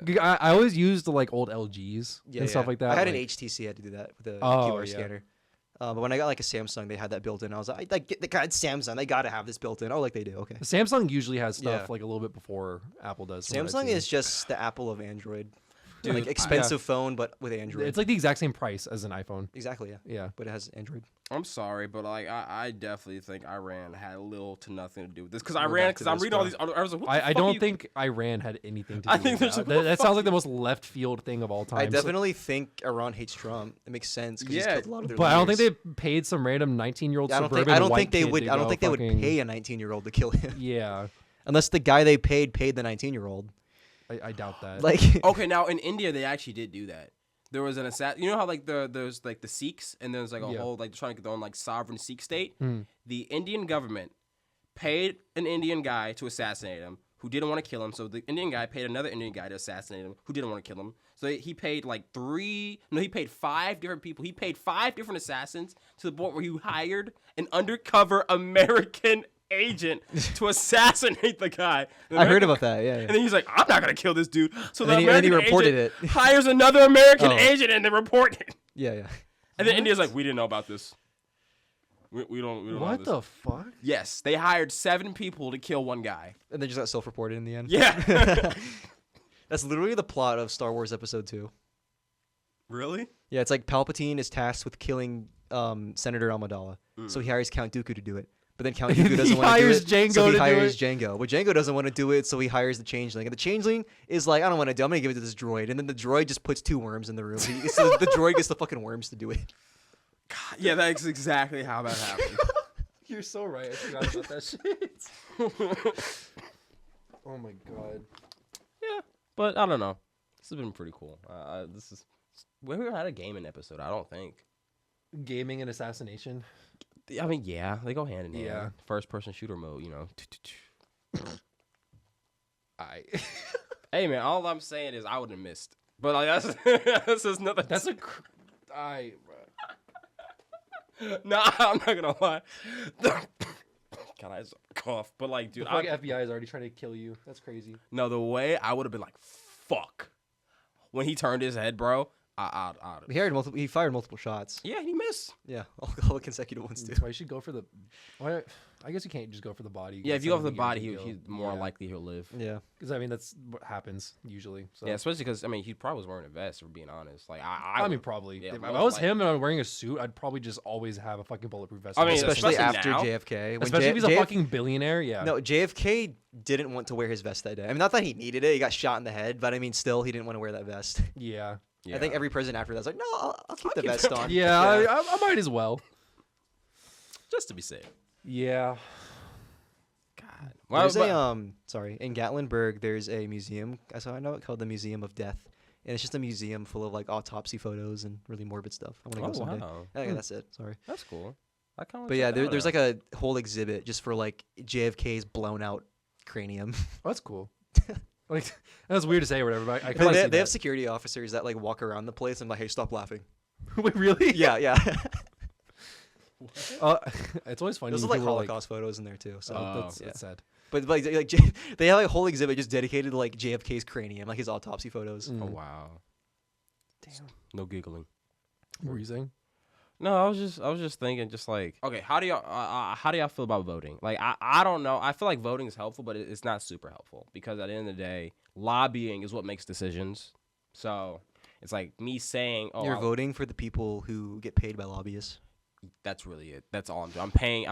Yeah. I always used the like old LGs and stuff like that. I had like, an HTC. I had to do that with a Oh, QR yeah. scanner. But when I got like a Samsung, they had that built in. I was like, get the God Samsung, they gotta have this built in. Oh, like they do. Okay. Samsung usually has stuff Yeah. like a little bit before Apple does. from what I've Samsung seen. is just the Apple of Android. Dude, Like expensive phone, but with Android. It's like the exact same price as an iPhone. exactly, yeah. Yeah. But it has Android. I'm sorry, but like I definitely think Iran had little to nothing to do with this because We're Iran. back to Because I'm this, reading all bro. these. I was like, what the I fuck are don't you- think Iran had anything to do I think with there's- that. what the That fuck sounds is- like the most left field thing of all time. I definitely think Iran hates Trump. It makes sense. 'Cause he's Yeah, killed a lot of their But I don't think leaders. they paid some random 19-year-old Yeah, suburban I don't white think they kid would. to I don't go think they would fucking- pay a 19-year-old to kill him, Yeah, unless the guy they paid the 19-year-old. I doubt that. Like, Okay, now in India they actually did do that. There was an assassin. You know how like there's like the Sikhs and there's like a Yeah. whole like trying to get their own like sovereign Sikh state. Mm. The Indian government paid an Indian guy to assassinate him who didn't want to kill him. So the Indian guy paid another Indian guy to assassinate him who didn't want to kill him. So he paid he paid 5 different people. He paid 5 different assassins to the point where he hired an undercover American agent to assassinate the guy. The I heard American- about that. Yeah. And then he's like, I'm not gonna kill this dude. So And the then he American reported agent it. hires another American Oh. agent and they report it. Yeah. And then India's like, we didn't know about this. We don't know what this. the fuck? Yes, they hired 7 people to kill one guy. And then just got self-reported in the end. Yeah. That's literally the plot of Star Wars Episode 2. Really? Yeah, it's like Palpatine is tasked with killing Senator Amidala, so he hires Count Dooku to do it. But then Count Dooku doesn't He want to do hires it, Jango so to he do hires it. Jango. But Jango doesn't want to do it, so he hires the Changeling. And the Changeling is like, I don't want to do it. I'm going to give it to this droid. And then the droid just puts 2 worms in the room. So the droid gets the fucking worms to do it. God, yeah, that's exactly how that happened. You're so right. I forgot about that shit. Oh my god. Yeah, but I don't know. This has been pretty cool. We haven't had a gaming episode, I don't think. Gaming and assassination. I mean, yeah, they go hand in hand. Yeah. First person shooter mode, you know. Hey man, all I'm saying is I would have missed. But like that's just nothing. That's a. Nah, I'm not gonna lie. God, I just cough. But like, dude, The fucking FBI is already trying to kill you. That's crazy. no, the way I would have been like, fuck. When he turned his head, bro, He fired multiple shots. yeah, he missed. Yeah, all the consecutive ones, too. That's why you should go for the. Why? I guess you can't just go for the body. Yeah, if you go for the body, he's more Yeah. likely he'll live. Yeah. Because I mean that's what happens usually. So. Yeah, especially because I mean he probably was wearing a vest. For being honest, like I mean, probably. yeah, if most I was likely. him and I'm wearing a suit, I'd probably just always have a fucking bulletproof vest. I on. mean, Especially especially after now. JFK. When especially if he's a JF fucking billionaire. Yeah. No, JFK didn't want to wear his vest that day. I mean, not that he needed it. He got shot in the head, but I mean, still, he didn't want to wear that vest. Yeah. Yeah. I think every president after that's like, no, I'll keep the keep vest the- on. Yeah. I might as well. just to be safe. Yeah. God, There's but- in Gatlinburg, there's a museum. I know it called the Museum of Death, and it's just a museum full of like autopsy photos and really morbid stuff. I want to go Oh, someday. wow. Okay, that's it. Sorry. That's cool. I kind of. But yeah, there's like a whole exhibit just for like JFK's blown out cranium. Oh, that's cool. Like that's weird to say or whatever, but I But kind of they have security officers that like walk around the place and like, hey, stop laughing. Wait, really? Yeah, yeah. It's always funny. Those are when like people are Holocaust photos in there too. So, Oh, that's, yeah. that's sad. but like they have like a whole exhibit just dedicated to like JFK's cranium, like his autopsy photos. Mm. Oh wow. Damn. No giggling. What were you saying? No, I was just thinking, just like, okay, how do y'all feel about voting? Like, I don't know. I feel like voting is helpful, but it's not super helpful because at the end of the day, lobbying is what makes decisions. So it's like me saying, oh, You're voting for the people who get paid by lobbyists. that's really it. That's all I'm doing. I'm paying.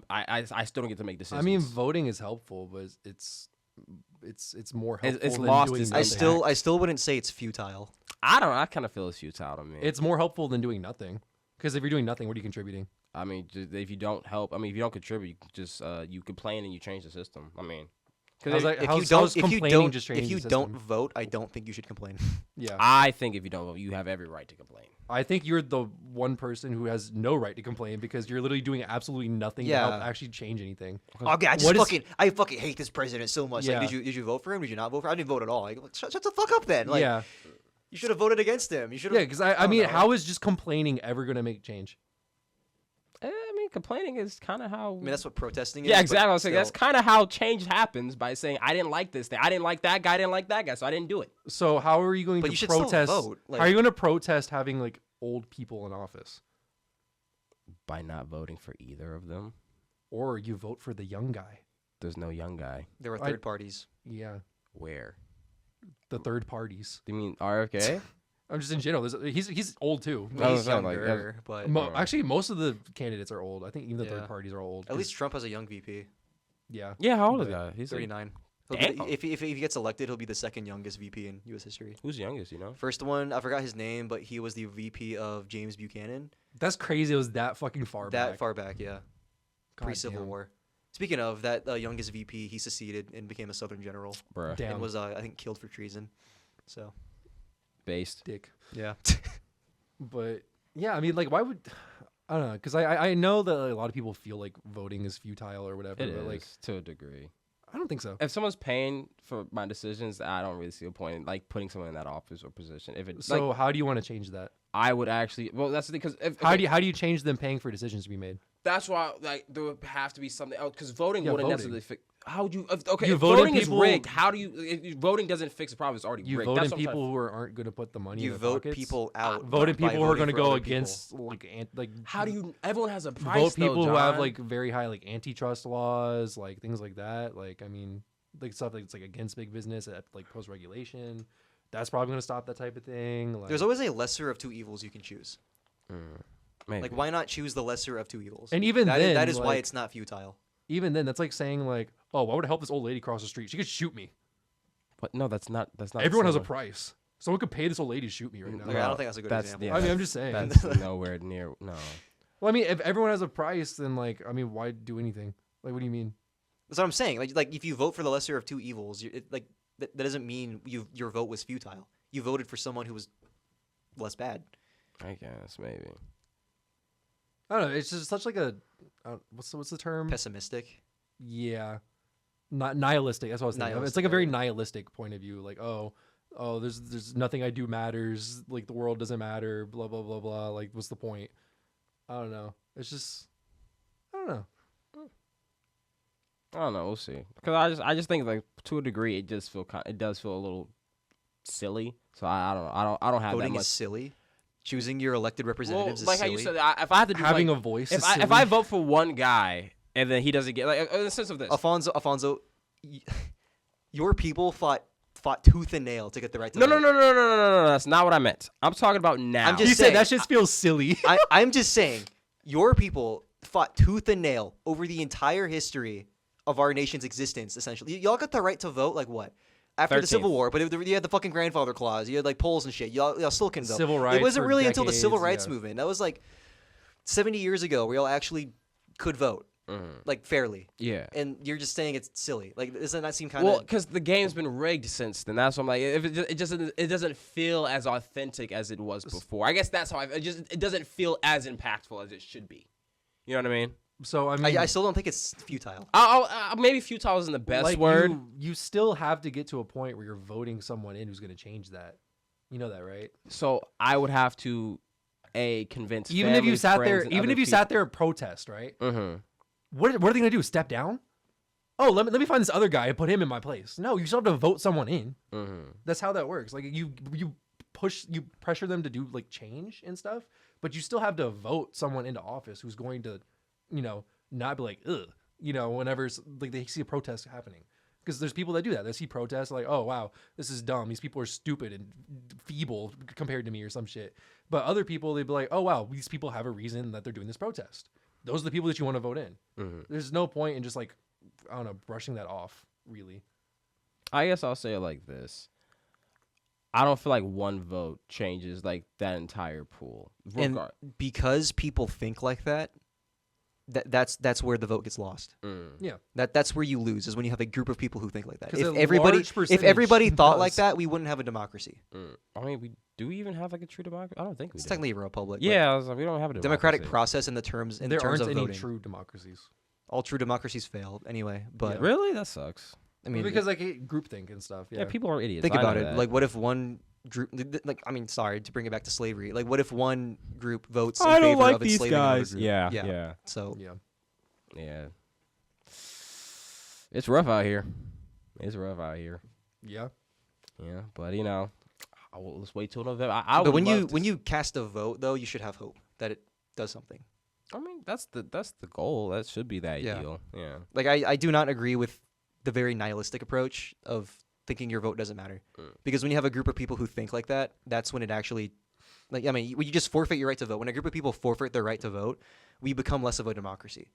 I still don't get to make decisions. I mean, voting is helpful, but it's more helpful. It's than lost doing its nothing. I still wouldn't say it's futile. I kind of feel it's futile to me. It's more helpful than doing nothing. Because if you're doing nothing, what are you contributing? I mean, if you don't help, if you don't contribute, you just you complain and you change the system. I mean, How's that- If how's- you don't, how's if you complaining don't, just if changing you the don't system? vote, I don't think you should complain. Yeah, I think if you don't vote, you have every right to complain. I think you're the one person who has no right to complain because you're literally doing absolutely nothing to help Yeah. actually change anything. Okay, What is- I fucking hate this president so much. Yeah. Like, did you vote for him? Did you not vote for him? I didn't vote at all. Like, shut the fuck up then. Like, Yeah, you should have voted against him. You should yeah. have. Because I mean, how is just complaining ever going to make change? I mean, complaining is kind of how. I mean, that's what protesting is. Yeah, but exactly. I was saying that's still. kind of how change happens by saying I didn't like this thing. I didn't like that guy. I didn't like that guy, so I didn't do it. So how are you going But to you should still protest? vote, how are you going to protest having like old people in office? By not voting for either of them. Or you vote for the young guy. There's no young guy. There were third parties. Yeah, Where? the third parties. Do you mean RFK? I'm just in general. He's old too. I was He's saying, like, younger, but Actually, most of the candidates are old. I think even the Yeah. third parties are old. at least Trump has a young VP. Yeah. Yeah, how old is But that? He's like, 39. Damn. If he gets elected, he'll be the second youngest VP in U.S. history. who's youngest, you know? First one, I forgot his name, but he was the VP of James Buchanan. That's crazy. It was that fucking far back. That far back, yeah. God Pre-Civil damn. War. Speaking of that, youngest VP, he seceded and became a Southern general Bruh. Damn. and was, I think, killed for treason. So Based. Dick. yeah. But yeah, I mean, like, why would I don't know? Because I know that a lot of people feel like voting is futile or whatever. It but is, like, to a degree. I don't think so. If someone's paying for my decisions, I don't really see a point in, like, putting someone in that office or position. If it, So like, how do you want to change that? I would actually, well, that's the thing, because How do you change them paying for decisions to be made? that's why, like, there would have to be something else, because voting Yeah, wouldn't voting. necessarily fix. How would you? Okay, You if vote in voting is people- rigged, how do you? If voting doesn't fix the problem. It's already You rigged. vote That's in what I'm trying people who aren't going to put the money. You in their vote pockets. people out. Vote in by people who are voting going to for go other people. against like. How do you? Everyone has a price. Vote though, people who have John. like very high like antitrust laws, like things like that. Like, I mean, like stuff that's like against big business, like post regulation. That's probably going to stop that type of thing. Like, There's always a lesser of two evils you can choose. Maybe. Like, why not choose the lesser of two evils? And even that is, then, that is why like- it's not futile. even then, that's like saying like, oh, why would I help this old lady cross the street? She could shoot me. But no, that's not. That's not. Everyone has a similar. price. Someone could pay this old lady to shoot me right now. Like, I don't think that's a good example. yeah, I mean, I'm just saying. That's nowhere near. No. Well, I mean, if everyone has a price, then like, I mean, why do anything? Like, what do you mean? That's what I'm saying. Like if you vote for the lesser of two evils, that doesn't mean your vote was futile. You voted for someone who was less bad. I guess maybe. I don't know. It's just such like a what's the term? Pessimistic. Yeah, not nihilistic. That's what I was thinking. Of. It's like a Nihilistic, very yeah. nihilistic point of view. Like, oh, there's nothing I do matters. Like the world doesn't matter. Blah blah blah blah. Like, what's the point? I don't know. It's just, I don't know. I don't know. We'll see. Because I just think like to a degree it does feel a little silly. So I don't know. I don't have Voting that much. is silly. Choosing your elected representatives like is how silly. you said, if I have to do Having like, a voice. if is I silly. vote for one guy and then he doesn't get like in the sense of this. Alphonso, your people fought tooth and nail to get the right to No, vote. no. That's not what I meant. I'm talking about now. I'm You just said saying, that just feels silly. I'm just saying, your people fought tooth and nail over the entire history of our nation's existence, essentially. Y'all got the right to vote, like what? After the 13th. Civil War, but you had the fucking grandfather clause. You had like polls and shit. Y'all still can vote. Civil rights It wasn't for really until the Civil decades, Rights yeah. movement. That was like 70 years ago where y'all actually could vote, like fairly. Yeah. And you're just saying it's silly. Like, doesn't that seem kind Well, of... because the game's been rigged since then. That's what I'm like. If it doesn't feel as authentic as it was before. I guess that's how it doesn't feel as impactful as it should be. You know what I mean? So I mean, I still don't think it's futile. Maybe futile isn't the best like, word. You still have to get to a point where you're voting someone in who's going to change that. You know that, right? So I would have to convince Even if you family, sat friends, there, and even other if you people. sat there and protest, right? Mm-hmm. What are they going to do? Step down? Oh, let me find this other guy and put him in my place. No, you still have to vote someone in. Mm-hmm. That's how that works. Like you pressure them to do like change and stuff, but you still have to vote someone into office who's going to, not be like, ugh, whenever like they see a protest happening. Because there's people that do that. They see protests like, oh, wow, this is dumb. These people are stupid and feeble compared to me or some shit. But other people, they'd be like, oh, wow, these people have a reason that they're doing this protest. Those are the people that you want to vote in. Mm-hmm. There's no point in just like, I don't know, brushing that off, really. I guess I'll say it like this. I don't feel like one vote changes like that entire pool. And because people think like that, that's where the vote gets lost. Yeah. That's where you lose, is when you have a group of people who think like that. 'Cause If a everybody large percentage thought like does. that, we wouldn't have a democracy. I mean, do we even have like a true democracy? I don't think we It's do. technically a republic. but Yeah, I was like, we don't have a democratic democracy. process in the terms There aren't of any voting. true democracies. All true democracies failed anyway. But Really? That sucks. I mean, because like groupthink and stuff. Yeah, Yeah. people are idiots. think I know about it. that. Like, what if one group, like, I mean, sorry to bring it back to slavery. Like, what if one group votes in favor of enslaving another group? Yeah. So Yeah. It's rough out here. Yeah. Yeah, but let's wait till November. but when you cast a vote, though, you should have hope that it does something. I mean, that's the goal. That should be the Yeah. ideal. Yeah. Like I do not agree with the very nihilistic approach of thinking your vote doesn't matter. Because when you have a group of people who think like that, that's when it actually, like, I mean, when you just forfeit your right to vote. When a group of people forfeit their right to vote, we become less of a democracy.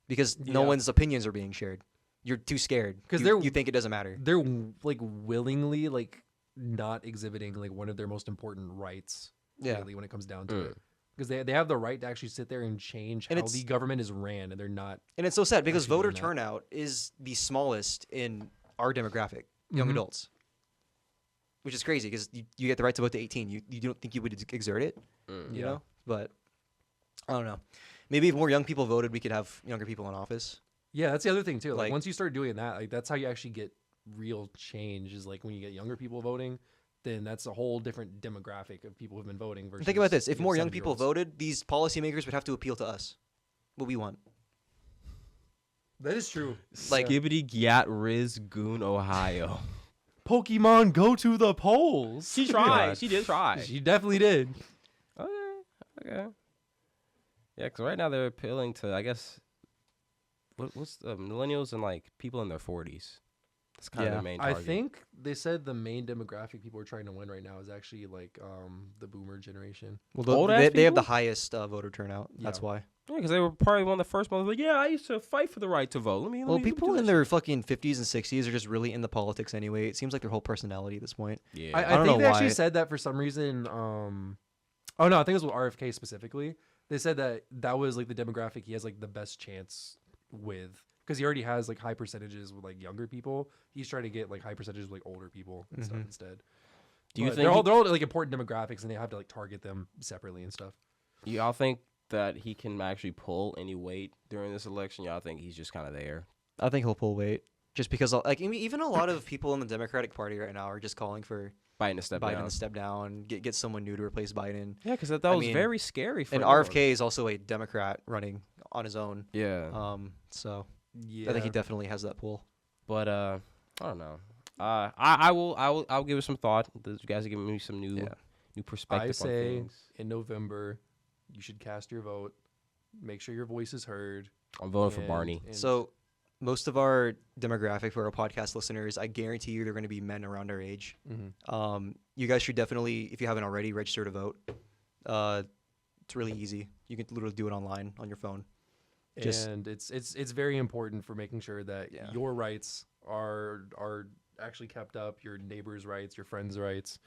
Because no Yeah. one's opinions are being shared. You're too scared. 'Cause you think it doesn't matter. They're like willingly like not exhibiting like one of their most important rights. Yeah. Really, when it comes down to it, because they have the right to actually sit there and change And how it's- the government is ran, and they're not. And it's so sad because Actually voter doing that. turnout is the smallest in our demographic, young Mhm. adults. Which is crazy because you get the right to vote to 18. You don't think you would exert it, you Yeah. know? But I don't know. Maybe if more young people voted, we could have younger people in office. Yeah, that's the other thing too. Like, Like- once you start doing that, like that's how you actually get real change. Is like when you get younger people voting, then that's a whole different demographic of people who've been voting. Versus Think about this: if you know, more young people 70-year-olds. voted, these policymakers would have to appeal to us. What we want. That is true. Like- Skibbity Gyat Riz Goon, Ohio. Pokemon, go to the polls. She tried. She did try. She definitely did. Okay. Yeah, because right now they're appealing to, I guess, what's millennials and like people in their 40s. That's kind of Yeah. their main I target. think they said the main demographic people are trying to win right now is actually like the boomer generation. Well, Old-ass they have the people? highest voter turnout. That's Yeah. why. Yeah, because they were probably one of the first ones. Like, yeah, I used to fight for the right to vote. Let me. Well, let me people do in that their fucking 50s and 60s are just really into politics anyway. It seems like their whole personality at this point. shit. Yeah. I don't think know they actually why. said that for some reason. Oh no, I think it was with RFK specifically. They said that was like the demographic he has like the best chance with, because he already has like high percentages with like younger people. He's trying to get like high percentages with like older people and stuff instead. Do you But think they're all like important demographics, and they have to like target them separately and stuff. y'all think that he can actually pull any weight during this election? Y'all think he's just kind of there? I think he'll pull weight. Just because, like, even a lot of people in the Democratic Party right now are just calling for Biden to step Biden down. to step down, get someone new to replace Biden. Yeah, because that I was mean, very scary for And everyone. RFK is also a Democrat running on his own. Yeah. So Yeah, I think he definitely has that pull. But I don't know. I'll give it some thought. You guys are giving me some new perspective I say on things. in November, you should cast your vote. Make sure your voice is heard. I'm voting for and- Barney. and- So most of our demographic for our podcast listeners, I guarantee you they're going to be men around our age. Mhm. You guys should definitely, if you haven't already, register to vote. It's really easy. You can literally do it online on your phone. Just- and it's very important for making sure that Yeah. your rights are actually kept up, your neighbors' rights, your friends' rights.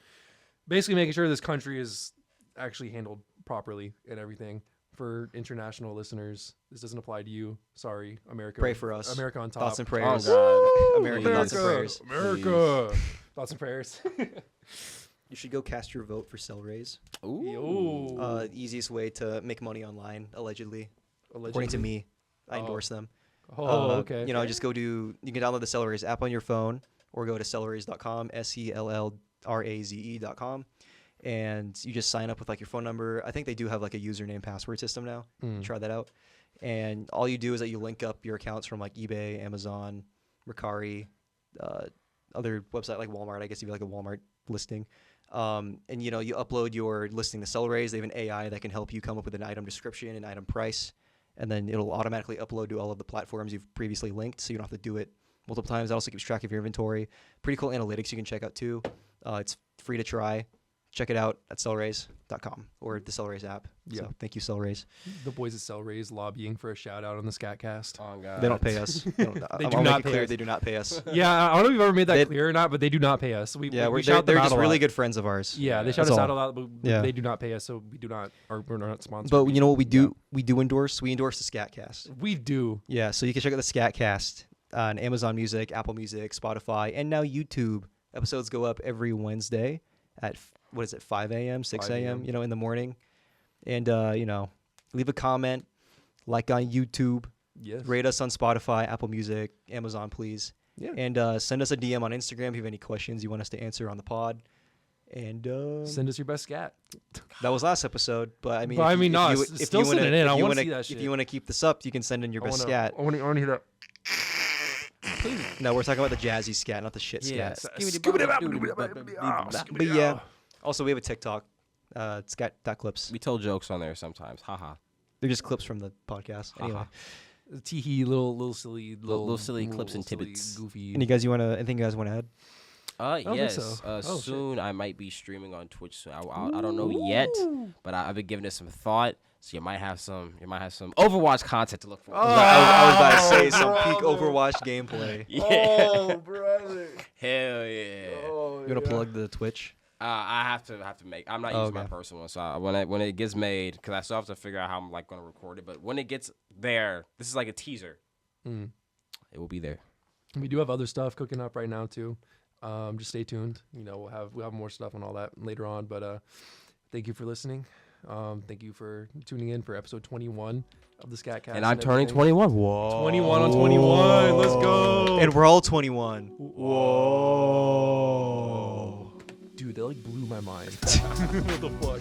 Basically making sure this country is actually handled properly and everything. For international listeners, this doesn't apply to you. Sorry, America. Pray for us. America on top. Thoughts and Oh, prayers. God. American thoughts and prayers. America. Thoughts and prayers. You should go cast your vote for Cell Raise. Ooh. Yo. Easiest way to make money online, allegedly. According to Allegedly. me, I Oh. endorse them. Oh, okay. You know, just go to, you can download the Cellraise app on your phone or go to cellraise.com, SELLRAZE.com. And you just sign up with like your phone number. I think they do have like a username password system now. Try that out. And all you do is that you link up your accounts from like eBay, Amazon, Mercari, other website like Walmart. I guess if you like a Walmart listing. And you know, you upload your listing to Cellraise. They have an AI that can help you come up with an item description and item price. And then it'll automatically upload to all of the platforms you've previously linked, so you don't have to do it multiple times. It also keeps track of your inventory. Pretty cool analytics you can check out too. It's free to try. Check it out at cellraise.com or the Cellraise app. Yeah. So thank you, Cellraise. The boys at Cell Raise lobbying for a shout out on the Scat Cast. Oh, God. They don't pay us. They do I'll not make it pay clear us. they do not pay us. Yeah, I don't know if we've ever made that They- clear or not, but they do not pay us. We Yeah, we they're shout them out just a really lot. good friends of ours. Yeah, they shout That's us out a all. lot, but Yeah. they do not pay us, so we're not sponsored. But you know what we do? We do endorse. We endorse the Scat Cast. We do. Yeah, so you can check out the Scat Cast on Amazon Music, Apple Music, Spotify, and now YouTube. Episodes go up every Wednesday at 5 a.m., 6 5 a.m., a.m. you know, in the morning. And, you know, leave a comment, like on YouTube, Yes. rate us on Spotify, Apple Music, Amazon, please. Yeah. And send us a DM on Instagram if you have any questions you want us to answer on the pod. And Send us your best scat. that was last episode, but I mean, But I if you- mean, if no, you- s- if still you send wanna- it in. if I you wanna wanna- see that If shit. you want to keep this up, you can send in your best scat. I want to hear that. No, we're talking about the jazzy scat, not the shit Yeah. scat. But But yeah. Also, we have a TikTok, scat.clips. We tell jokes on there sometimes. Haha. They're just clips from the podcast. Anyway, Teehee, little silly, Little silly clips and silly, tidbits. goofy. anything you guys want to add? don't think Yes. so. Oh, shit. Soon I might be streaming on Twitch. Soon. I don't know yet, but I've been giving it some thought. So you might have some Overwatch content to look for. I was about to say some peak Overwatch gameplay. Yeah. Oh, brother. Hell yeah. Oh, You want to plug the Twitch? I have to make. I'm not using my personal one, so when it gets made, because I still have to figure out how I'm like gonna record it. But when it gets there, this is like a teaser. It will be there. We do have other stuff cooking up right now too. Just stay tuned. You know, we'll have more stuff on all that later on. But thank you for listening. Thank you for tuning in for episode 21 of the Scat Cast. And I'm turning 21. Whoa. 21 on 21. Let's go. And we're all 21. Whoa. Dude, that like blew my mind. What the fuck?